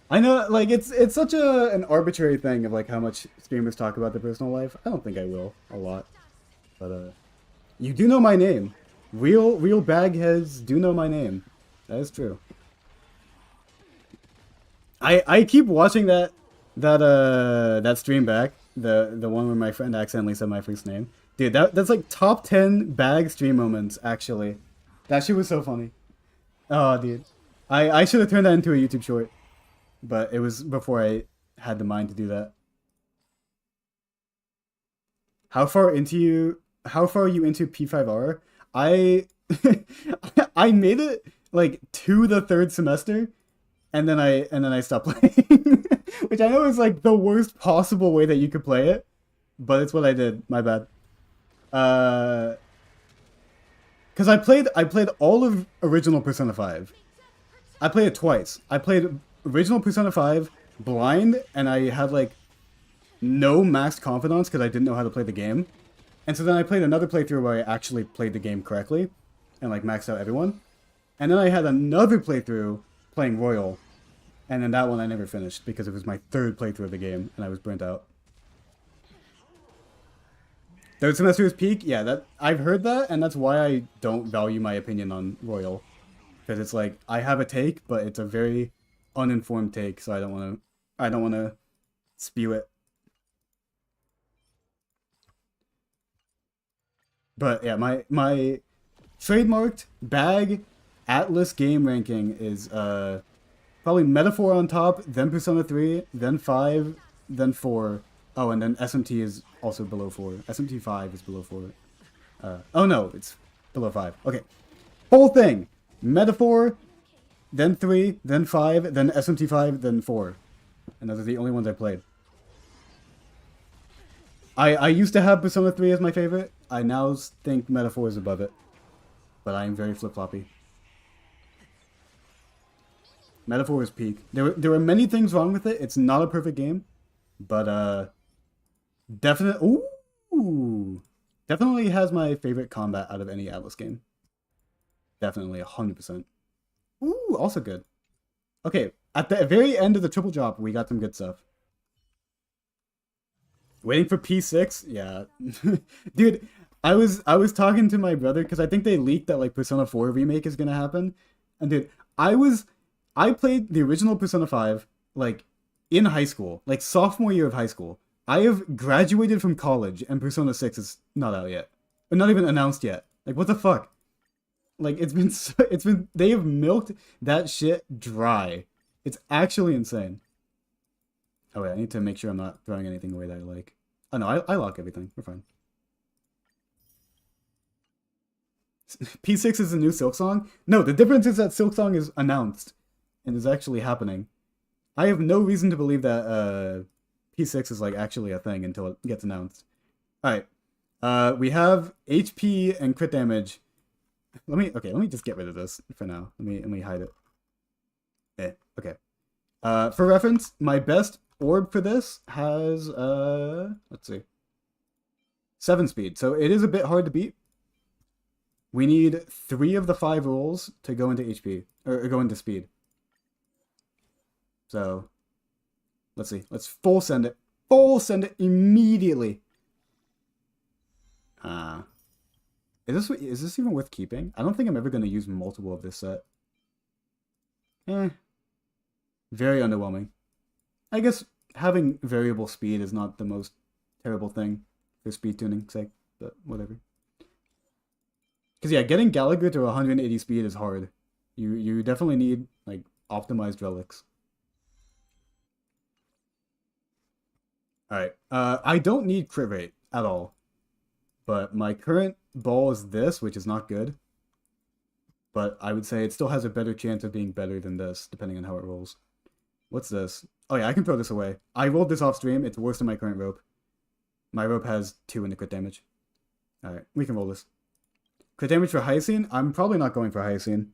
I know, like it's such an arbitrary thing of like how much streamers talk about their personal life. I don't think I will a lot, but you do know my name. Real bagheads do know my name. That is true. I keep watching that stream back, the one where my friend accidentally said my first name. Dude, that's like top 10 bag stream moments actually. That shit was so funny. Oh, dude. I should have turned that into a YouTube short, but it was before I had the mind to do that. How far are you into P5R? I I made it like to the third semester and then I stopped playing. Which I know is like the worst possible way that you could play it, but it's what I did. My bad. Uh Cuz I played all of original Persona 5. I played it twice. I played original Persona 5 blind, and I had like no max confidence because I didn't know how to play the game. And so then I played another playthrough where I actually played the game correctly and like maxed out everyone. And then I had another playthrough playing Royal, and then that one I never finished because it was my third playthrough of the game and I was burnt out. Third semester is peak? Yeah, that I've heard that, and that's why I don't value my opinion on Royal. Because it's like I have a take, but it's a very uninformed take, so I don't wanna spew it. But yeah, my trademarked bag Atlas game ranking is probably Metaphor on top, then Persona 3, then 5, then 4. Oh, and then SMT is also below 4. SMT 5 is below 4. Oh no, it's below 5. Okay. Whole thing. Metaphor, then 3, then 5, then SMT 5, then 4. And those are the only ones I played. I used to have Persona 3 as my favorite. I now think Metaphor is above it. But I am very flip-floppy. Metaphor is peak. There were many things wrong with it. It's not a perfect game. But, definitely... Ooh! Definitely has my favorite combat out of any Atlas game. Definitely, 100%. Ooh, also good. Okay, at the very end of the triple drop, we got some good stuff. Waiting for P6? Yeah. Dude, I was talking to my brother because I think they leaked that like Persona 4 remake is gonna happen. And dude, I played the original Persona 5 like in high school, like sophomore year of high school. I have graduated from college and Persona 6 is not out yet. Or not even announced yet. Like what the fuck? Like they have milked that shit dry. It's actually insane. Oh wait, I need to make sure I'm not throwing anything away that I like. Oh no, I lock everything. We're fine. P6 is a new Silk Song? No, the difference is that Silk Song is announced and is actually happening. I have no reason to believe that P6 is like actually a thing until it gets announced. All right. We have HP and crit damage. Let me just get rid of this for now. Let me hide it. Okay. For reference, my best orb for this has let's see. 7 speed. So it is a bit hard to beat. We need 3 of the 5 rolls to go into HP or go into speed. So let's see. Let's full send it. Full send it immediately. Is this even worth keeping? I don't think I'm ever going to use multiple of this set. Very underwhelming. I guess having variable speed is not the most terrible thing for speed tuning sake, but whatever. Because yeah, getting Gallagher to 180 speed is hard. You definitely need like optimized relics. Alright, I don't need crit rate at all. But my current ball is this, which is not good. But I would say it still has a better chance of being better than this, depending on how it rolls. What's this? Oh yeah, I can throw this away. I rolled this off stream. It's worse than my current rope. My rope has 2 in the crit damage. Alright, we can roll this. Crit damage for Hyacine? I'm probably not going for Hyacine.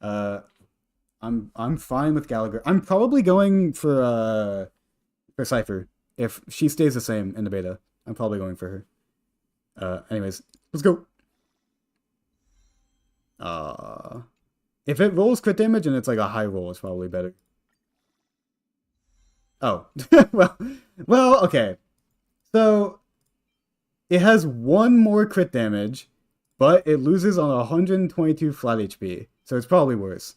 I'm fine with Gallagher. I'm probably going for Cypher. If she stays the same in the beta, I'm probably going for her. Anyways, let's go. If it rolls crit damage and it's like a high roll, it's probably better. Oh, well, okay. So it has 1 more crit damage, but it loses on 122 flat HP, so it's probably worse.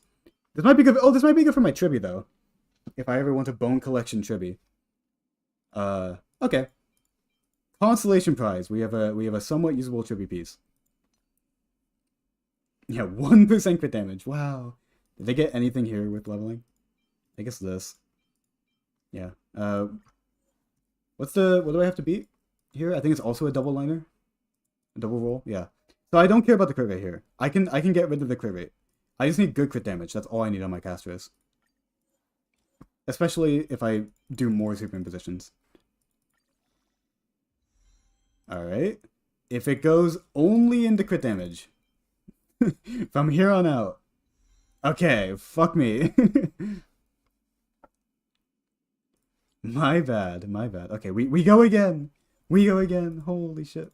This might be good. Oh, this might be good for my Triby though, if I ever want a Bone Collection Triby. Okay. Constellation Prize. We have a somewhat usable Triby piece. Yeah, 1% crit damage. Wow. Did they get anything here with leveling? I guess this. Yeah. What do I have to beat here? I think it's also a double liner. A double roll. Yeah. So I don't care about the crit rate here. I can get rid of the crit rate. I just need good crit damage. That's all I need on my casters. Especially if I do more superimpositions. Alright. If it goes only into crit damage. From here on out. Okay, fuck me. My bad, my bad. Okay, we go again. We go again. Holy shit.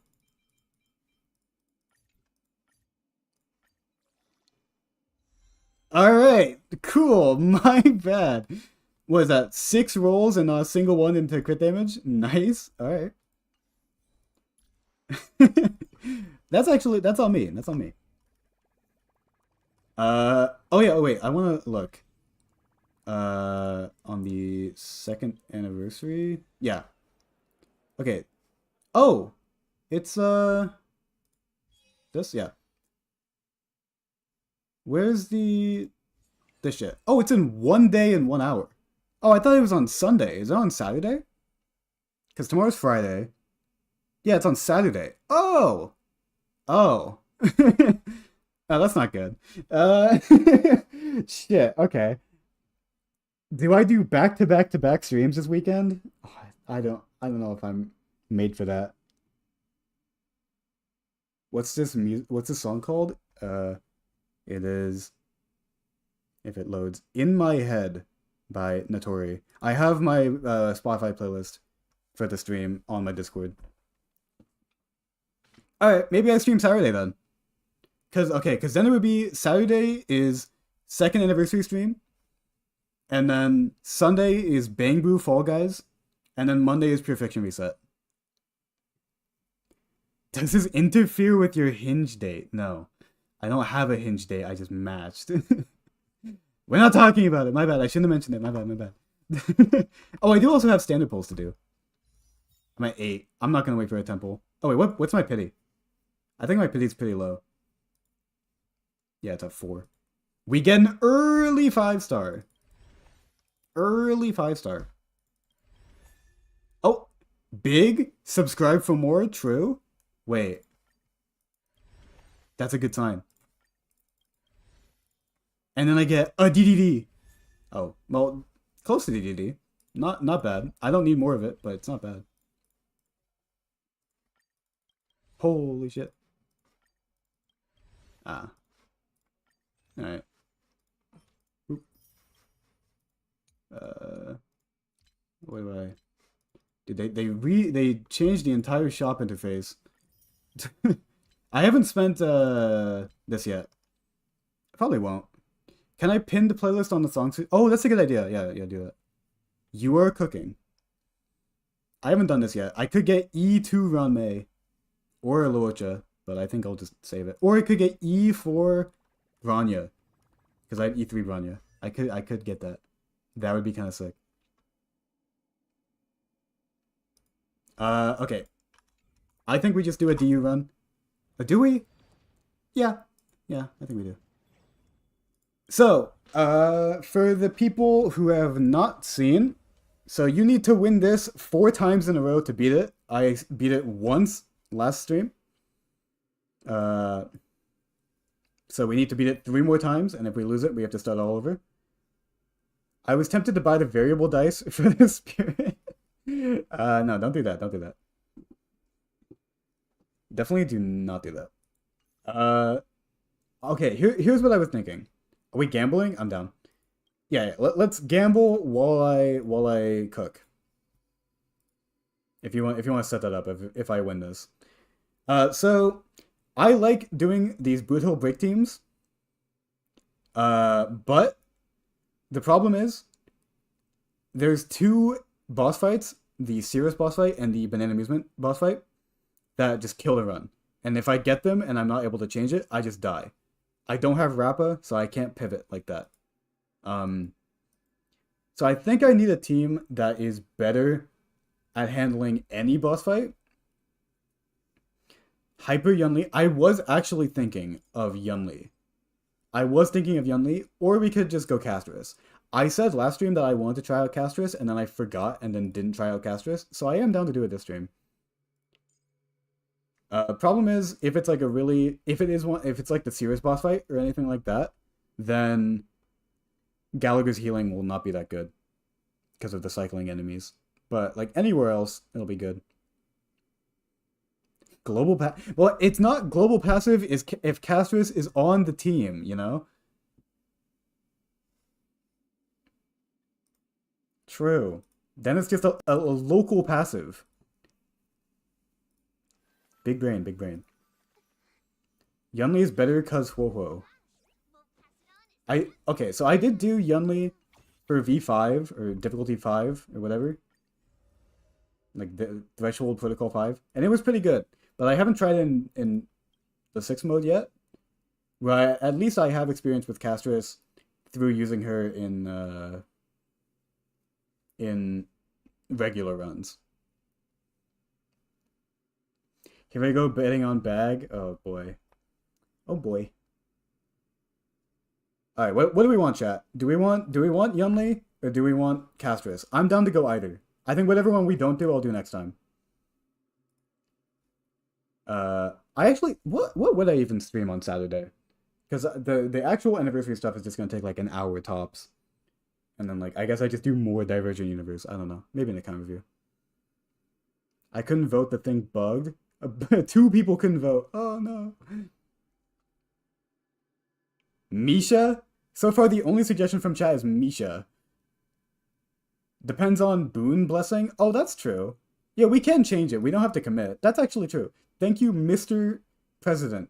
Alright, cool. My bad. What is that? 6 rolls and not a single one into crit damage? Nice. Alright. That's on me. That's on me. Oh yeah, oh wait, I wanna look. On the 2nd anniversary? Yeah. Okay. Oh! It's, this? Yeah. Where's this shit? Oh, it's in 1 day and 1 hour. Oh, I thought it was on Sunday. Is it on Saturday? Because tomorrow's Friday. Yeah, it's on Saturday. Oh! Oh. Oh, that's not good. Shit, okay. Do I do back-to-back-to-back streams this weekend? Oh, I don't know if I'm made for that. What's this song called? It is, if it loads, In My Head by Notori. I have my Spotify playlist for the stream on my Discord. Alright, maybe I stream Saturday then. Because then it would be Saturday is 2nd anniversary stream. And then Sunday is Bang Boo Fall Guys. And then Monday is Pure Fiction Reset. Does this interfere with your hinge date? No. I don't have a hinge date. I just matched. We're not talking about it. My bad. I shouldn't have mentioned it. My bad. Oh, I do also have standard pulls to do. I'm at 8. I'm not going to wait for a temple. Oh, wait. What's my pity? I think my pity's pretty low. Yeah, it's at 4. We get an early 5-star. Early 5-star. Oh, big? Subscribe for more? True? Wait. That's a good sign. And then I get a DDD. Oh, well, Close to DDD. Not bad. I don't need more of it, but it's not bad. Holy shit. Ah. Alright. Uh, what do I... Did they changed the entire shop interface. I haven't spent this yet. I probably won't. Can I pin the playlist on the songs? Oh, that's a good idea. Yeah, do that. You are cooking. I haven't done this yet. I could get E2 Ranmei or Luocha, but I think I'll just save it. Or I could get E4 Ranya, because I have E3 Ranya. I could get that. That would be kind of sick. Okay. I think we just do a DU run. Do we? Yeah. Yeah, I think we do. So, for the people who have not seen, so you need to win this 4 times in a row to beat it. I beat it once last stream. Uh, so we need to beat it 3 more times, and if we lose it, we have to start all over. I was tempted to buy the variable dice for this spirit. No, don't do that. Don't do that. Definitely do not do that. Okay, here's what I was thinking. Are we gambling? I'm down. Yeah, let's gamble while I cook. If you want to set that up, if I win this. So I like doing these brutal break teams. But the problem is there's 2 boss fights, the Cirrus boss fight and the Banana Amusement boss fight, that just kill the run. And if I get them and I'm not able to change it, I just die. I don't have Rappa, so I can't pivot like that. So I think I need a team that is better at handling any boss fight. Hyper Yunli. I was actually thinking of Yunli. Or we could just go Castris. I said last stream that I wanted to try out Castris, and then I forgot and then didn't try out Castris, so I am down to do it this stream. Problem is, if it's like if it's like the Cirrus boss fight or anything like that, then Gallagher's healing will not be that good because of the cycling enemies. But like anywhere else, it'll be good. Well, it's not global passive is if Castris is on the team, you know? True. Then it's just a local passive. Big brain, big brain. Yunli is better because Huohuo. Okay, so I did do Yunli for V5 or difficulty 5 or whatever. Like the threshold protocol 5. And it was pretty good. But I haven't tried it in the 6 mode yet. Well, at least I have experience with Castris through using her in regular runs. Here we go, betting on bag. Oh boy. Oh boy. Alright, what do we want, chat? Do we want Yunli or do we want Castris? I'm down to go either. I think whatever one we don't do, I'll do next time. I actually what would I even stream on Saturday? Because the actual anniversary stuff is just gonna take like an hour tops. And then like I guess I just do more Divergent Universe. I don't know. Maybe in a kind review. I couldn't vote, the thing bugged. 2 people couldn't vote. Oh no. Misha? So far the only suggestion from chat is Misha. Depends on Boon Blessing? Oh, that's true. Yeah, we can change it. We don't have to commit. That's actually true. Thank you, Mr. President.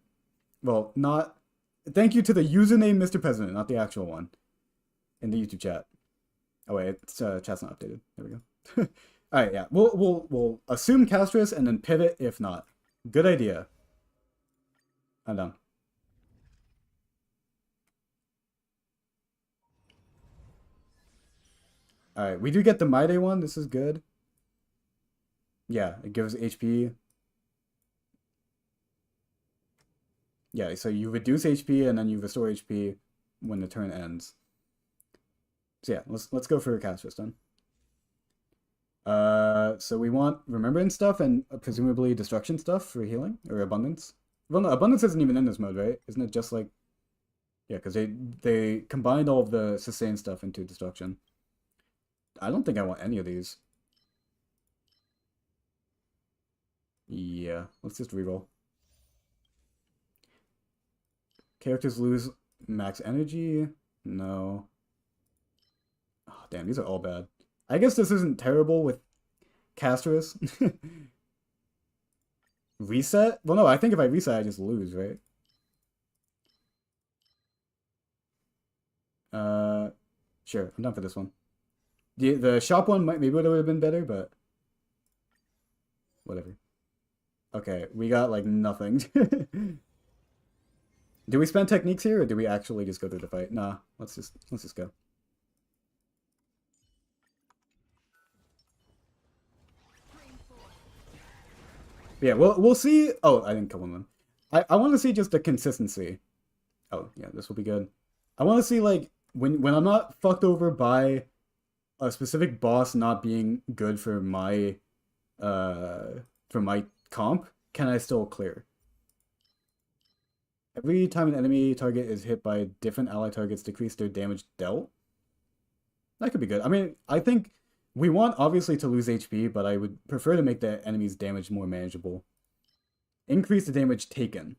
Well, not... Thank you to the username Mr. President, not the actual one. In the YouTube chat. Oh wait, it's, chat's not updated. There we go. Alright, yeah. We'll assume Castris and then pivot if not. Good idea. I'm done. Alright, we do get the Maide one. This is good. Yeah, it gives HP. Yeah, so you reduce HP and then you restore HP when the turn ends. So yeah, let's go for Castris then. So we want Remembrance stuff and presumably Destruction stuff for healing or Abundance. Well, no, Abundance isn't even in this mode, right? Isn't it just like... Yeah, because they combined all of the Sustain stuff into Destruction. I don't think I want any of these. Yeah, let's just reroll. Characters lose max energy? No. Oh, damn, these are all bad. I guess this isn't terrible with Castris. Reset? Well, no, I think if I reset, I just lose, right? Uh, sure, I'm done for this one. The shop one maybe would have been better, but whatever. Okay, we got like nothing. Do we spend techniques here, or do we actually just go through the fight? Nah, let's just go. Yeah, we'll see. Oh, I didn't kill one of them. I want to see just the consistency. Oh, yeah, this will be good. I want to see like when I'm not fucked over by a specific boss not being good for my comp, can I still clear? Every time an enemy target is hit by different ally targets, decrease their damage dealt. That could be good. I mean, I think we want obviously to lose HP, but I would prefer to make the enemy's damage more manageable. Increase the damage taken.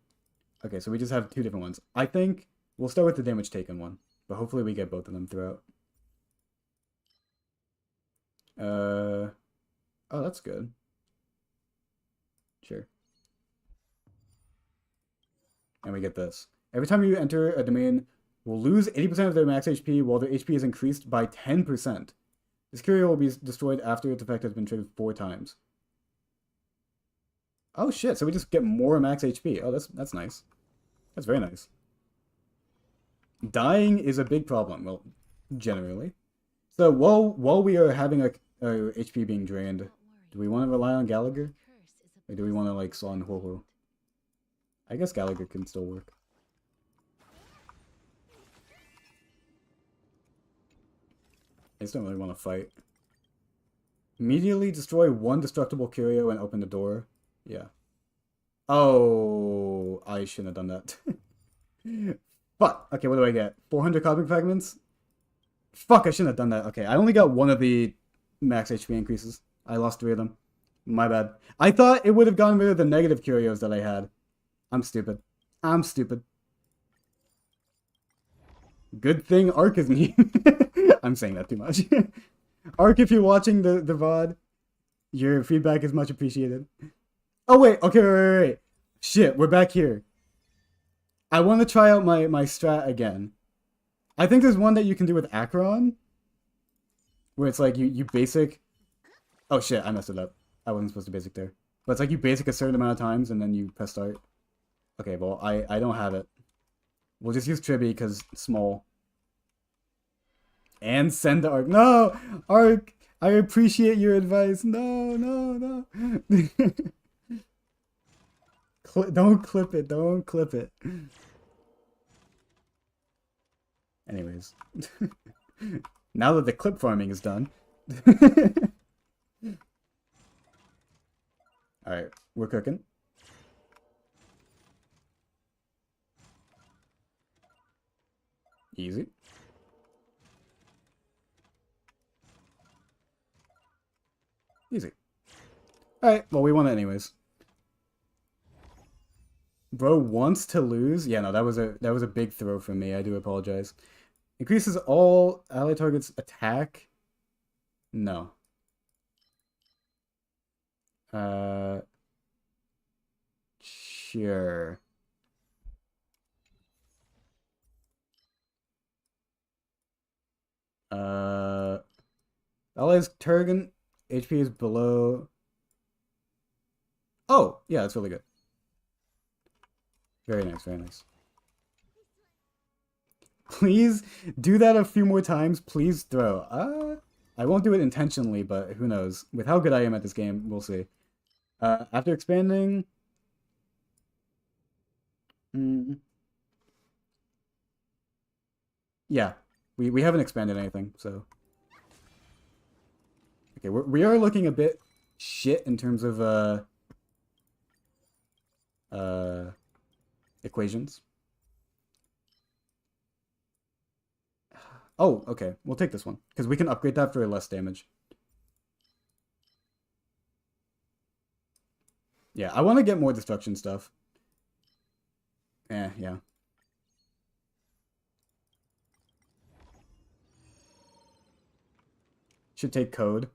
Okay, so we just have two different ones. I think we'll start with the damage taken one, but hopefully we get both of them throughout. Oh, that's good. Sure. And we get this. Every time you enter a domain, will lose 80% of their max HP while their HP is increased by 10%. This curio will be destroyed after its effect has been triggered 4 times. Oh shit, so we just get more max HP. Oh, that's nice. That's very nice. Dying is a big problem, well, generally. So while we are having a HP being drained, do we want to rely on Gallagher? Or do we want to like Saw and Ho-Ho? I guess Gallagher can still work. I just don't really want to fight. Immediately destroy one destructible curio and open the door. Yeah. Oh, I shouldn't have done that. Fuck. Okay, what do I get? 400 cosmic fragments? Fuck, I shouldn't have done that. Okay, I only got one of the max HP increases. I lost 3 of them. My bad. I thought it would have gotten rid of the negative curios that I had. I'm stupid. I'm stupid. Good thing Ark isn't here. I'm saying that too much. Ark, if you're watching the VOD, your feedback is much appreciated. Oh, wait. Okay, wait. Shit, we're back here. I want to try out my strat again. I think there's one that you can do with Acheron, where it's like you basic... Oh shit, I messed it up. I wasn't supposed to basic there. But it's like you basic a certain amount of times and then you press start. Okay, well, I don't have it. We'll just use Triby because small. And send the Arc. No! Arc! I appreciate your advice. No, no, no. Don't clip it. Don't clip it. Anyways. Now that the clip farming is done. Alright, we're cooking. Easy. Easy. Alright, well, we won it anyways. Bro wants to lose? Yeah, no, that was a big throw from me. I do apologize. Increases all ally targets' attack? No. Sure. Allies Turgan HP is below. Oh, yeah, that's really good. Very nice, very nice. Please do that a few more times. Please throw. I won't do it intentionally, but who knows? With how good I am at this game, we'll see. After expanding... Yeah, we haven't expanded anything, so... Okay, we are looking a bit shit in terms of, equations. Oh, okay. We'll take this one. Because we can upgrade that for less damage. Yeah, I want to get more destruction stuff. Yeah. Should take code.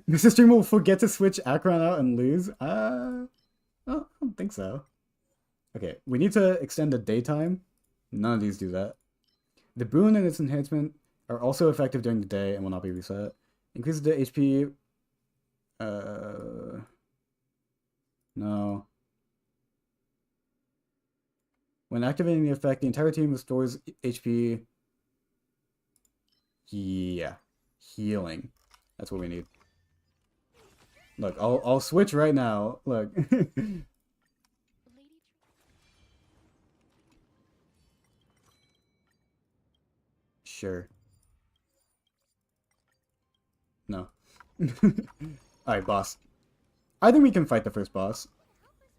Mr. Stream will forget to switch Akron out and lose? I don't think so. Okay, we need to extend the daytime. None of these do that. The boon and its enhancement are also effective during the day and will not be reset. Increases the HP. No. When activating the effect, the entire team restores HP. Yeah. Healing. That's what we need. Look, I'll switch right now. Look. Sure. No. Alright, boss. I think we can fight the first boss.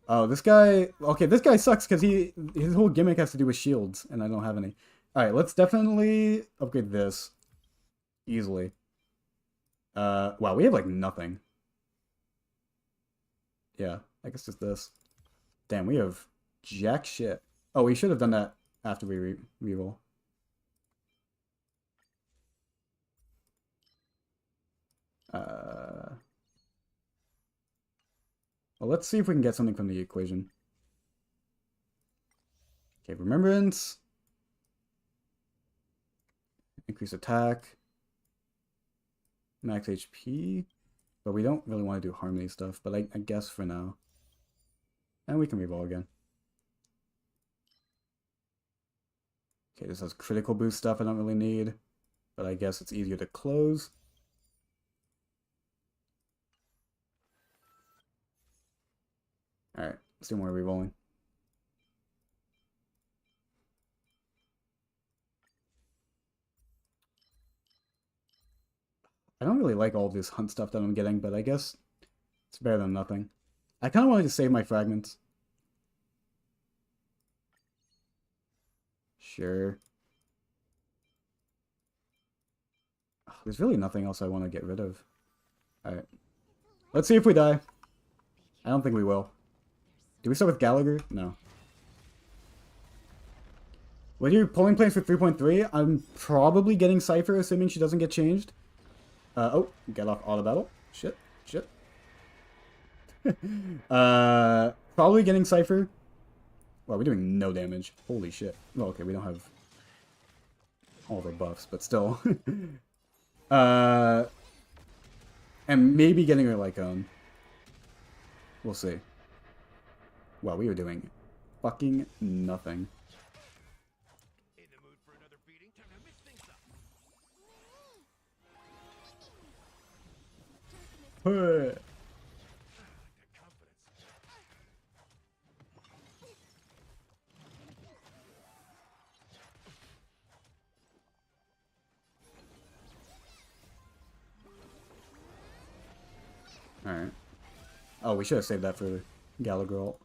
Oh, this guy... Okay, this guy sucks because his whole gimmick has to do with shields, and I don't have any. Alright, let's definitely upgrade this. Easily. Wow, we have, like, nothing. Yeah, I guess just this. Damn, we have jack shit. Oh, we should have done that after we reroll. Well, let's see if we can get something from the equation. Okay, remembrance. Increase attack. Max HP. But we don't really want to do harmony stuff, but I guess for now. And we can reroll again. Okay, this has critical boost stuff I don't really need. But I guess it's easier to close. Alright, let's do more rerolling. I don't really like all this hunt stuff that I'm getting, but I guess it's better than nothing. I kind of wanted to save my fragments. Sure. There's really nothing else I want to get rid of. Alright. Let's see if we die. I don't think we will. Do we start with Gallagher? No. When you're pulling planes for 3.3, I'm probably getting Cypher, assuming she doesn't get changed. Oh, get off auto battle. Shit. Probably getting Cypher. Wow, we're doing no damage. Holy shit. Well, okay, we don't have all of our buffs, but still. And maybe getting her Lycone. We'll see. Wow, we are doing fucking nothing. In the mood for another beating? Time to mix things up. Alright. Oh, we should have saved that for Gallagher ult.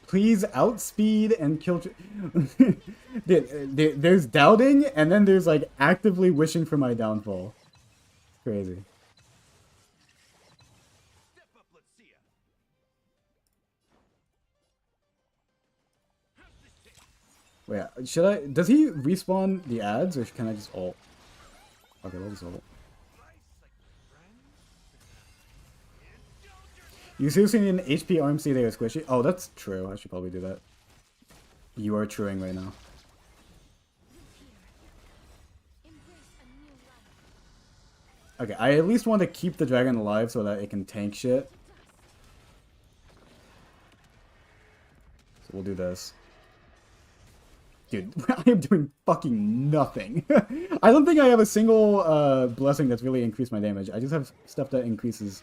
Please outspeed and kill... There's doubting, and then there's, like, actively wishing for my downfall. It's crazy. Wait, should I... Does he respawn the ads, or can I just ult? Okay, we'll just ult. You seriously need an HP RMC that is squishy? Oh, that's true. I should probably do that. You are truing right now. Okay, I at least want to keep the dragon alive so that it can tank shit. So we'll do this. Dude, I am doing fucking nothing. I don't think I have a single blessing that's really increased my damage. I just have stuff that increases...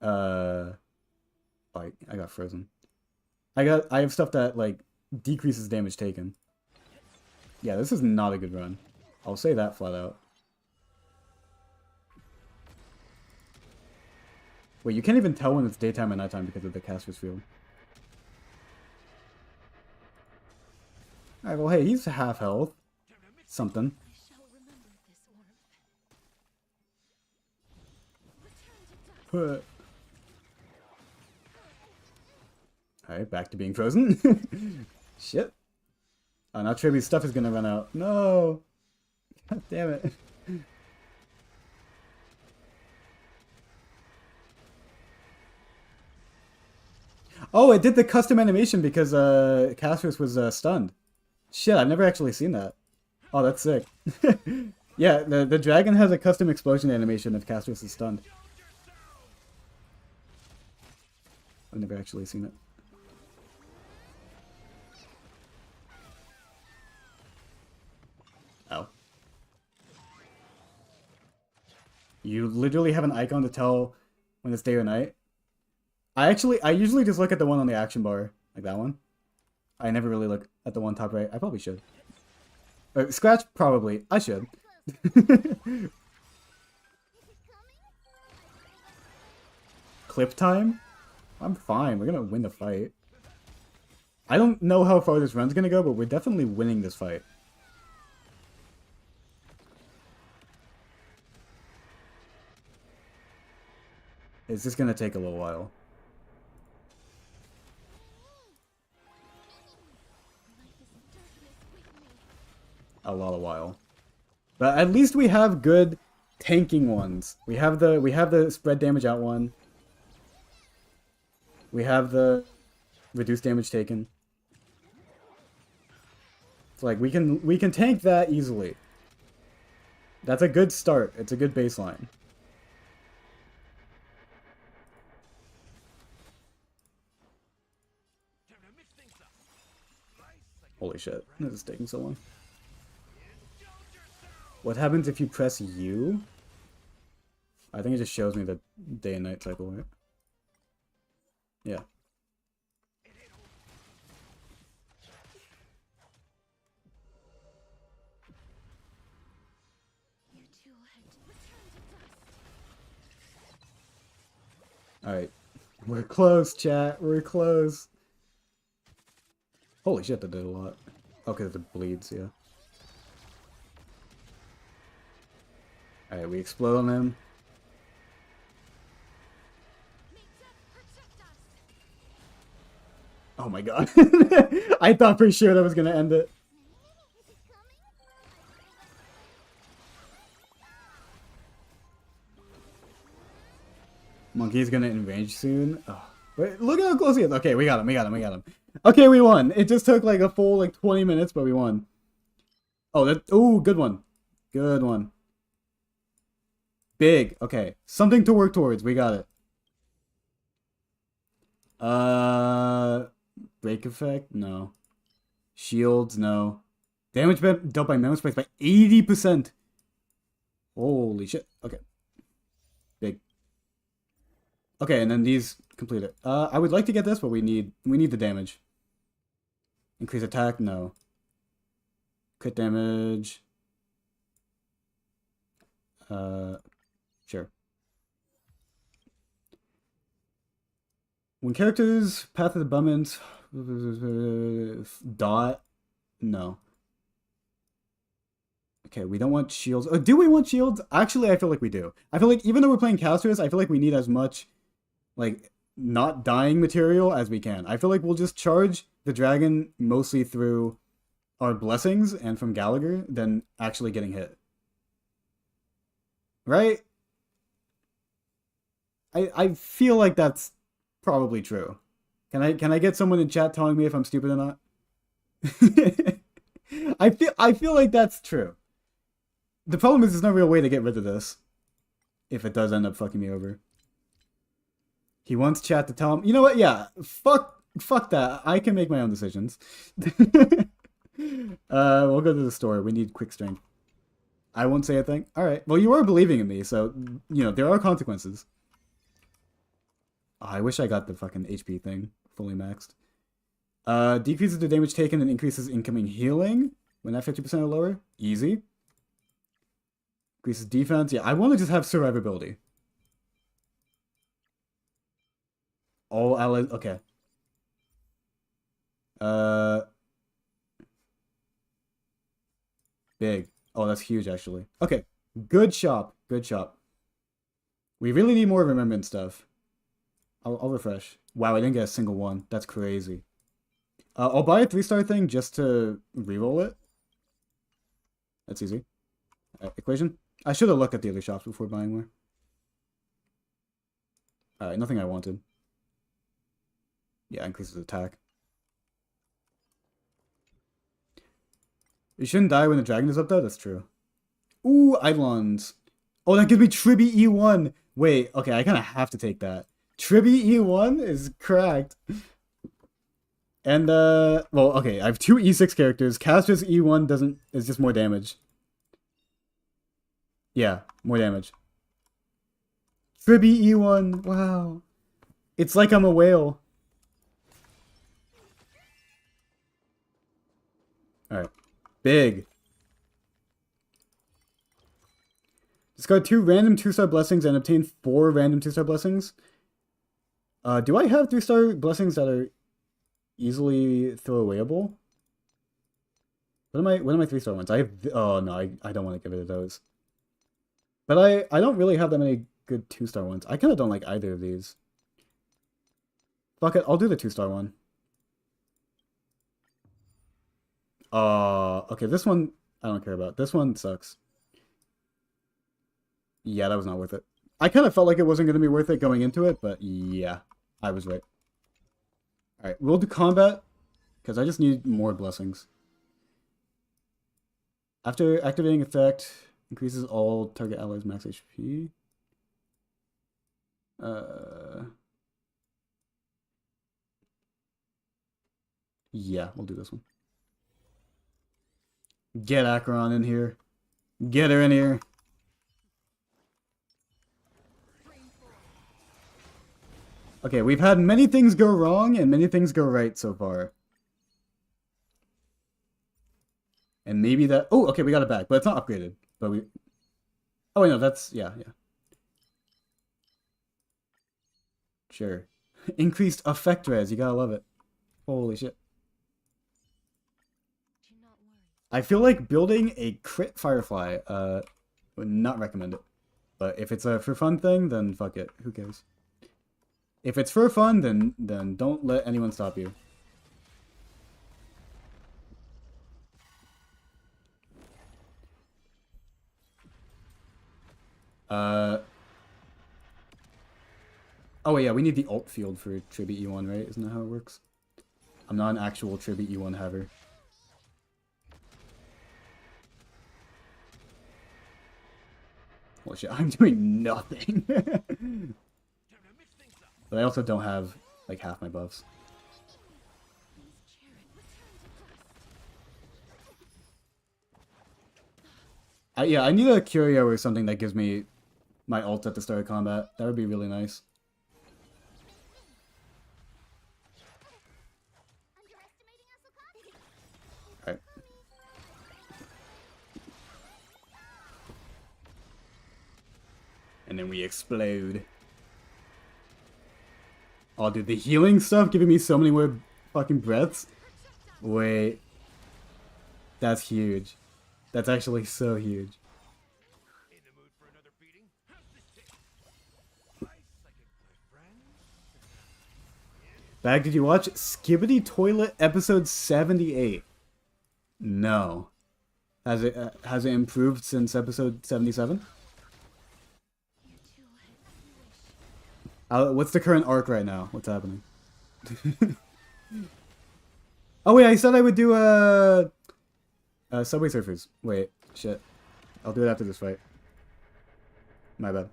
Like, I got frozen. I have stuff that, like, decreases damage taken. Yeah, this is not a good run. I'll say that flat out. Wait, you can't even tell when it's daytime and nighttime because of the caster's field. Alright, well, hey, he's half health. Something. Alright, back to being frozen. Shit. Oh, now Tribu's stuff is gonna run out. No! God damn it. Oh, it did the custom animation because Cassius was stunned. Shit, I've never actually seen that. Oh, that's sick. Yeah, the dragon has a custom explosion animation if Cassius is stunned. I've never actually seen it. Oh. You literally have an icon to tell when it's day or night? I usually just look at the one on the action bar, like that one. I never really look at the one top right. I probably should. Scratch, probably. I should. Clip time? I'm fine. We're gonna win the fight. I don't know how far this run's gonna go, but we're definitely winning this fight. It's just gonna take a little while. A lot of while. But at least we have good tanking ones. We have the spread damage out one. We have the reduced damage taken. It's like we can tank that easily. That's a good start. It's a good baseline. Holy shit. This is taking so long. What happens if you press U? I think it just shows me the day and night cycle, right? Yeah. Alright. We're close, chat. We're close. Holy shit, that did a lot. Okay, the bleeds, yeah. Alright, we explode on him. Oh my god. I thought for sure that was gonna end it. Monkey's gonna enrage soon. Oh. Wait, look how close he is. Okay, we got him, we got him, we got him. Okay, we won. It just took like a full 20 minutes, but we won. Oh, good one. Good one. Big. Okay. Something to work towards. We got it. Break effect? No. Shields? No. Damage dealt by Memo Spikes by 80%. Holy shit. Okay. Big. Okay, and then these complete it. I would like to get this, but we need the damage. Increase attack? No. Crit damage. Sure. When characters Path of the Abundance dot no. Okay, we don't want shields. Oh, do we want shields? Actually, I feel like we do. I feel like even though we're playing Casters, I feel like we need as much like not dying material as we can. I feel like we'll just charge the dragon mostly through our blessings and from Gallagher than actually getting hit. Right? I feel like that's probably true. Can I get someone in chat telling me if I'm stupid or not? I feel like that's true. The problem is there's no real way to get rid of this. If it does end up fucking me over. He wants chat to tell him, you know what? Yeah, fuck that. I can make my own decisions. We'll go to the store. We need quick strength. I won't say a thing. All right. Well, you are believing in me, so there are consequences. Oh, I wish I got the fucking HP thing fully maxed. Decreases the damage taken and increases incoming healing when at 50% or lower. Easy. Increases defense. Yeah, I want to just have survivability. All allies. Okay. Big. Oh, that's huge, actually. Okay. Good shop. Good shop. We really need more remembrance stuff. I'll refresh. Wow, I didn't get a single one. That's crazy. I'll buy a 3-star thing just to reroll it. That's easy. Equation. I should have looked at the other shops before buying more. Alright, nothing I wanted. Yeah, increases attack. You shouldn't die when the dragon is up though? That's true. Ooh, Eidolons. Oh, that gives me Tribby E1. Wait, okay, I kind of have to take that. Tribby E1 is cracked. And, well, okay, I have 2 E6 characters. Castra's E1 is just more damage. Yeah, more damage. Tribby E1, wow. It's like I'm a whale. Alright. Big. Discard 2 random 2-star blessings and obtain 4 random 2-star blessings. Do I have 3-star blessings that are easily throwawayable? What are my 3-star ones? I have... Oh, no, I don't want to get rid of those. But I don't really have that many good 2-star ones. I kind of don't like either of these. Fuck it, I'll do the 2-star one. Okay, this one I don't care about. This one sucks. Yeah, that was not worth it. I kind of felt like it wasn't going to be worth it going into it, but yeah, I was right. Alright, we'll do combat, because I just need more blessings. After activating effect, increases all target allies' max HP. Yeah, we'll do this one. Get Acheron in here. Get her in here. Okay, we've had many things go wrong and many things go right so far. And maybe that... Oh, okay, we got it back, but it's not upgraded. But we... Oh, wait, no, that's... Yeah. Sure. Increased effect res, you gotta love it. Holy shit. I feel like building a crit Firefly, would not recommend it. But if it's a for fun thing, then fuck it. Who cares? If it's for fun, then don't let anyone stop you. Oh yeah, we need the ult field for Tribute E1, right? Isn't that how it works? I'm not an actual Tribute E1 haver. Well, shit, I'm doing nothing. But I also don't have, like, half my buffs. Yeah, I need a Curio or something that gives me my ult at the start of combat. That would be really nice. Alright. And then we explode. Oh, dude, the healing stuff giving me so many more fucking breaths. Wait. That's huge. That's actually so huge. Bag, did you watch Skibbity Toilet episode 78? No. Has it improved since episode 77? What's the current arc right now? What's happening? Oh wait, I said I would do Subway Surfers. Wait, shit. I'll do it after this fight. My bad.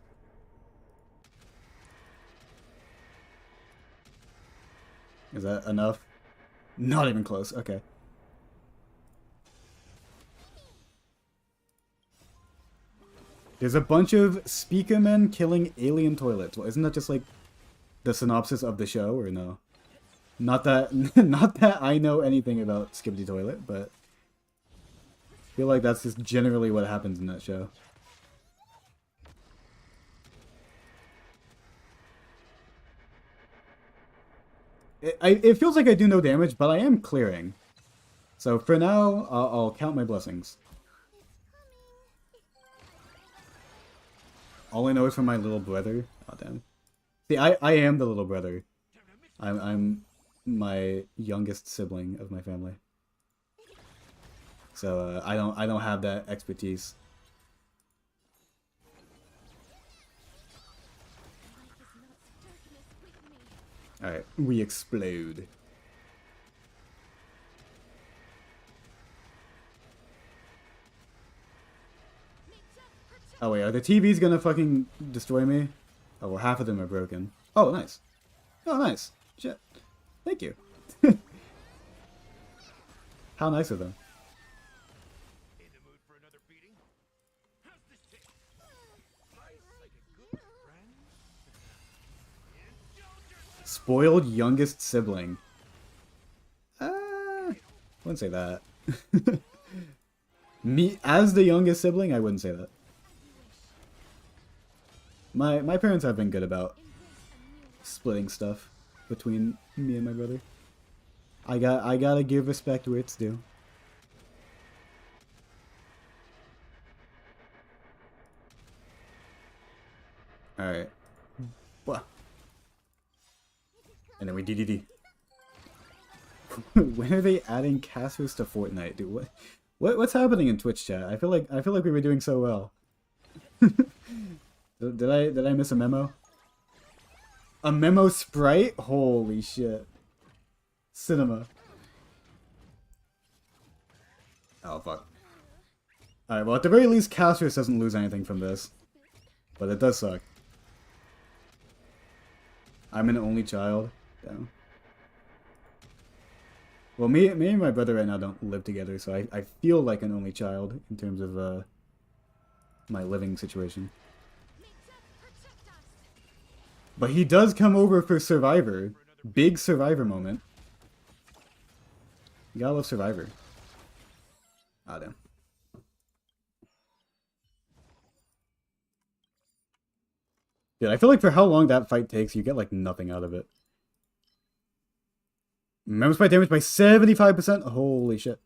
Is that enough? Not even close. Okay. There's a bunch of speaker men killing alien toilets. Well, isn't that just like the synopsis of the show, or no? Not that, not that I know anything about Skibbity Toilet, but I feel like that's just generally what happens in that show. It feels like I do no damage, but I am clearing. So for now, I'll count my blessings. All I know is from my little brother. Oh damn. See, I am the little brother. I'm my youngest sibling of my family. So I don't have that expertise. All right, we explode. Oh wait, are the TVs gonna fucking destroy me? Oh well, half of them are broken. Oh nice. Oh nice. Shit. Thank you. How nice of them. Spoiled youngest sibling. I wouldn't say that. Me as the youngest sibling, I wouldn't say that. My parents have been good about splitting stuff between me and my brother. I gotta give respect where it's due. Alright. What? And then we DDD. When are they adding casters to Fortnite, dude? What's happening in Twitch chat? I feel like we were doing so well. Did I miss a memo? A memo sprite? Holy shit. Cinema. Oh fuck. Alright, well at the very least Castris doesn't lose anything from this. But it does suck. I'm an only child. Damn. Well, me and my brother right now don't live together, so I feel like an only child in terms of my living situation. But he does come over for Survivor. Big Survivor moment. You gotta love Survivor. Ah, damn. Dude, I feel like for how long that fight takes, you get like nothing out of it. Remember spike damage by 75%? Holy shit.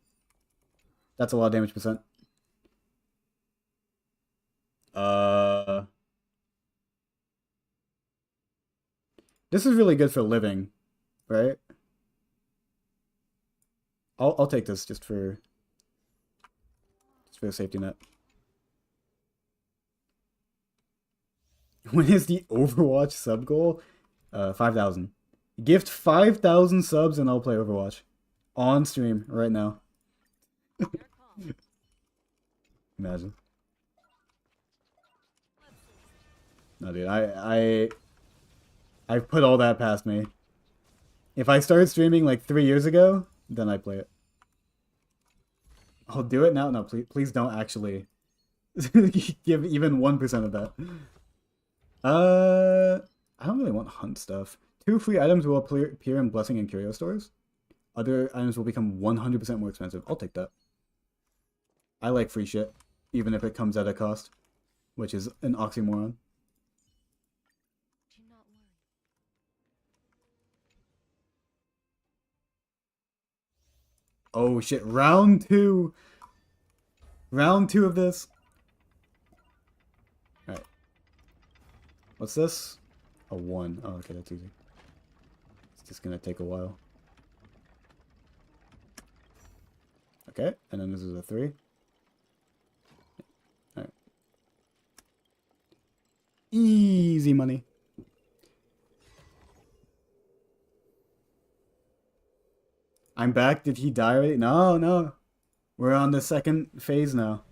That's a lot of damage percent. This is really good for living, right? I'll take this just for a safety net. When is the Overwatch sub goal? 5,000. Gift 5,000 subs and I'll play Overwatch. On stream right now. Imagine. No, dude, I've put all that past me. If I started streaming like 3 years ago, then I'd play it. I'll do it now. No, please don't actually give even 1% of that. I don't really want hunt stuff. 2 free items will appear in Blessing and Curio stores. Other items will become 100% more expensive. I'll take that. I like free shit, even if it comes at a cost, which is an oxymoron. Oh shit, round 2! Round 2 of this. Alright. What's this? A 1. Oh, okay, that's easy. It's just gonna take a while. Okay, and then this is a 3. Alright. Easy money. I'm back. Did he die already? No, no. We're on the second phase now.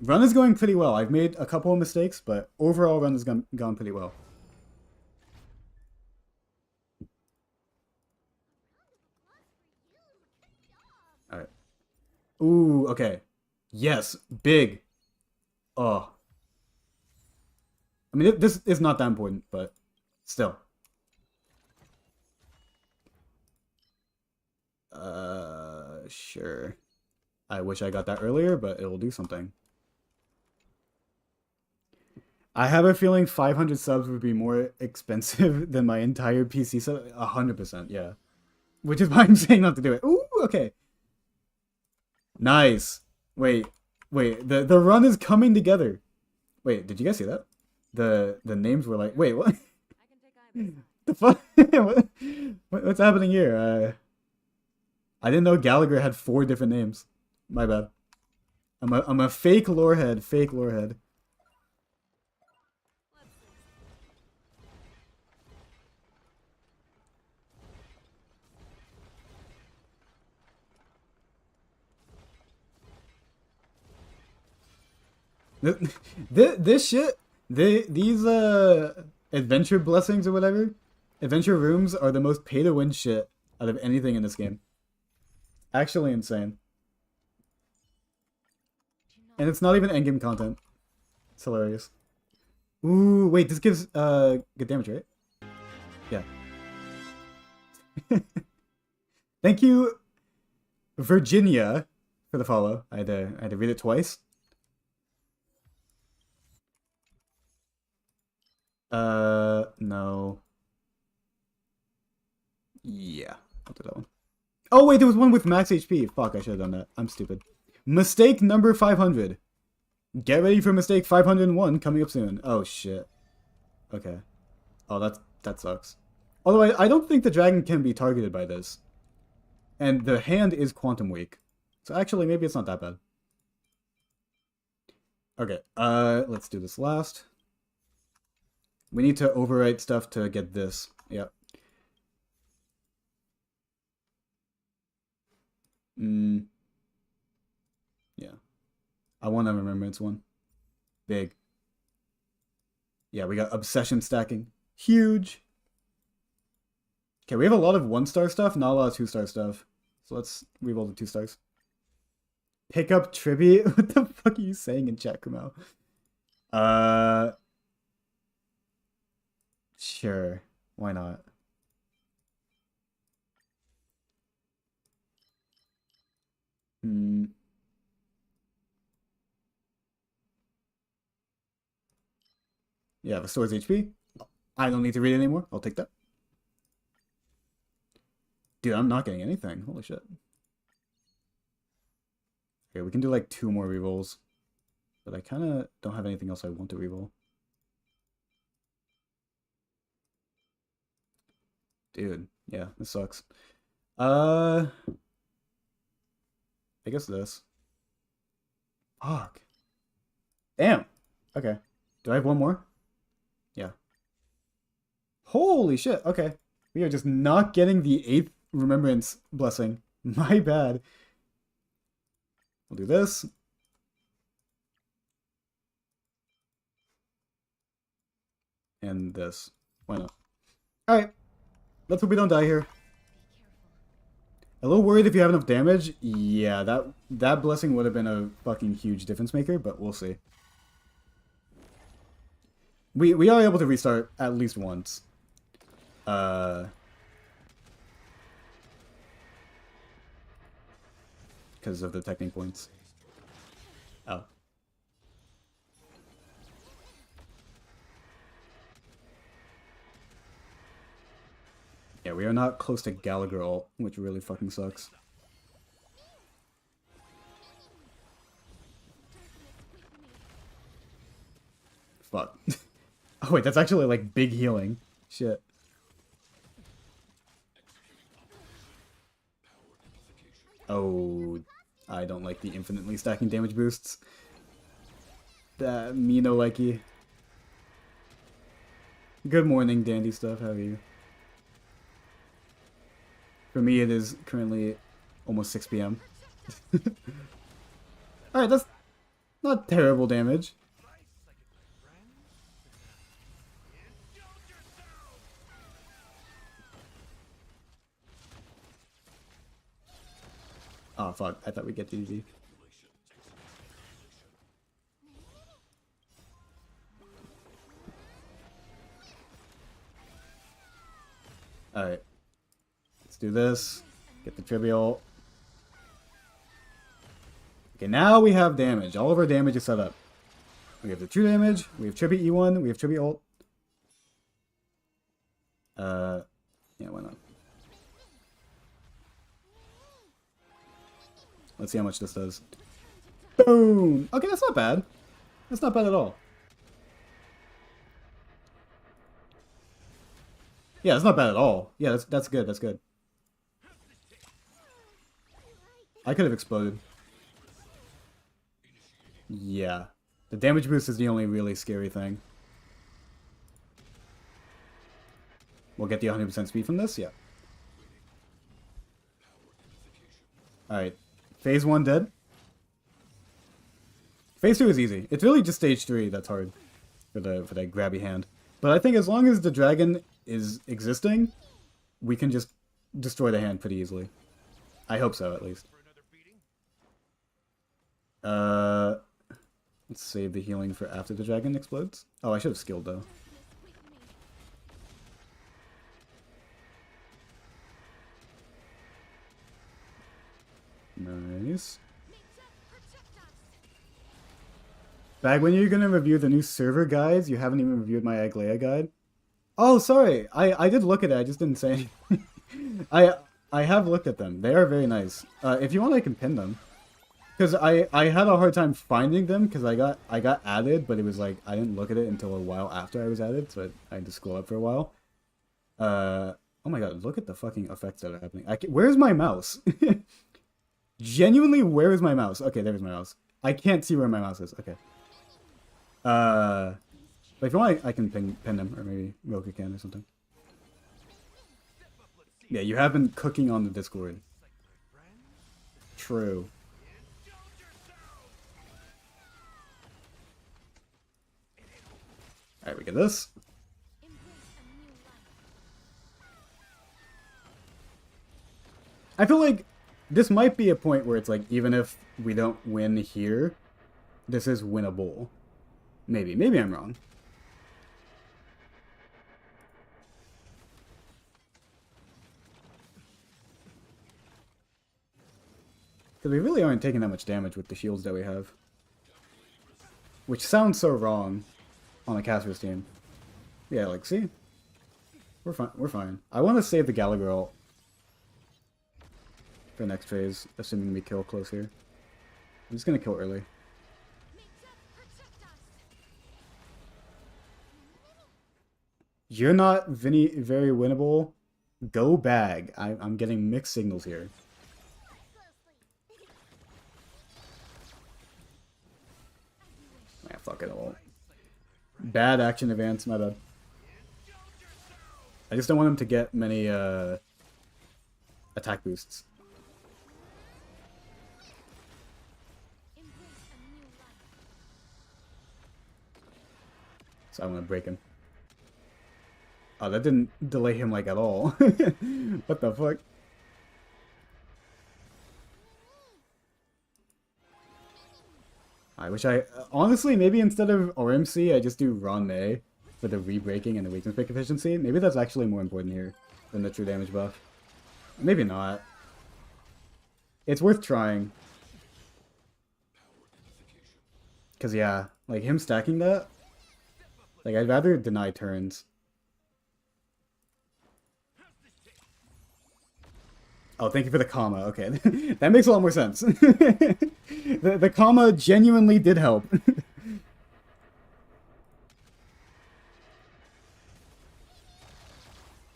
Run is going pretty well. I've made a couple of mistakes, but overall run has gone pretty well. Alright. Ooh, okay. Yes, big. Oh. I mean, this is not that important, but still. Sure. I wish I got that earlier, but it'll do something. I have a feeling 500 subs would be more expensive than my entire PC sub. 100%, yeah. Which is why I'm saying not to do it. Ooh, okay. Nice. Wait. The run is coming together. Wait, did you guys see that? the names were like, wait, what? The fuck? What's happening here? I didn't know Gallagher had 4 different names. My bad. I'm a fake lorehead. Fake lorehead. This shit, these adventure blessings or whatever, adventure rooms are the most pay to win shit out of anything in this game. Actually insane. And it's not even endgame content. It's hilarious. Ooh, wait, this gives good damage, right? Yeah. Thank you, Virginia, for the follow. I had to read it twice. No. Yeah, I'll do that one. Oh wait, there was one with max HP. Fuck, I should have done that. I'm stupid. Mistake number 500. Get ready for mistake 501 coming up soon. Oh shit. Okay. Oh, that sucks. Although I don't think the dragon can be targeted by this. And the hand is quantum weak. So actually, maybe it's not that bad. Okay, let's do this last. We need to overwrite stuff to get this. Yep. Yeah. I want a remembrance one. Big. Yeah, we got obsession stacking. Huge. Okay, we have a lot of 1-star stuff, not a lot of 2-star stuff. So let's reroll the 2 stars. Pick up tribute? What the fuck are you saying in chat, Kumo? Sure. Why not? Yeah, restores HP. I don't need to read it anymore. I'll take that. Dude, I'm not getting anything. Holy shit. Okay, we can do like 2 more rerolls. But I kind of don't have anything else I want to reroll. Dude, yeah, this sucks. I guess this. Fuck. Damn. Okay. Do I have one more? Yeah. Holy shit. Okay. We are just not getting the 8th remembrance blessing. My bad. We'll do this. And this. Why not? Alright. Let's hope we don't die here. A little worried if you have enough damage. Yeah, that blessing would have been a fucking huge difference maker, but we'll see. We are able to restart at least once. Because of the technique points. Oh. Yeah, we are not close to Gallagher ult, which really fucking sucks. Fuck. Oh wait, that's actually like big healing. Shit. Oh, I don't like the infinitely stacking damage boosts. Me no likey. Good morning, dandy stuff. How are you? For me, it is currently almost 6 p.m. Alright, that's not terrible damage. Oh, fuck. I thought we'd get DD. Alright. Let's do this. Get the trivial. Okay, now we have damage. All of our damage is set up. We have the true damage, we have tribute E1, we have tribute ult. Yeah, why not? Let's see how much this does. Boom! Okay, that's not bad. That's not bad at all. Yeah, that's not bad at all. Yeah, that's good. That's good. I could have exploded. Yeah. The damage boost is the only really scary thing. We'll get the 100% speed from this? Yeah. Alright. Phase 1 dead. Phase 2 is easy. It's really just stage 3 that's hard for that grabby hand. But I think as long as the dragon is existing, we can just destroy the hand pretty easily. I hope so, at least. Let's save the healing for after the dragon explodes. Oh, I should have skilled, though. Nice. Bag, when you're gonna review the new server guides? You haven't even reviewed my Aglaya guide? Oh, sorry. I did look at it. I just didn't say anything. I have looked at them. They are very nice. If you want, I can pin them. Because I had a hard time finding them because I got added, but it was like I didn't look at it until a while after I was added, so I had to scroll up for a while. Oh my god, look at the fucking effects that are happening. Where's my mouse? Genuinely, where is my mouse? Okay, there's my mouse. I can't see where my mouse is. Okay. But if you want, I can pin them, or maybe Roka can or something. Yeah, you have been cooking on the Discord. True. Alright, we get this. I feel like this might be a point where it's like, even if we don't win here, this is winnable. Maybe. Maybe I'm wrong. Because we really aren't taking that much damage with the shields that we have. Which sounds so wrong on the caster's team. Yeah, like, see? We're fine. We're fine. I want to save the Gallagher ult for the next phase, assuming we kill close here. I'm just going to kill early. You're not very winnable. Go bag. I'm getting mixed signals here. Ah, fuck it all. Bad action advance, my bad. I just don't want him to get many attack boosts. So I'm gonna break him. Oh, that didn't delay him like at all. What the fuck? I wish honestly, maybe instead of RMC, I just do Ron May for the re-breaking and the weakness pick efficiency. Maybe that's actually more important here than the true damage buff. Maybe not. It's worth trying. Because, yeah, like him stacking that, like I'd rather deny turns. Oh, thank you for the comma. Okay, that makes a lot more sense. The comma genuinely did help.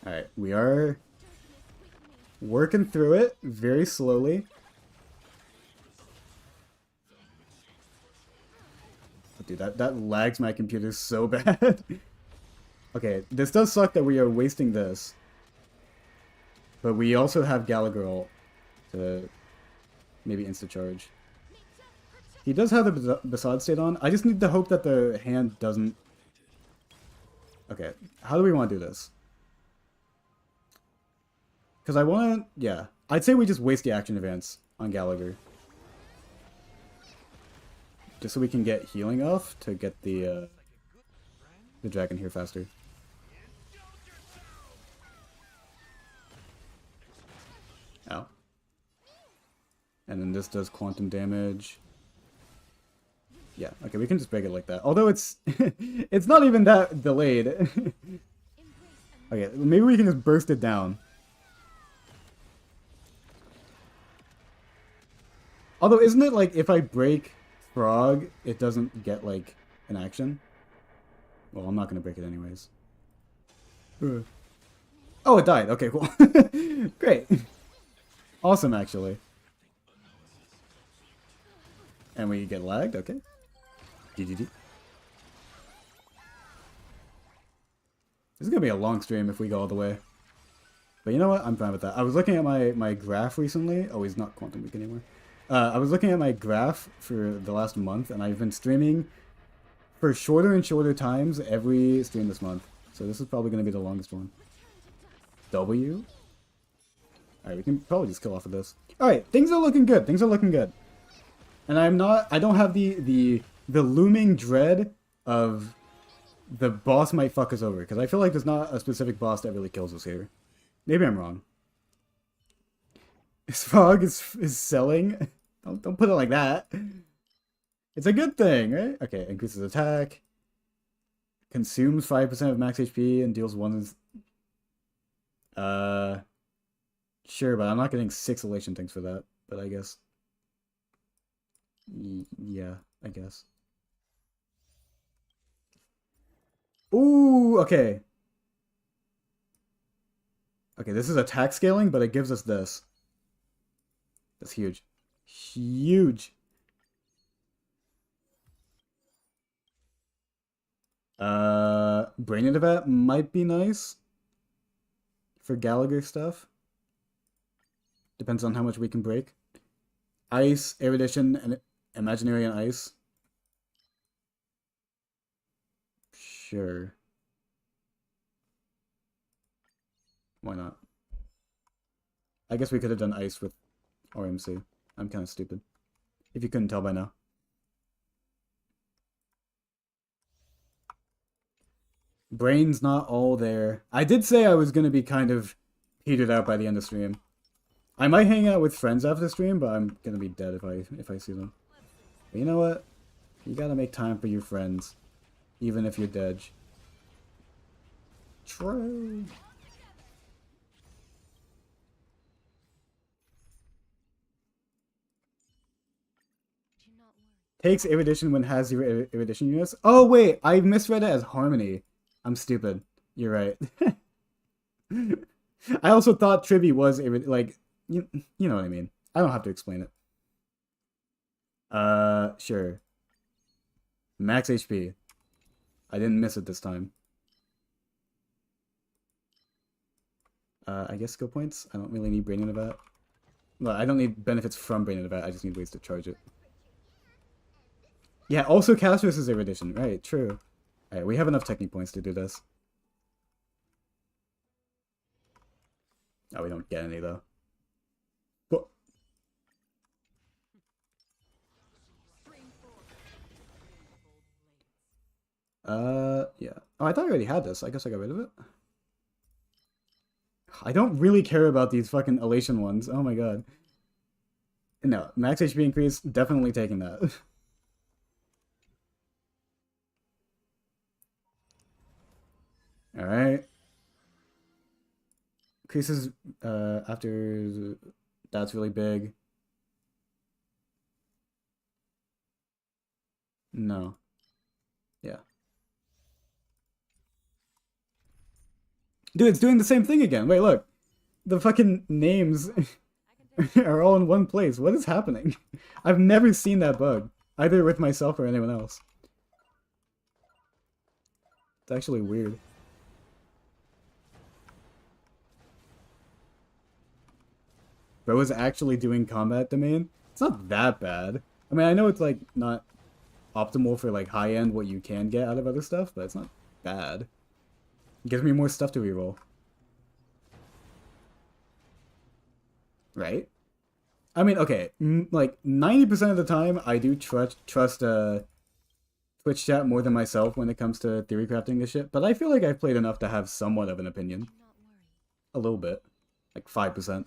Alright, we are working through it very slowly. Oh, dude, that lags my computer so bad. Okay, this does suck that we are wasting this. But we also have Gallagher ult to maybe insta-charge. He does have the Basad state on. I just need to hope that the hand doesn't... Okay, how do we want to do this? Because I want to... Yeah, I'd say we just waste the action advance on Gallagher. Just so we can get healing off to get the dragon here faster. Ow. And then this does quantum damage. Yeah, okay, we can just break it like that. Although it's it's not even that delayed. Okay, maybe we can just burst it down. Although isn't it like if I break Frog, it doesn't get like an action? Well, I'm not gonna break it anyways. Oh, it died. Okay, cool. Great. Awesome, actually. And we get lagged. Okay. GGG. This is gonna be a long stream if we go all the way. But you know what? I'm fine with that. I was looking at my graph recently. Oh, he's not Quantum Week anymore. I was looking at my graph for the last month, and I've been streaming for shorter and shorter times every stream this month. So this is probably going to be the longest one. W? Alright, we can probably just kill off of this. Alright, things are looking good. Things are looking good. And I don't have the looming dread of the boss might fuck us over. Because I feel like there's not a specific boss that really kills us here. Maybe I'm wrong. This frog is selling. Don't put it like that. It's a good thing, right? Okay, increases attack. Consumes 5% of max HP and deals 1... Sure, but I'm not getting 6 elation things for that. But I guess... yeah, I guess. Ooh, okay. Okay, this is attack scaling, but it gives us this. That's huge. Huge. Brain Intervat might be nice for Gallagher stuff. Depends on how much we can break. Ice, Erudition, and Imaginary and Ice. Sure. Why not? I guess we could have done Ice with RMC. I'm kind of stupid. If you couldn't tell by now. Brain's not all there. I did say I was going to be kind of petered out by the end of stream. I might hang out with friends after the stream, but I'm going to be dead if I see them. But you know what? You gotta make time for your friends. Even if you're dead. True. Takes erudition when has zero erudition units. Oh wait, I misread it as harmony. I'm stupid. You're right. I also thought Tribby was like you know what I mean. I don't have to explain it. Sure. Max HP. I didn't miss it this time. I guess skill points. I don't really need Brain Intervat. Well, I don't need benefits from Brain Intervat. I just need ways to charge it. Yeah, also Castros is erudition. Right, true. Alright, we have enough technique points to do this. Oh, we don't get any, though. But... yeah. Oh, I thought I already had this. I guess I got rid of it. I don't really care about these fucking elation ones. Oh my god. No, max HP increase, definitely taking that. Alright. Increases after... That's really big. No. Yeah. Dude, it's doing the same thing again. Wait, look. The fucking names are all in one place. What is happening? I've never seen that bug. Either with myself or anyone else. It's actually weird. Bro is actually doing combat domain. It's not that bad. I mean, I know it's like not optimal for like high end what you can get out of other stuff, but it's not bad. It gives me more stuff to reroll. Right? I mean, okay, like 90% of the time I do trust Twitch chat more than myself when it comes to theory crafting this shit, but I feel like I've played enough to have somewhat of an opinion. A little bit. Like 5%.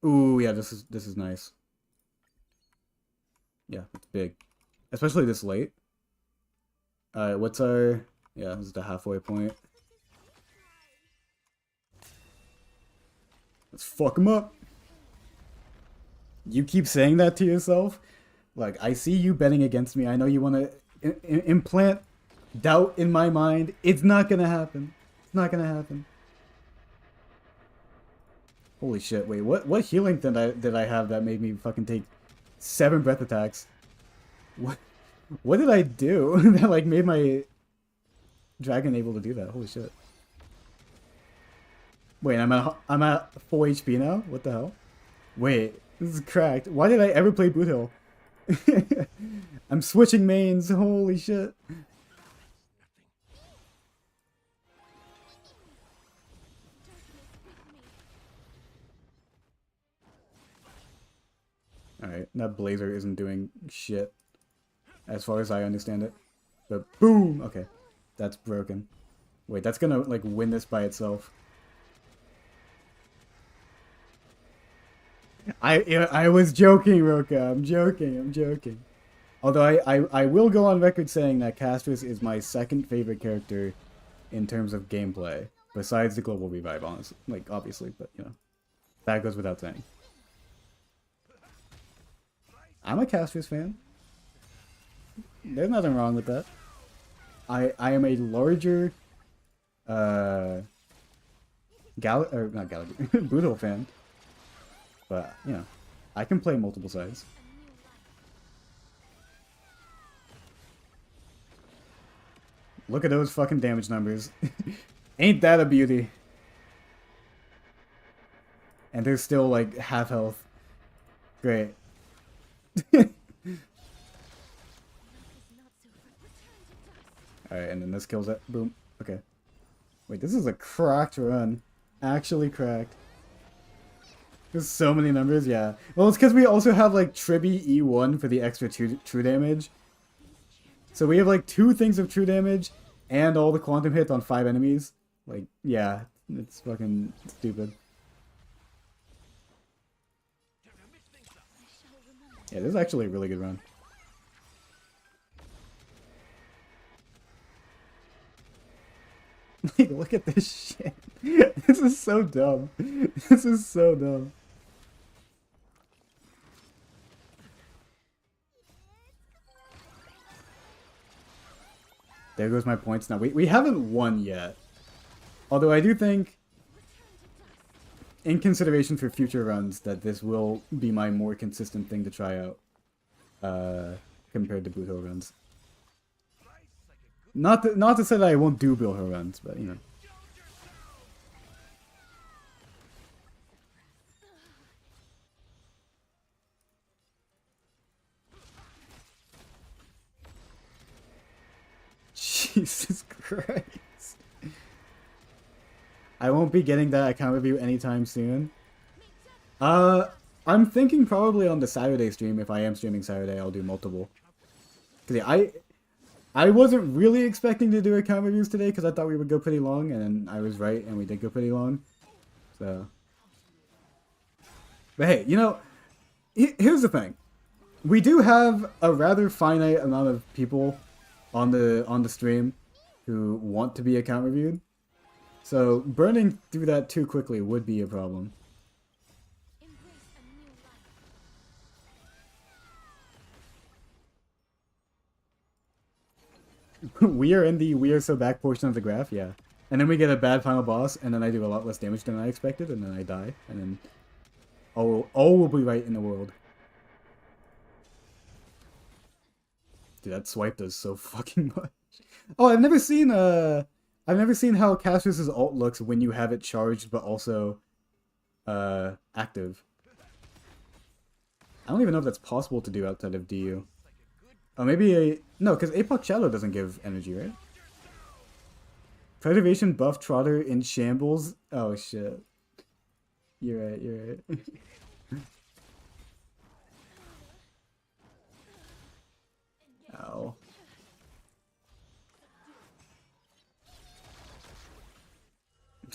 Ooh, yeah, this is nice. Yeah, it's big. Especially this late. Alright, what's our... Yeah, this is the halfway point. Let's fuck him up. You keep saying that to yourself? Like, I see you betting against me. I know you want to implant doubt in my mind. It's not gonna happen. It's not gonna happen. Holy shit! Wait, what healing did I have that made me fucking take 7 breath attacks? What did I do that like made my dragon able to do that? Holy shit! Wait, I'm at full HP now. What the hell? Wait, this is cracked. Why did I ever play Boot Hill? I'm switching mains. Holy shit! Alright, that Blazer isn't doing shit, as far as I understand it. But boom! Okay, that's broken. Wait, that's gonna, like, win this by itself. I was joking, Roka. I'm joking. Although I will go on record saying that Castris is my second favorite character in terms of gameplay, besides the Global Revive, honestly. Like, obviously, but, you know. That goes without saying. I'm a Castris fan. There's nothing wrong with that. I am a larger not Gallagher Boodle fan. But, you know, I can play multiple sides. Look at those fucking damage numbers. Ain't that a beauty? And they're still like half health. Great. Alright, and then this kills it. Boom. Okay. Wait, this is a cracked run. Actually cracked. There's so many numbers, yeah. Well, it's because we also have like Triby E1 for the extra true damage. So we have like 2 things of true damage and all the quantum hits on 5 enemies. Like, yeah, it's fucking stupid. Yeah, this is actually a really good run. Like, look at this shit. This is so dumb. This is so dumb. There goes my points now. We haven't won yet. Although I do think, in consideration for future runs, that this will be my more consistent thing to try out. Compared to Boot Hill runs. Not to say that I won't do Boot Hill runs, but you know. Jesus Christ. I won't be getting that account review anytime soon. I'm thinking probably on the Saturday stream. If I am streaming Saturday, I'll do multiple. Cause yeah, I wasn't really expecting to do account reviews today because I thought we would go pretty long, and I was right, and we did go pretty long. So, but hey, you know, here's the thing: we do have a rather finite amount of people on the stream who want to be account reviewed. So burning through that too quickly would be a problem. We are in the we are so back portion of the graph, yeah. And then we get a bad final boss, and then I do a lot less damage than I expected, and then I die, and then all will be right in the world. Dude, that swipe does so fucking much. Oh, I've never seen how Cassius's ult looks when you have it charged but also active. I don't even know if that's possible to do outside of DU. Oh, maybe no, because Apoc Shadow doesn't give energy, right? Preservation buff Trotter in shambles. Oh shit. You're right. Ow.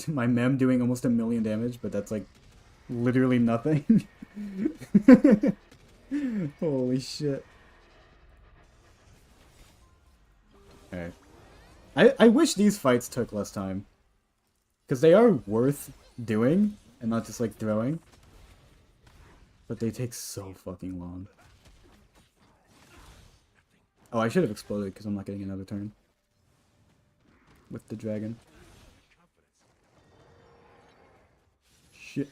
My mem doing almost 1,000,000 damage, but that's like literally nothing. Holy shit. Alright. I wish these fights took less time. Because they are worth doing, and not just like throwing. But they take so fucking long. Oh, I should have exploded because I'm not getting another turn with the dragon. Shit.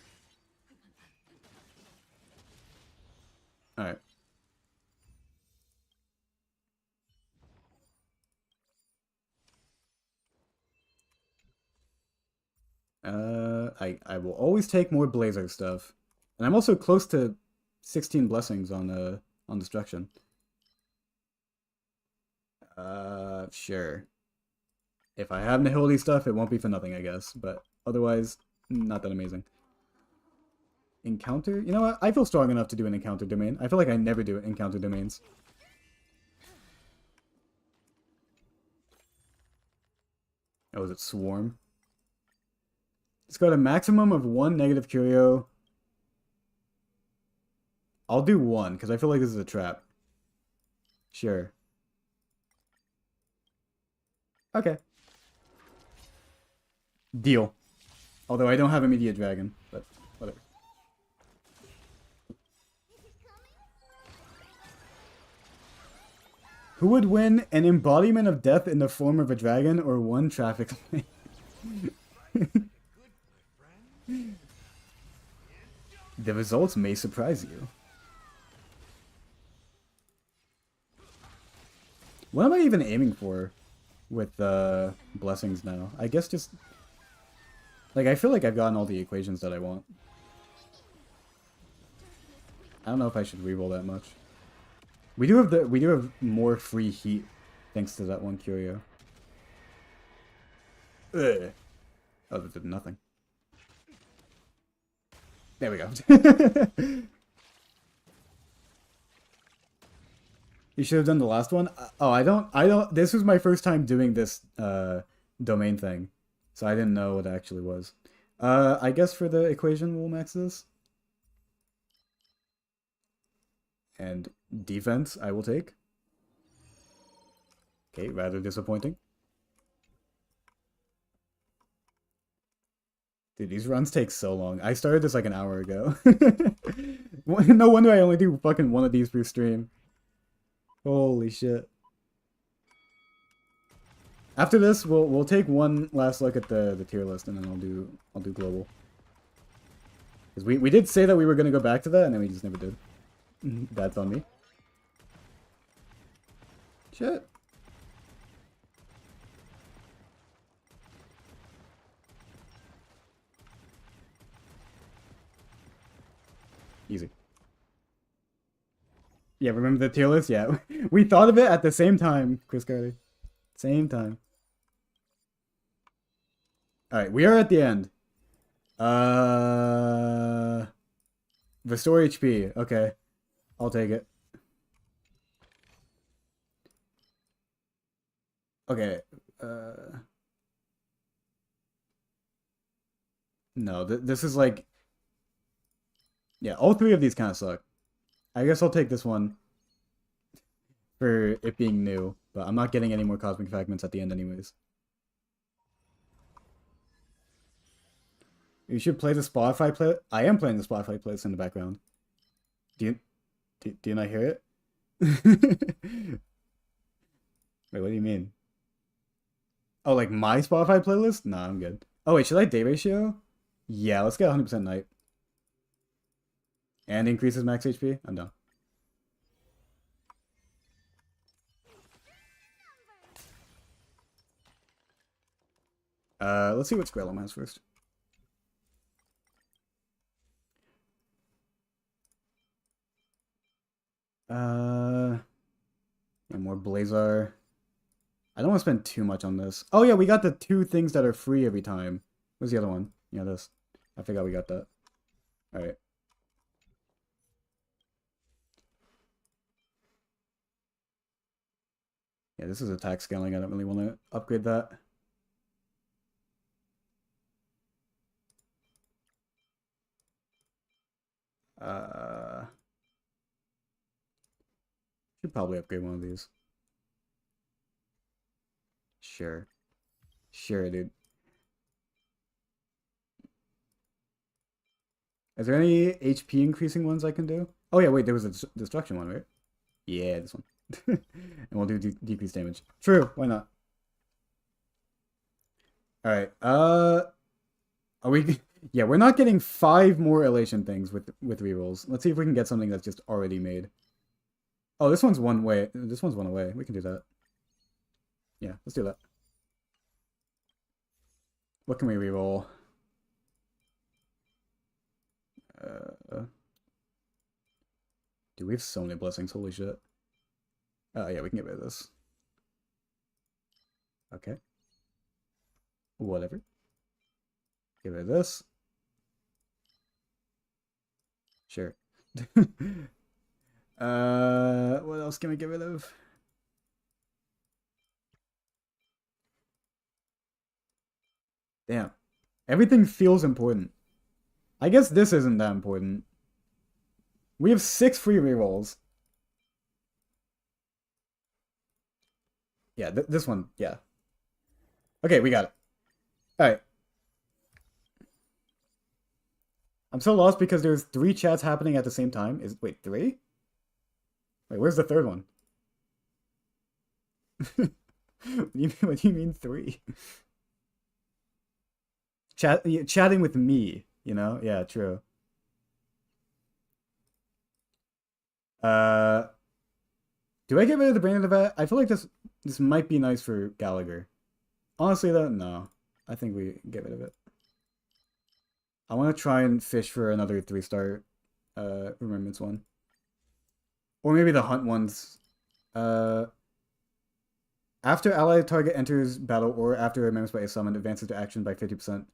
Alright. I will always take more Blazer stuff. And I'm also close to 16 blessings on destruction. Sure. If I have Nihility stuff, it won't be for nothing, I guess. But otherwise, not that amazing. Encounter? You know what? I feel strong enough to do an encounter domain. I feel like I never do encounter domains. Oh, is it Swarm? It's got a maximum of 1 negative curio. I'll do 1, because I feel like this is a trap. Sure. Okay. Deal. Although I don't have immediate dragon, but whatever. Who would win, an embodiment of death in the form of a dragon or one traffic light? The results may surprise you. What am I even aiming for with blessings now? I guess just like I feel like I've gotten all the equations that I want. I don't know if I should reroll that much. We do have more free heat thanks to that one curio. Ugh. Oh, that did nothing. There we go. You should have done the last one. Oh, I don't. This was my first time doing this domain thing, so I didn't know what it actually was. I guess for the equation we'll max this. And defense I will take. Okay, rather disappointing. Dude, these runs take so long. I started this like an hour ago. No wonder I only do fucking one of these per stream. Holy shit. After this, we'll take one last look at the tier list, and then I'll do global. Because we did say that we were gonna go back to that, and then we just never did. That's on me. Shit. Easy. Yeah, remember the tier list? Yeah. We thought of it at the same time, Chris Carter. Same time. Alright, we are at the end. Restore HP. Okay. I'll take it. Okay. No, this is like... Yeah, all three of these kind of suck. I guess I'll take this one for it being new, but I'm not getting any more cosmic fragments at the end anyways. You should play the Spotify play. I am playing the Spotify playlist in the background. Do you not hear it? Wait, what do you mean? Oh, like my Spotify playlist? Nah, I'm good. Oh wait, should I day ratio? Yeah, let's get 100% night. And increases max HP? I'm done. Let's see what Squirrelum has first. And more Blazar. I don't want to spend too much on this. Oh yeah, we got the 2 things that are free every time. What's the other one? Yeah, this. I forgot we got that. Alright. Yeah, this is attack scaling. I don't really want to upgrade that. Should probably upgrade one of these. Sure. Sure, dude. Is there any HP increasing ones I can do? Oh yeah, wait, there was a destruction one, right? Yeah, this one. And we'll do decreased damage. True, why not? Alright, are we... Yeah, we're not getting 5 more elation things with rerolls. Let's see if we can get something that's just already made. Oh, this one's one way. This one's one away. We can do that. Yeah, let's do that. What can we reroll? Dude, we have so many blessings. Holy shit. Yeah, we can get rid of this. Okay. Whatever. Get rid of this. Sure. What else can we get rid of? Damn. Everything feels important. I guess this isn't that important. We have 6 free rerolls. Yeah, this one, yeah. Okay, we got it. Alright. I'm so lost because there's 3 chats happening at the same time. Wait, 3? Wait, where's the third one? What do you mean 3? Chatting with me, you know? Yeah, true. Do I get rid of the Brain of the Vat? I feel like this might be nice for Gallagher. Honestly though, no. I think we get rid of it. I want to try and fish for another 3-star Remembrance one. Or maybe the Hunt ones. After allied target enters battle or after Remembrance by a summon, advances to action by 50%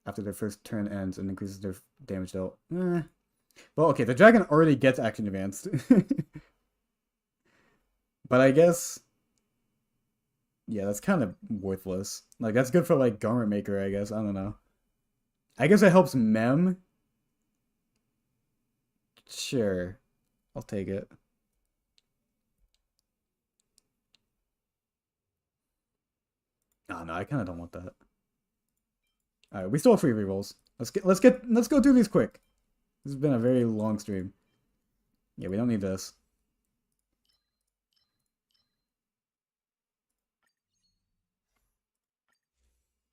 after their first turn ends and increases their damage dealt. Well, okay, the dragon already gets action advanced. But I guess... Yeah, that's kind of worthless. Like, that's good for, like, Garment Maker, I guess. I don't know. I guess it helps Mem. Sure. I'll take it. Oh, no, I kind of don't want that. Alright, we still have free rerolls. Let's go do these quick. This has been a very long stream. Yeah, we don't need this.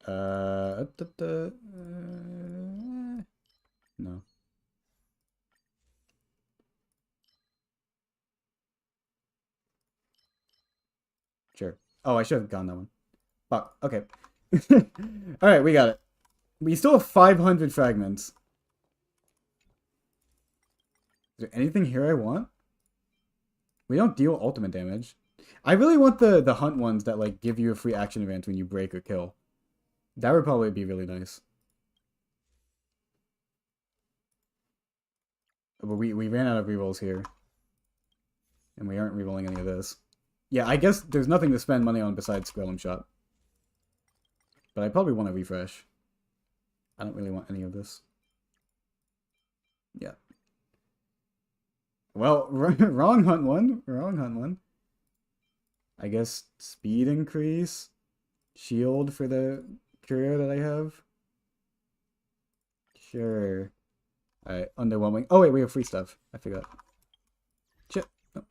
No. Sure. Oh, I should have gone that one. Fuck. Okay. Alright, we got it. We still have 500 fragments. Is there anything here I want? We don't deal ultimate damage. I really want the hunt ones that like give you a free action event when you break or kill. That would probably be really nice. But we ran out of rerolls here. And we aren't rerolling any of this. Yeah, I guess there's nothing to spend money on besides Squelum Shot. But I probably want to refresh. I don't really want any of this. Yeah. Well, wrong hunt one. Wrong hunt one. I guess speed increase. Shield for the courier that I have. Sure. Alright, underwhelming. Oh wait, we have free stuff. I forgot. Shit. Oh.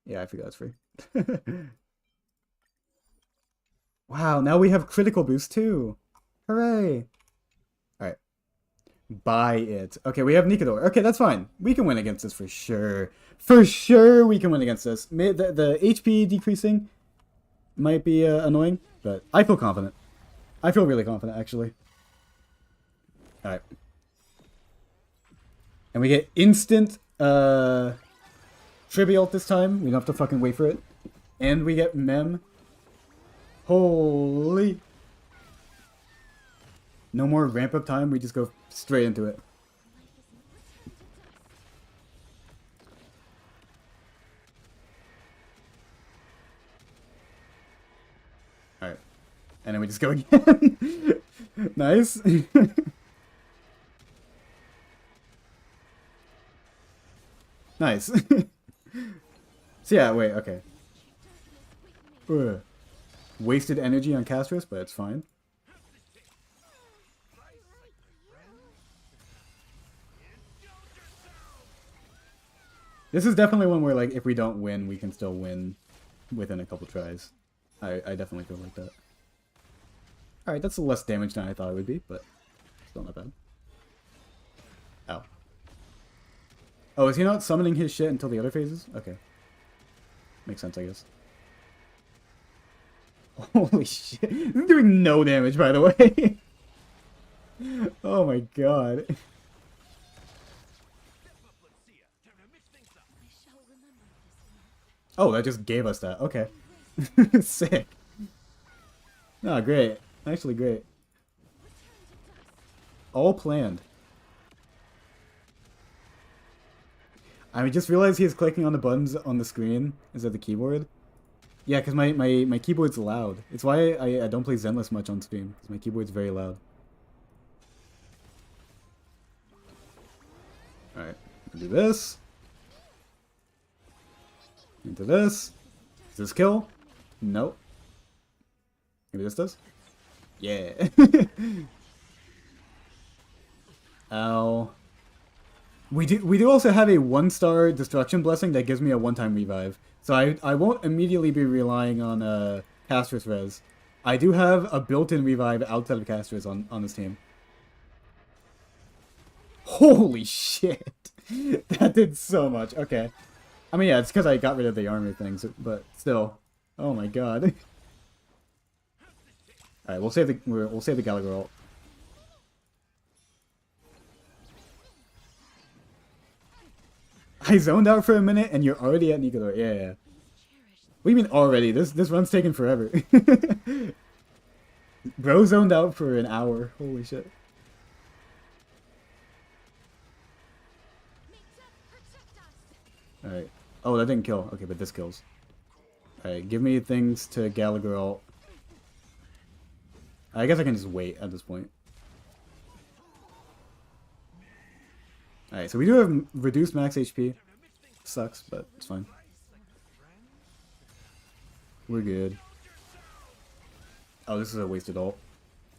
Yeah, I forgot it's free. Wow, now we have critical boost too. Hooray. Alright. Buy it. Okay, we have Nikador. Okay, that's fine. We can win against this for sure. For sure we can win against this. The HP decreasing might be annoying, but I feel confident. I feel really confident, actually. Alright. And we get instant Trivial this time. We don't have to fucking wait for it. And we get Mem. Holy. No more ramp up time. We just go straight into it. Alright. And then we just go again. Nice. Nice. So yeah, wait, okay. Ugh. Wasted energy on Castris, but it's fine. This is definitely one where, like, if we don't win, we can still win within a couple tries. I definitely feel like that. Alright, that's less damage than I thought it would be, but still not bad. Ow. Oh, is he not summoning his shit until the other phases? Okay. Makes sense, I guess. Holy shit. This is doing no damage, by the way. Oh my god. Oh, that just gave us that. Okay. Sick. Oh, great. Actually, great. All planned. I just realized he's clicking on the buttons on the screen instead of the keyboard. Yeah, because my keyboard's loud. It's why I don't play Zenless much on stream, because my keyboard's very loud. Alright, do this. Into this. Does this kill? Nope. Maybe this does? Yeah. Ow. We do also have a 1-star destruction blessing that gives me a 1-time revive. So I won't immediately be relying on Castrus res. I do have a built-in revive outside of Castrus on this team. Holy shit. That did so much. Okay. I mean, yeah, it's because I got rid of the armor things, but still. Oh my god. Alright, we'll save the Gallagher ult. I zoned out for a minute and you're already at Nikodor. Yeah, yeah. What do you mean already? This run's taking forever. Bro zoned out for an hour. Holy shit. Alright. Oh, that didn't kill. Okay, but this kills. Alright, give me things to Gallagher ult. I guess I can just wait at this point. Alright, so we do have reduced max HP. Sucks, but it's fine. We're good. Oh, this is a wasted ult.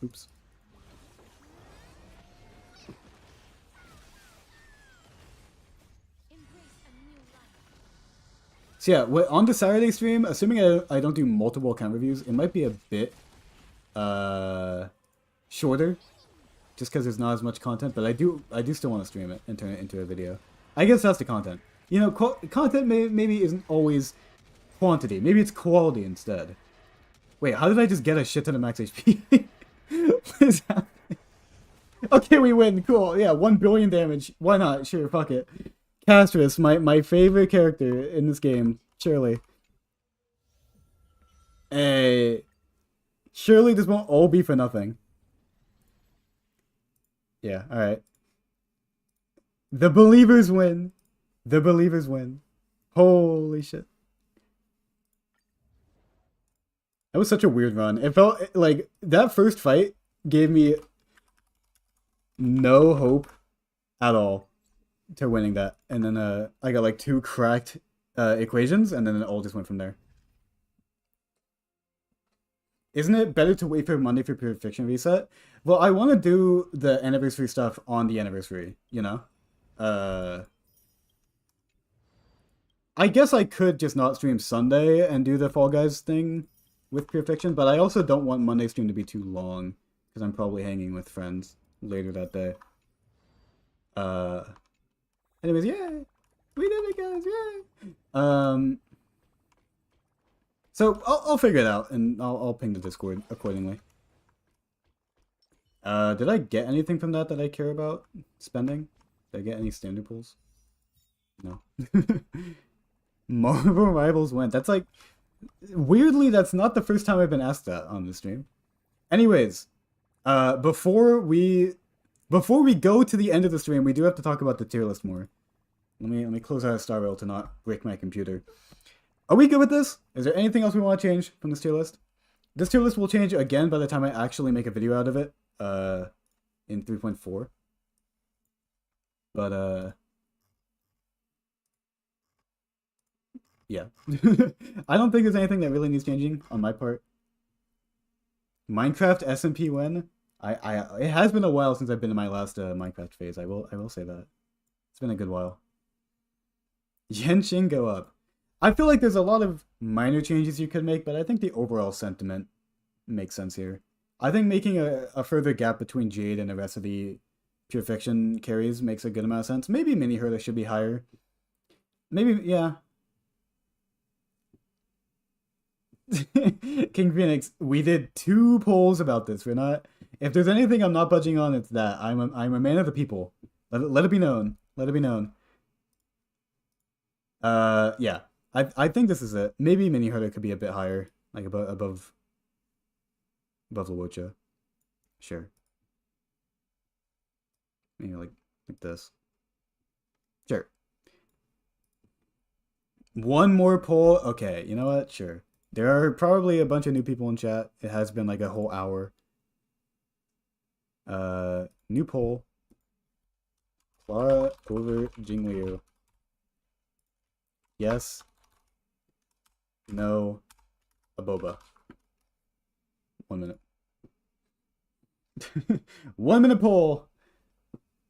Oops. So yeah, on the Saturday stream, assuming I don't do multiple account reviews, it might be a bit shorter, just because there's not as much content. But I do still want to stream it and turn it into a video. I guess that's the content. You know, content maybe isn't always quantity. Maybe it's quality instead. Wait, how did I just get a shit ton of max HP? What is happening? Okay, we win. Cool. Yeah, 1 billion damage. Why not? Sure, fuck it. Castrus, my favorite character in this game, surely. Surely this won't all be for nothing. Yeah, alright. The believers win. The believers win. Holy shit. That was such a weird run. It felt like that first fight gave me no hope at all to winning that. And then I got like 2 cracked equations, and then it all just went from there. Isn't it better to wait for Monday for Pure Fiction reset? Well, I want to do the anniversary stuff on the anniversary, you know? I guess I could just not stream Sunday and do the Fall Guys thing with Pure Fiction, but I also don't want Monday stream to be too long, because I'm probably hanging with friends later that day. Anyways, yay! We did it, guys! Yay! So I'll figure it out, and I'll ping the Discord accordingly. Did I get anything from that I care about spending? Did I get any standard pulls? No. Marvel Rivals went. That's like, weirdly, that's not the first time I've been asked that on the stream. Anyways, before we go to the end of the stream, we do have to talk about the tier list more. Let me close out Star Rail to not break my computer. Are we good with this? Is there anything else we want to change from this tier list? This tier list will change again by the time I actually make a video out of it, in 3.4. But, yeah. I don't think there's anything that really needs changing on my part. Minecraft SMP win? It has been a while since I've been in my last Minecraft phase. I will say that. It's been a good while. Yenshin go up. I feel like there's a lot of minor changes you could make, but I think the overall sentiment makes sense here. I think making a further gap between Jade and the rest of the Pure Fiction carries makes a good amount of sense. Maybe Mini Hurler should be higher. Maybe, yeah. King Phoenix, we did 2 polls about this. We're not. If there's anything I'm not budging on, it's that I'm a man of the people. Let it be known. Let it be known. Yeah. I think this is it. Maybe Mini Hurler could be a bit higher, like above Luocha. Sure. Maybe like this. Sure. One more poll. Okay, you know what? Sure. There are probably a bunch of new people in chat. It has been like a whole hour. New poll. Clara over Jingliu. Yes. No. Aboba. 1 minute. 1 minute poll.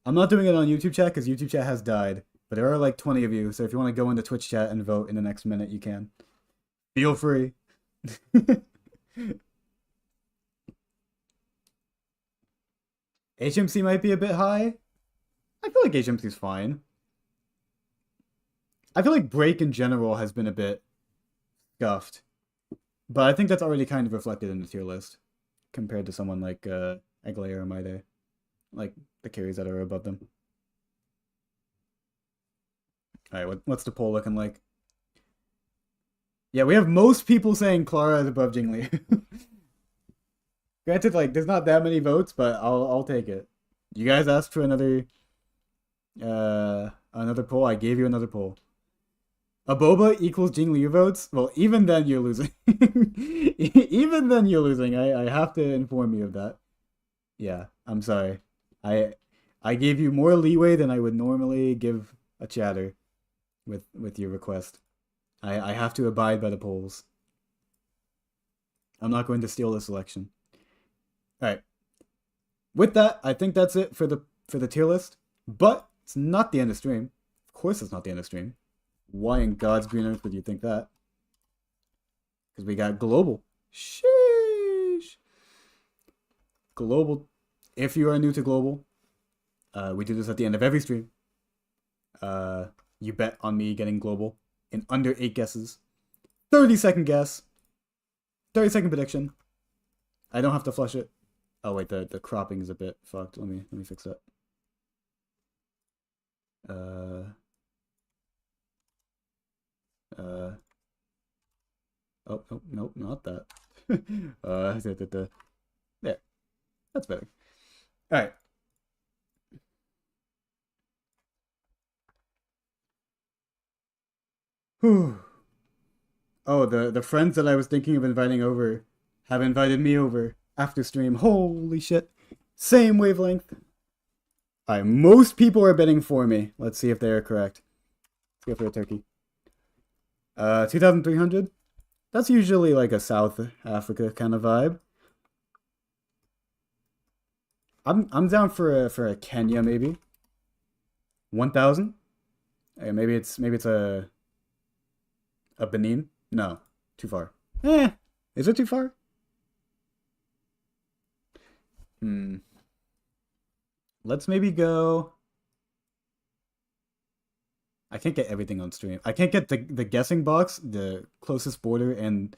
I'm not doing it on YouTube chat because YouTube chat has died. But there are like 20 of you, so if you want to go into Twitch chat and vote in the next minute, you can. Feel free. HMC might be a bit high. I feel like HMC is fine. I feel like Break in general has been a bit scuffed. But I think that's already kind of reflected in the tier list compared to someone like Aglaia or Maide. Like the carries that are above them. Alright, what's the poll looking like? Yeah, we have most people saying Clara is above Jingli. Granted, like, there's not that many votes, but I'll take it. You guys asked for another poll. I gave you another poll. Aboba equals Jingliu votes? Well, even then you're losing. Even then you're losing. I have to inform you of that. Yeah, I'm sorry. I gave you more leeway than I would normally give a chatter with your request. I have to abide by the polls. I'm not going to steal this election. Alright. With that, I think that's it for the tier list. But it's not the end of stream. Of course it's not the end of stream. Why in God's green earth would you think that? Because we got global. Sheesh. Global. If you are new to global, we do this at the end of every stream. You bet on me getting global in under 8 guesses. 30-second guess. 30-second prediction. I don't have to flush it. Oh wait, the cropping is a bit fucked. Let me fix that. Oh, nope, not that. There. That's better. Alright. Whew. Oh, the friends that I was thinking of inviting over have invited me over after stream. Holy shit. Same wavelength. Alright, most people are betting for me. Let's see if they are correct. Let's go for a turkey. 2,300? That's usually like a South Africa kind of vibe. I'm down for a Kenya maybe. 1,000? Maybe it's a Benin? No, too far. Is it too far? Let's maybe go. I can't get everything on stream. I can't get the guessing box, the closest border, and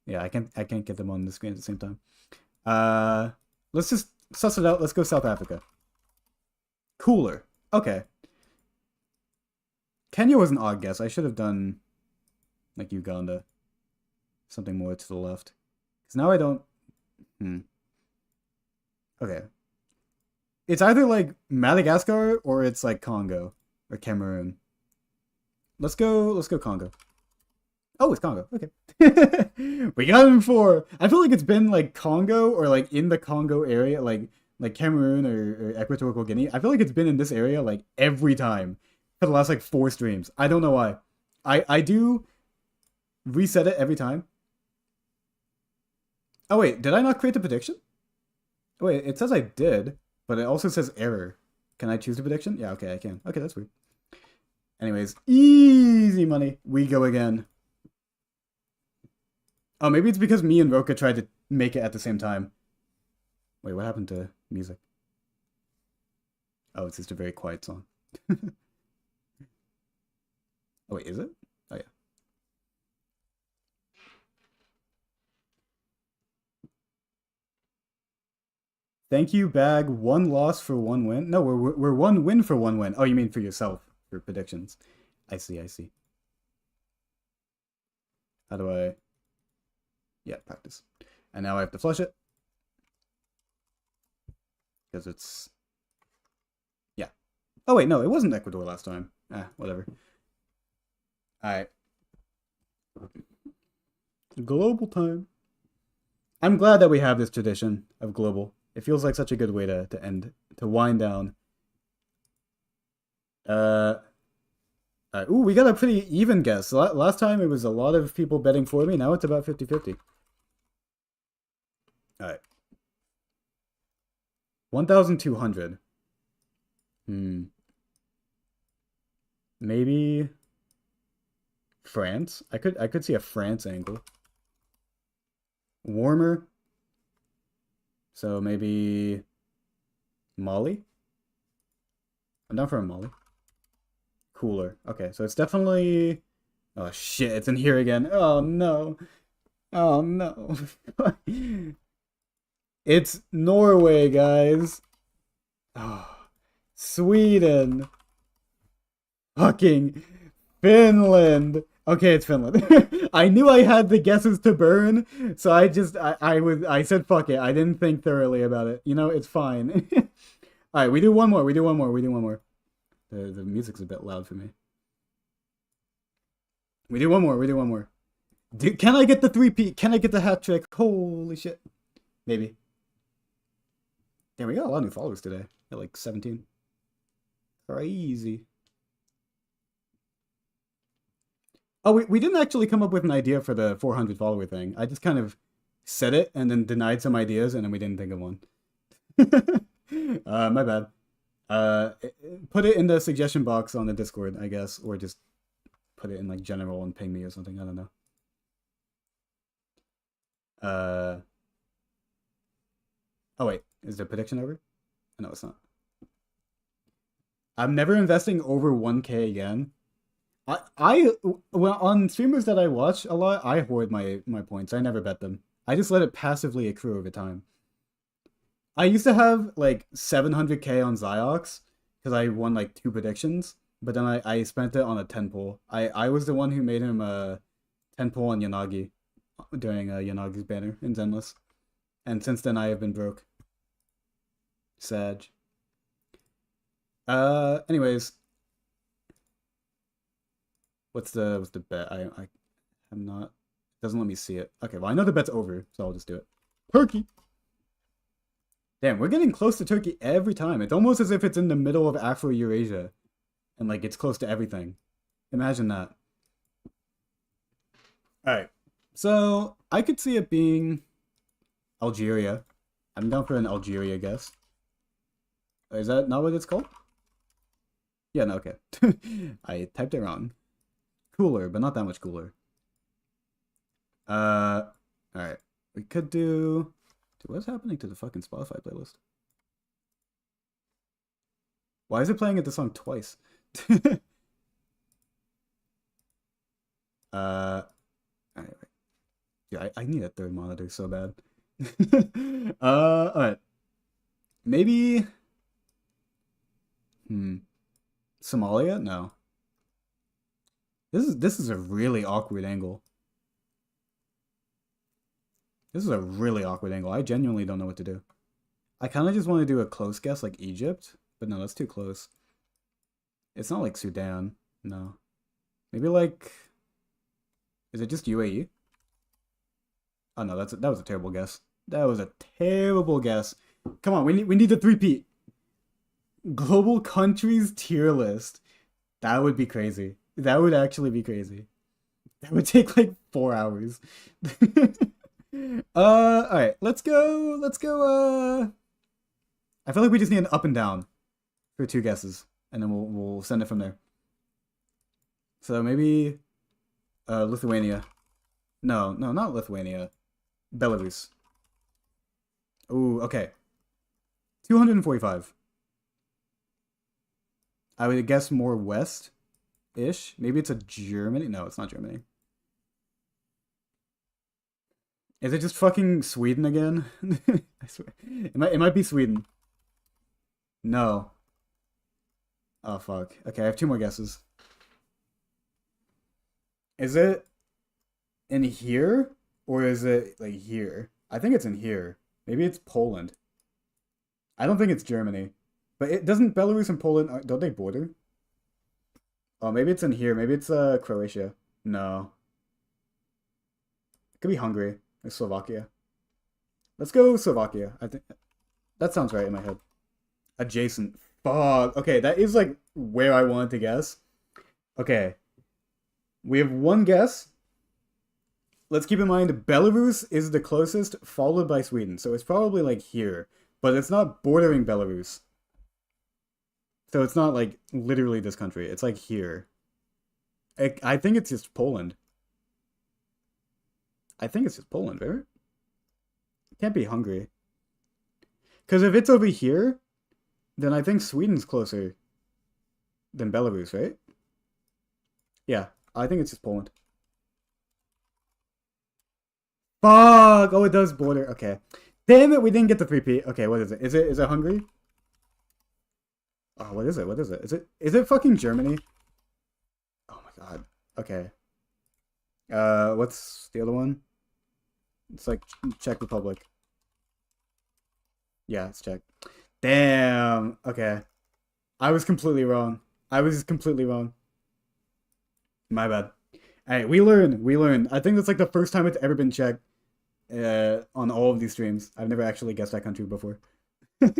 yeah, I can't get them on the screen at the same time. Let's just suss it out. Let's go South Africa. Cooler. Okay. Kenya was an odd guess. I should have done like Uganda. Something more to the left. Because now I don't. Okay. It's either like Madagascar or it's like Congo or Cameroon. Let's go Congo. Oh, it's Congo. Okay. We got him for. I feel like it's been like Congo or like in the Congo area, like Cameroon or Equatorial Guinea. I feel like it's been in this area like every time for the last like 4 streams. I don't know why. I do reset it every time. Oh wait, did I not create the prediction? Oh, wait, it says I did, but it also says error. Can I choose the prediction? Yeah, okay, I can. Okay, that's weird. Anyways, easy money. We go again. Oh, maybe it's because me and Roka tried to make it at the same time. Wait, what happened to music? Oh, it's just a very quiet song. Oh, wait, is it? Oh, yeah. Thank you, bag. One loss for one win. No, we're one win for one win. Oh, you mean for yourself, for predictions. I see, I see. How do I... Yeah, practice. And now I have to flush it. Because it's... Yeah. Oh, wait, no, it wasn't Ecuador last time. Whatever. Alright. Global time. I'm glad that we have this tradition of global. It feels like such a good way to end, to wind down. Ooh, we got a pretty even guess. Last time it was a lot of people betting for me. Now it's about 50-50. Alright. 1,200. Maybe France. I could see a France angle. Warmer. So maybe Mali? I'm down for a Mali. Cooler. Okay, so it's definitely... Oh shit, it's in here again. Oh no. Oh no. It's Norway, guys. Oh, Sweden. Fucking Finland. Okay, it's Finland. I knew I had the guesses to burn, so I said fuck it. I didn't think thoroughly about it. You know, it's fine. Alright, we do one more. The music's a bit loud for me. We do one more. Dude, can I get the three-peat? Can I get the hat trick? Holy shit. Maybe. Damn, we got a lot of new followers today. Got like 17. Crazy. Oh, we didn't actually come up with an idea for the 400 follower thing. I just kind of said it and then denied some ideas and then we didn't think of one. My bad. Put it in the suggestion box on the Discord, I guess, or just put it in like general and ping me or something. I don't know. Oh wait, is the prediction over? No, it's not. I'm never investing over 1K again. Well, on streamers that I watch a lot, I hoard my points. I never bet them. I just let it passively accrue over time. I used to have like 700K on Ziox because I won like 2 predictions, but then I spent it on a 10 pull. I was the one who made him a 10 pull on Yanagi during Yanagi's banner in Zenless. And since then I have been broke. Sag. Anyways. What's the bet? I'm not... It doesn't let me see it. Okay, well I know the bet's over, so I'll just do it. Turkey! Damn, we're getting close to Turkey every time. It's almost as if it's in the middle of Afro-Eurasia. And like it's close to everything. Imagine that. Alright. So, I could see it being Algeria. I'm down for an Algeria guess. Is that not what it's called? Yeah, no, okay. I typed it wrong. Cooler, but not that much cooler. Alright. We could do... Dude, what's happening to the fucking Spotify playlist? Why is it playing the song twice? Alright. Yeah, I need a third monitor so bad. Alright. Maybe... Somalia? No. This is a really awkward angle. This is a really awkward angle. I genuinely don't know what to do. I kind of just want to do a close guess like Egypt, but no, that's too close. It's not like Sudan. No. Maybe like... Is it just UAE? Oh no, that was a terrible guess. That was a terrible guess. Come on, we need the three-peat. Global countries tier list. That would be crazy. That would actually be crazy. That would take like 4 hours. Alright, let's go, I feel like we just need an up and down for 2 guesses, and then we'll send it from there. So maybe Lithuania. No, no, not Lithuania. Belarus. Ooh, okay. 245. I would guess more west-ish. Maybe it's a Germany. No, it's not Germany. Is it just fucking Sweden again? I swear. It might be Sweden. No. Oh fuck. Okay, I have two more guesses. Is it in here or is it like here? I think it's in here. Maybe it's Poland. I don't think it's Germany. But it doesn't Belarus and Poland don't they border? Oh, maybe it's in here. Maybe it's Croatia. No. It could be Hungary or Slovakia. Let's go Slovakia. I think that sounds right in my head. Adjacent. Fuck. Okay, that is like where I wanted to guess. Okay. We have one guess. Let's keep in mind Belarus is the closest, followed by Sweden. So it's probably like here. But it's not bordering Belarus. So it's not like literally this country. It's like here. I think it's just Poland. I think it's just Poland, right? It can't be Hungary. Because if it's over here, then I think Sweden's closer than Belarus, right? Yeah, I think it's just Poland. Fuck! Oh, it does border. Okay. Damn it, we didn't get the 3P. Okay, what is it? Is it Hungary? Oh, what is it? What is it? Is it fucking Germany? Oh my god. Okay. What's the other one? It's like Czech Republic. Yeah, it's Czech. Damn. Okay. I was completely wrong. I was completely wrong. My bad. Hey, we learn. We learn. I think that's like the first time it's ever been checked on all of these streams. I've never actually guessed that country before. All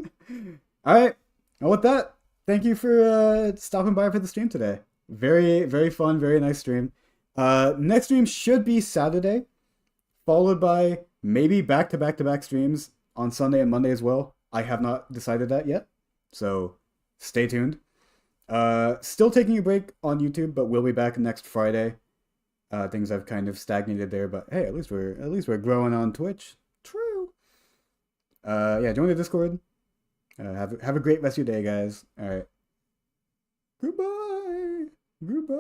right. Well, with that, thank you for stopping by for the stream today. Very, very fun, very nice stream. Next stream should be Saturday, followed by maybe back-to-back-to-back streams on Sunday and Monday as well. I have not decided that yet, so stay tuned. Still taking a break on YouTube, but we'll be back next Friday. Things have kind of stagnated there, but hey, at least we're growing on Twitch. True. Yeah, join the Discord. Have a great rest of your day, guys. All right. Goodbye. Goodbye.